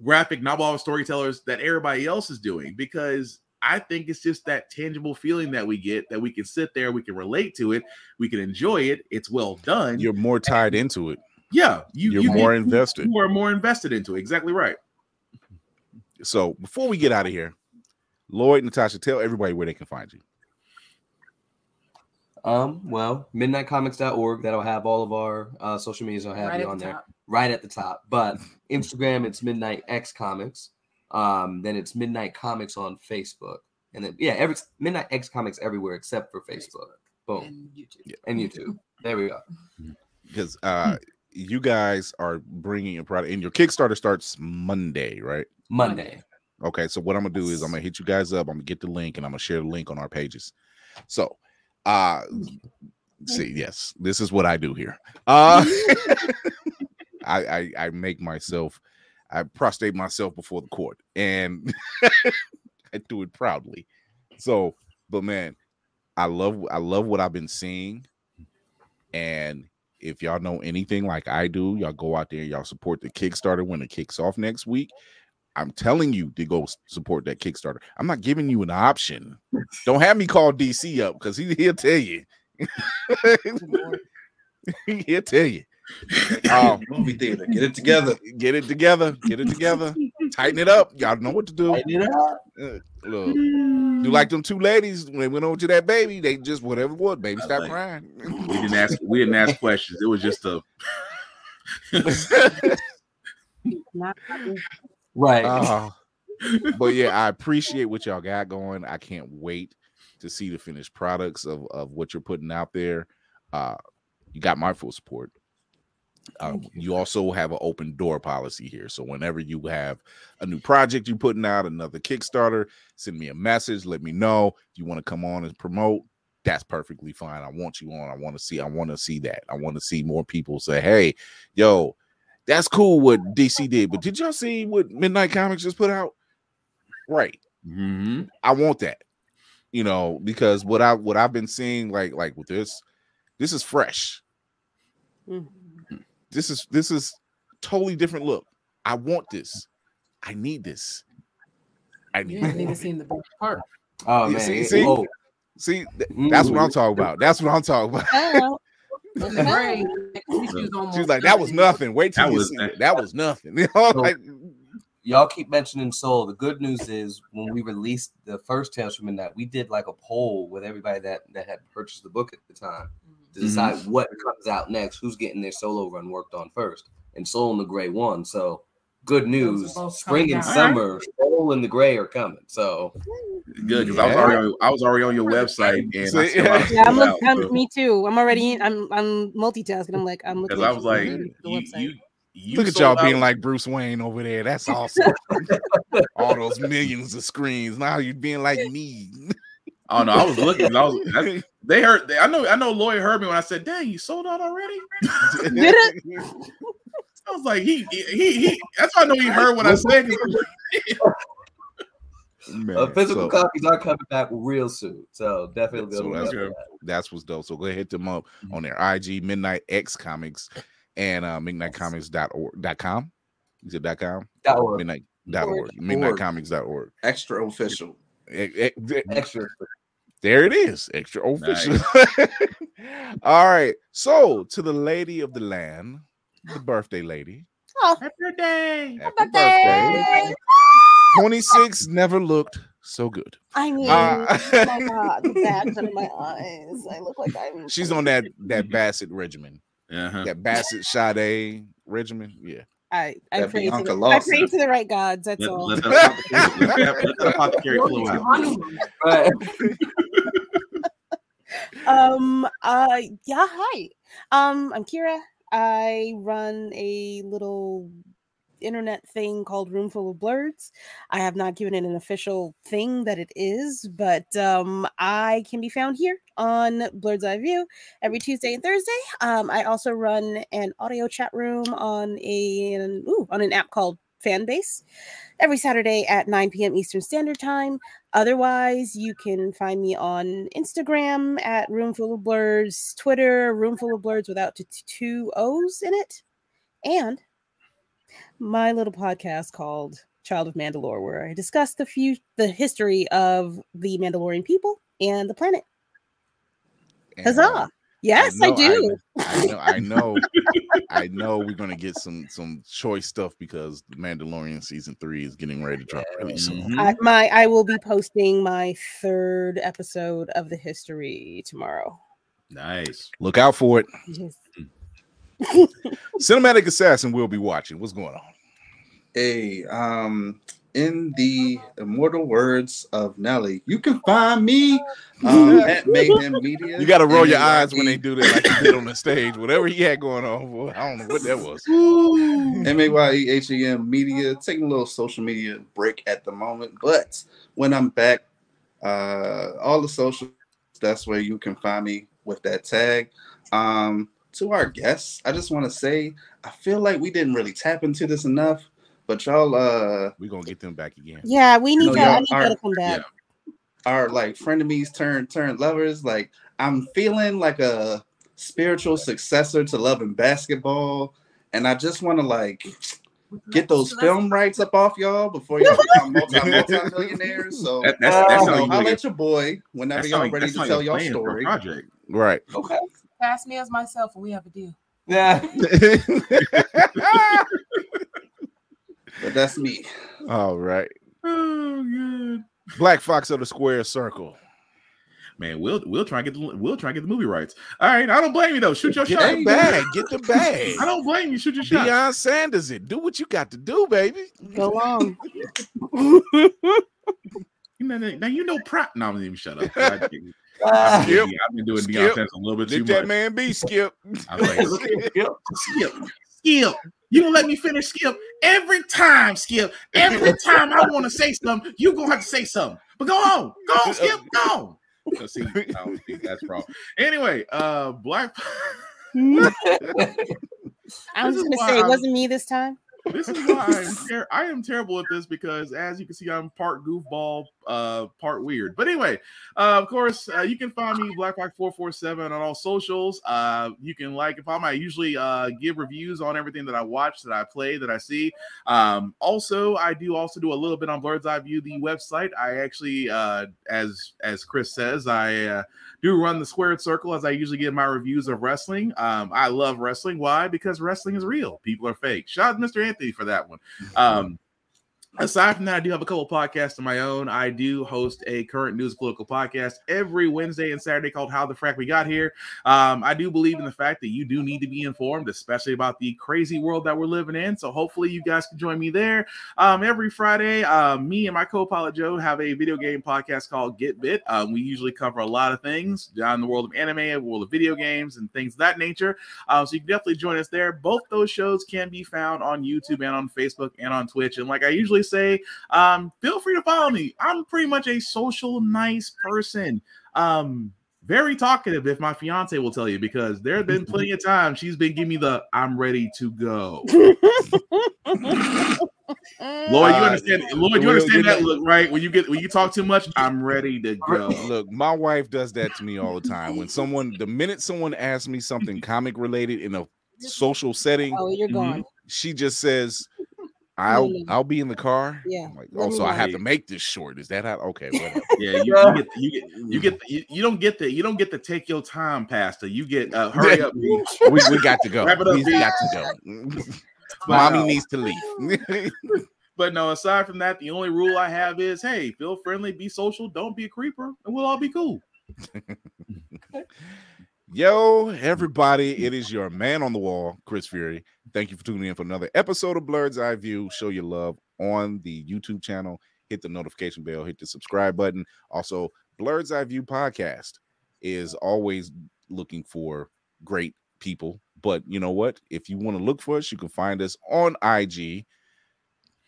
graphic novel storytellers, that everybody else is doing, because I think it's just that tangible feeling that we get, that we can sit there, we can relate to it, we can enjoy it. It's well done. You're more tied into it. Yeah, you're more invested. You are more invested into it. Exactly right. So before we get out of here, Lloyd, Natasha, tell everybody where they can find you. Well, midnightcomics.org. That'll have all of our social medias. I'll have you on there right at the top. But Instagram, it's Midnight X Comics. Then it's Midnight Comics on Facebook, and then every Midnight X Comics everywhere except for Facebook. Boom. And YouTube. Yeah. And YouTube. There we go. Because you guys are bringing a product, and your Kickstarter starts Monday, right? Monday. Okay, so what I'm gonna do is I'm gonna hit you guys up. I'm gonna get the link, and I'm gonna share the link on our pages. So, see, yes, this is what I do here. I make myself, I prostrate myself before the court, and I do it proudly. So, but man, I love what I've been seeing, and if y'all know anything like I do, y'all go out there, y'all support the Kickstarter when it kicks off next week. I'm telling you to go support that Kickstarter. I'm not giving you an option. Don't have me call DC up, because he'll tell you. He'll tell you. Movie theater, get it together. Get it together. Get it together. Tighten it up. Y'all know what to do. Tighten it up. Look, do like them two ladies when they went over to that baby. They just whatever what baby stop crying. We didn't ask questions. It was just a right. But yeah, I appreciate what y'all got going. I can't wait to see the finished products of what you're putting out there. You got my full support. You also have an open door policy here. So whenever you have a new project you're putting out, another Kickstarter, send me a message. Let me know if you want to come on and promote. That's perfectly fine. I want you on. I want to see that. I want to see more people say, hey, yo, that's cool what DC did, but did y'all see what Midnight Comics just put out? Right. Mm-hmm. I want that. You know, because what I've been seeing, like with this is fresh. Mm-hmm. This is totally different look. I want this. I need this. I need to see the best part. Oh man. See, that's what I'm talking about. That's what I'm talking about. She's like, that was nothing. Wait till you see it. That was nothing. You know, like, y'all keep mentioning Soul. The good news is when we released the first Tales from Midnight, we did like a poll with everybody that had purchased the book at the time to decide what comes out next, who's getting their solo run worked on first. And Soul and the Gray won. So good news. Spring and summer, Soul and the Gray are coming. So good, because I was already on your website, and me too. I'm already in. I'm multitasking. I'm looking. Because I was like, Look at y'all being like Bruce Wayne over there. That's awesome. All those millions of screens. Now you're being like me. Oh no, I was looking. They heard. I know. Lloyd heard me when I said, "Dang, you sold out already." Did it? I was like, he. That's why I know he heard what I said. Man, physical copies are coming back real soon, so definitely. That's what's dope. So go ahead, hit them up on their IG, Midnight X Comics, and midnightcomics.com. Is it .com? .org. Midnight.org. Midnightcomics.org. Extra official. Extra. There it is. Extra official. Nice. All right. So to the lady of the land, the birthday lady. Oh, happy birthday. Happy birthday. 26 never looked so good. I mean, oh my God, the bags under my eyes. I look like I'm. She's on that Bassett regimen. That Bassett Sade regimen. Yeah. I pray to the right gods. That's all. Let the apothecary flow out. Yeah. Hi. I'm Kira. I run a little internet thing called Roomful of Blurs. I have not given it an official thing that it is, but I can be found here on Blur's Eye View every Tuesday and Thursday. I also run an audio chat room on an app called Fanbase every Saturday at 9 p.m. Eastern Standard Time. Otherwise, you can find me on Instagram at Roomful of Blurs, Twitter, Roomful of Blurs without two O's in it, and my little podcast called Child of Mandalore, where I discuss the history of the Mandalorian people and the planet. And, huzzah! Yes, I do. I know. I know we're gonna get some choice stuff because the Mandalorian season 3 is getting ready to drop really soon. I will be posting my 3rd episode of the history tomorrow. Nice. Look out for it. Yes. Cinematic Assassin will be watching. What's going on? Hey, in the immortal words of Nelly, you can find me at Mayhem Media. You got to roll your eyes when they do that, like you did on the stage. Whatever he had going on, boy, I don't know what that was. MAYEHEM Media, taking a little social media break at the moment, but when I'm back, all the social, that's where you can find me with that tag. To our guests, I just want to say, I feel like we didn't really tap into this enough, but y'all, we're gonna get them back again. Yeah, we need y'all to come back. Yeah. Our like frenemies turn lovers. Like, I'm feeling like a spiritual successor to Love and Basketball, and I just want to like get those film rights up off y'all before y'all become multi-millionaires. So I'll let your boy whenever y'all ready to tell y'all story. Project. Right. Okay. Pass me as myself, and we have a deal. Yeah. But that's me. All right. Oh, good. Black Fox of the Square Circle. Man, we'll try and get the movie rights. All right, I don't blame you though. Shoot your shot. Get the bag. I don't blame you. Shoot your shot. Deion Sanders it. Do what you got to do, baby. Go on. Now you know prop. No, I'm gonna even shut up. I've been doing Deion Sanders a little bit too much. That man be Skip. I was like, Skip. You gonna let me finish, Skip? Every time, Skip. Every time I want to say something, you gonna have to say something. But go on, Skip, go on. See, that's wrong. Anyway, Black. I was just gonna say it wasn't me this time. This is why I am terrible at this because, as you can see, I'm part goofball, part weird. But anyway, of course, you can find me BlackRock447 on all socials. You can I usually give reviews on everything that I watch, that I play, that I see. Also, I do do a little bit on Blur's Eye View, the website. I actually, as Chris says, I do run the Squared Circle as I usually give my reviews of wrestling. I love wrestling. Why? Because wrestling is real. People are fake. Shout out to Mr. Anthony for that one. Aside from that, I do have a couple podcasts of my own. I do host a current news political podcast every Wednesday and Saturday called How the Frack We Got Here. I do believe in the fact that you do need to be informed, especially about the crazy world that we're living in. So hopefully you guys can join me there. Every Friday, me and my co-pilot Joe have a video game podcast called Get Bit. We usually cover a lot of things down in the world of anime, the world of video games, and things of that nature. So you can definitely join us there. Both those shows can be found on YouTube and on Facebook and on Twitch. And like I usually say, feel free to follow me. I'm pretty much a social, nice person. Very talkative, if my fiance will tell you, because there have been plenty of times she's been giving me the "I'm ready to go." Lloyd, you understand? Lloyd, you understand that look, right? When you talk too much, I'm ready to go. Look, my wife does that to me all the time. When the minute someone asks me something comic related in a social setting, oh, you're gone. She just says, I'll be in the car. Yeah. I'm like, oh, so I have to make this short. Is that how? Okay, whatever. Yeah, you don't get the take your time, Pastor. You get hurry up. we got to go. Wrap it up, We got to go. Mommy needs to leave. But no, aside from that, the only rule I have is, hey, feel friendly, be social, don't be a creeper, and we'll all be cool. Yo, everybody, it is your man on the wall, Chris Fury. Thank you for tuning in for another episode of Blurred's Eye View. Show your love on the YouTube channel. Hit the notification bell, hit the subscribe button. Also, Blurred's Eye View podcast is always looking for great people. But you know what? If you want to look for us, you can find us on IG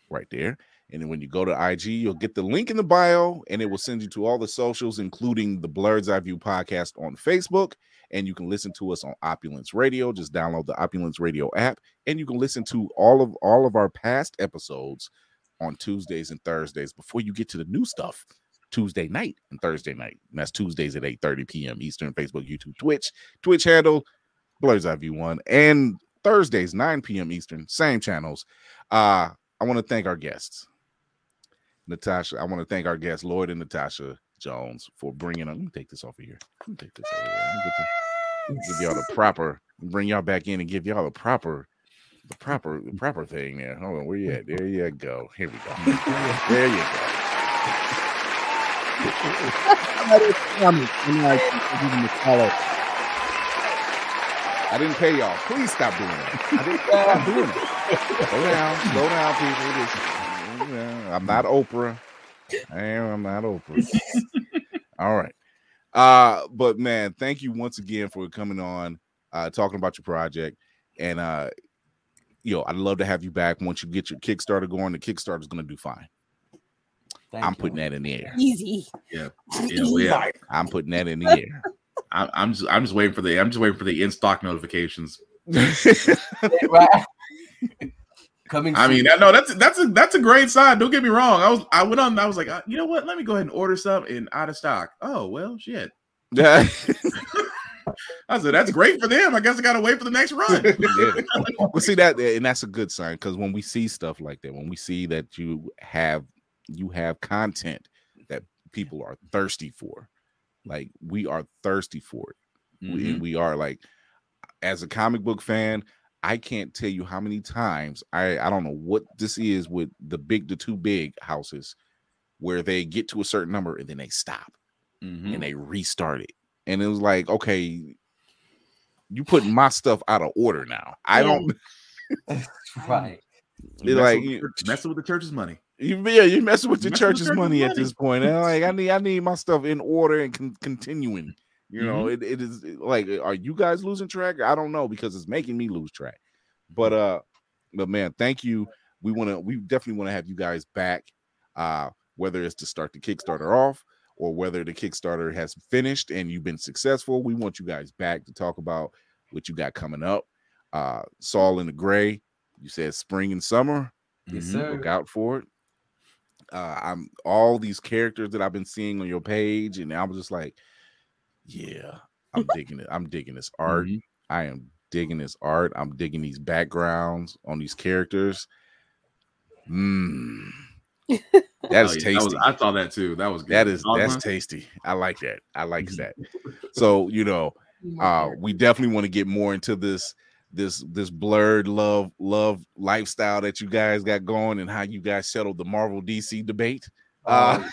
right there. And then when you go to IG, you'll get the link in the bio, and it will send you to all the socials, including the Blurred's Eye View podcast on Facebook. And you can listen to us on Opulence Radio. Just download the Opulence Radio app, and you can listen to all of our past episodes on Tuesdays and Thursdays before you get to the new stuff Tuesday night and Thursday night. And that's Tuesdays at 8:30 p.m. Eastern, Facebook, YouTube, Twitch handle Blurred's Eye View 1, and Thursdays 9 p.m. Eastern, same channels. I want to thank our guests, Natasha. I want to thank our guests, Lloyd and Natasha Jones, for bringing them. Let me take this off of here. Let me take this over here. Give y'all the proper, bring y'all back in and give y'all the proper thing there. Hold on, where you at? There you go. Here we go. There you go. I didn't pay y'all. Please stop doing that. I didn't stop doing it. Slow down, people. I'm not Oprah. I'm not Oprah. All right. But man, thank you once again for coming on, talking about your project. And I'd love to have you back once you get your Kickstarter going. The Kickstarter's gonna do fine. I'm putting that in the air. Easy. Yeah. I'm putting that in the air. I'm just waiting for the in stock notifications. Right. Coming. I mean, no, that's a great sign. Don't get me wrong. I went on. I was like, you know what? Let me go ahead and order some and out of stock. Oh well, shit. Yeah. I said that's great for them. I guess I gotta wait for the next run. Yeah. Well, see that, and that's a good sign, because when we see stuff like that, when we see that you have content that people are thirsty for, like we are thirsty for it. Mm-hmm. We are, like, as a comic book fan, I can't tell you how many times I don't know what this is with the two big houses where they get to a certain number and then they stop and they restart it. And it was like, okay, you putting my stuff out of order now. I don't. Right. You're messing with the church's money. You're messing with the church's money at this point. And like, I need my stuff in order and continuing. You know, it is like, are you guys losing track? I don't know, because it's making me lose track. But man, thank you. We definitely want to have you guys back, whether it's to start the Kickstarter off or whether the Kickstarter has finished and you've been successful. We want you guys back to talk about what you got coming up. Saul in the Gray, you said spring and summer. Yes, sir. Look out for it. I'm all these characters that I've been seeing on your page, and I was just like, yeah, I'm digging it. I'm digging this art. I am digging this art. I'm digging these backgrounds on these characters. That's tasty. I thought that too. That was good. That's tasty. I like that. I like that. So, we definitely want to get more into this this blurred love lifestyle that you guys got going and how you guys settled the Marvel DC debate. I'm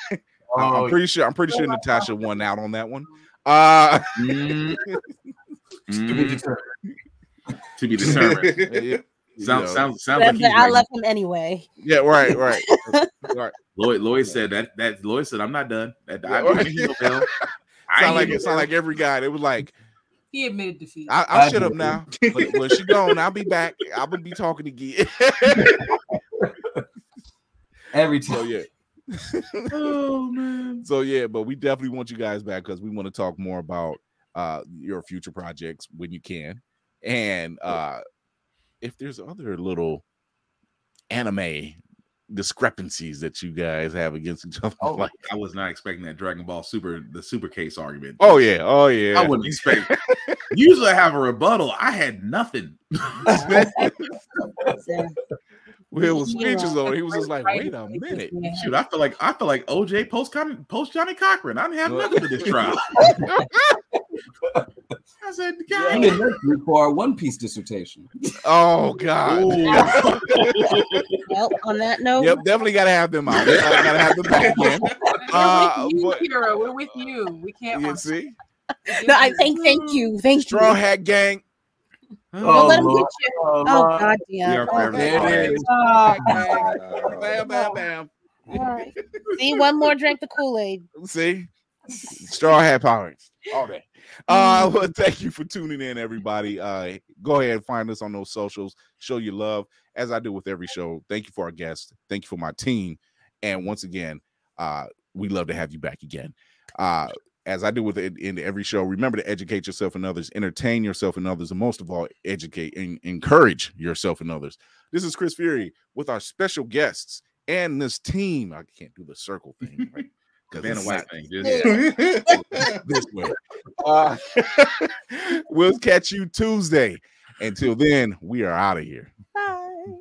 pretty sure Natasha won out on that one. To be determined. Sounds like I left him anyway. Yeah, right. Lloyd said that. Lloyd said, "I'm not done." Sound like every guy. It was like he admitted defeat. I'll shut up now. But when she gone, I'll be back. I'm gonna be talking again. Every time. So, yeah. Oh man. So yeah, but we definitely want you guys back because we want to talk more about your future projects when you can, and if there's other little anime discrepancies that you guys have against each other. Oh, like I was not expecting that Dragon Ball the super case argument. Oh yeah. I wouldn't expect. Usually I have a rebuttal. I had nothing. Will was speeches on. He was just like, "Wait a minute, shoot! I feel like OJ post Johnny Cochran. I didn't have nothing to this trial." I said, "God, you didn't for our One Piece dissertation." Oh God! Well, on that note, yep, definitely gotta have them out. Gotta have them back again. We're with you. We can't. You see? No, thank you. Straw Hat Gang. Don't let him get you. Oh God, damn. Bam. All right. See, one more drink the Kool-Aid. See, Straw Hat Pirates all day. Well, thank you for tuning in, everybody. Go ahead and find us on those socials. Show your love, as I do with every show. Thank you for our guests. Thank you for my team. And once again, we love to have you back again. As I do with it in every show, remember to educate yourself and others, entertain yourself and others, and most of all, educate and encourage yourself and others. This is Chris Fury with our special guests and this team. I can't do the circle thing, right? Man and white thing. This way. We'll catch you Tuesday. Until then, we are out of here. Bye.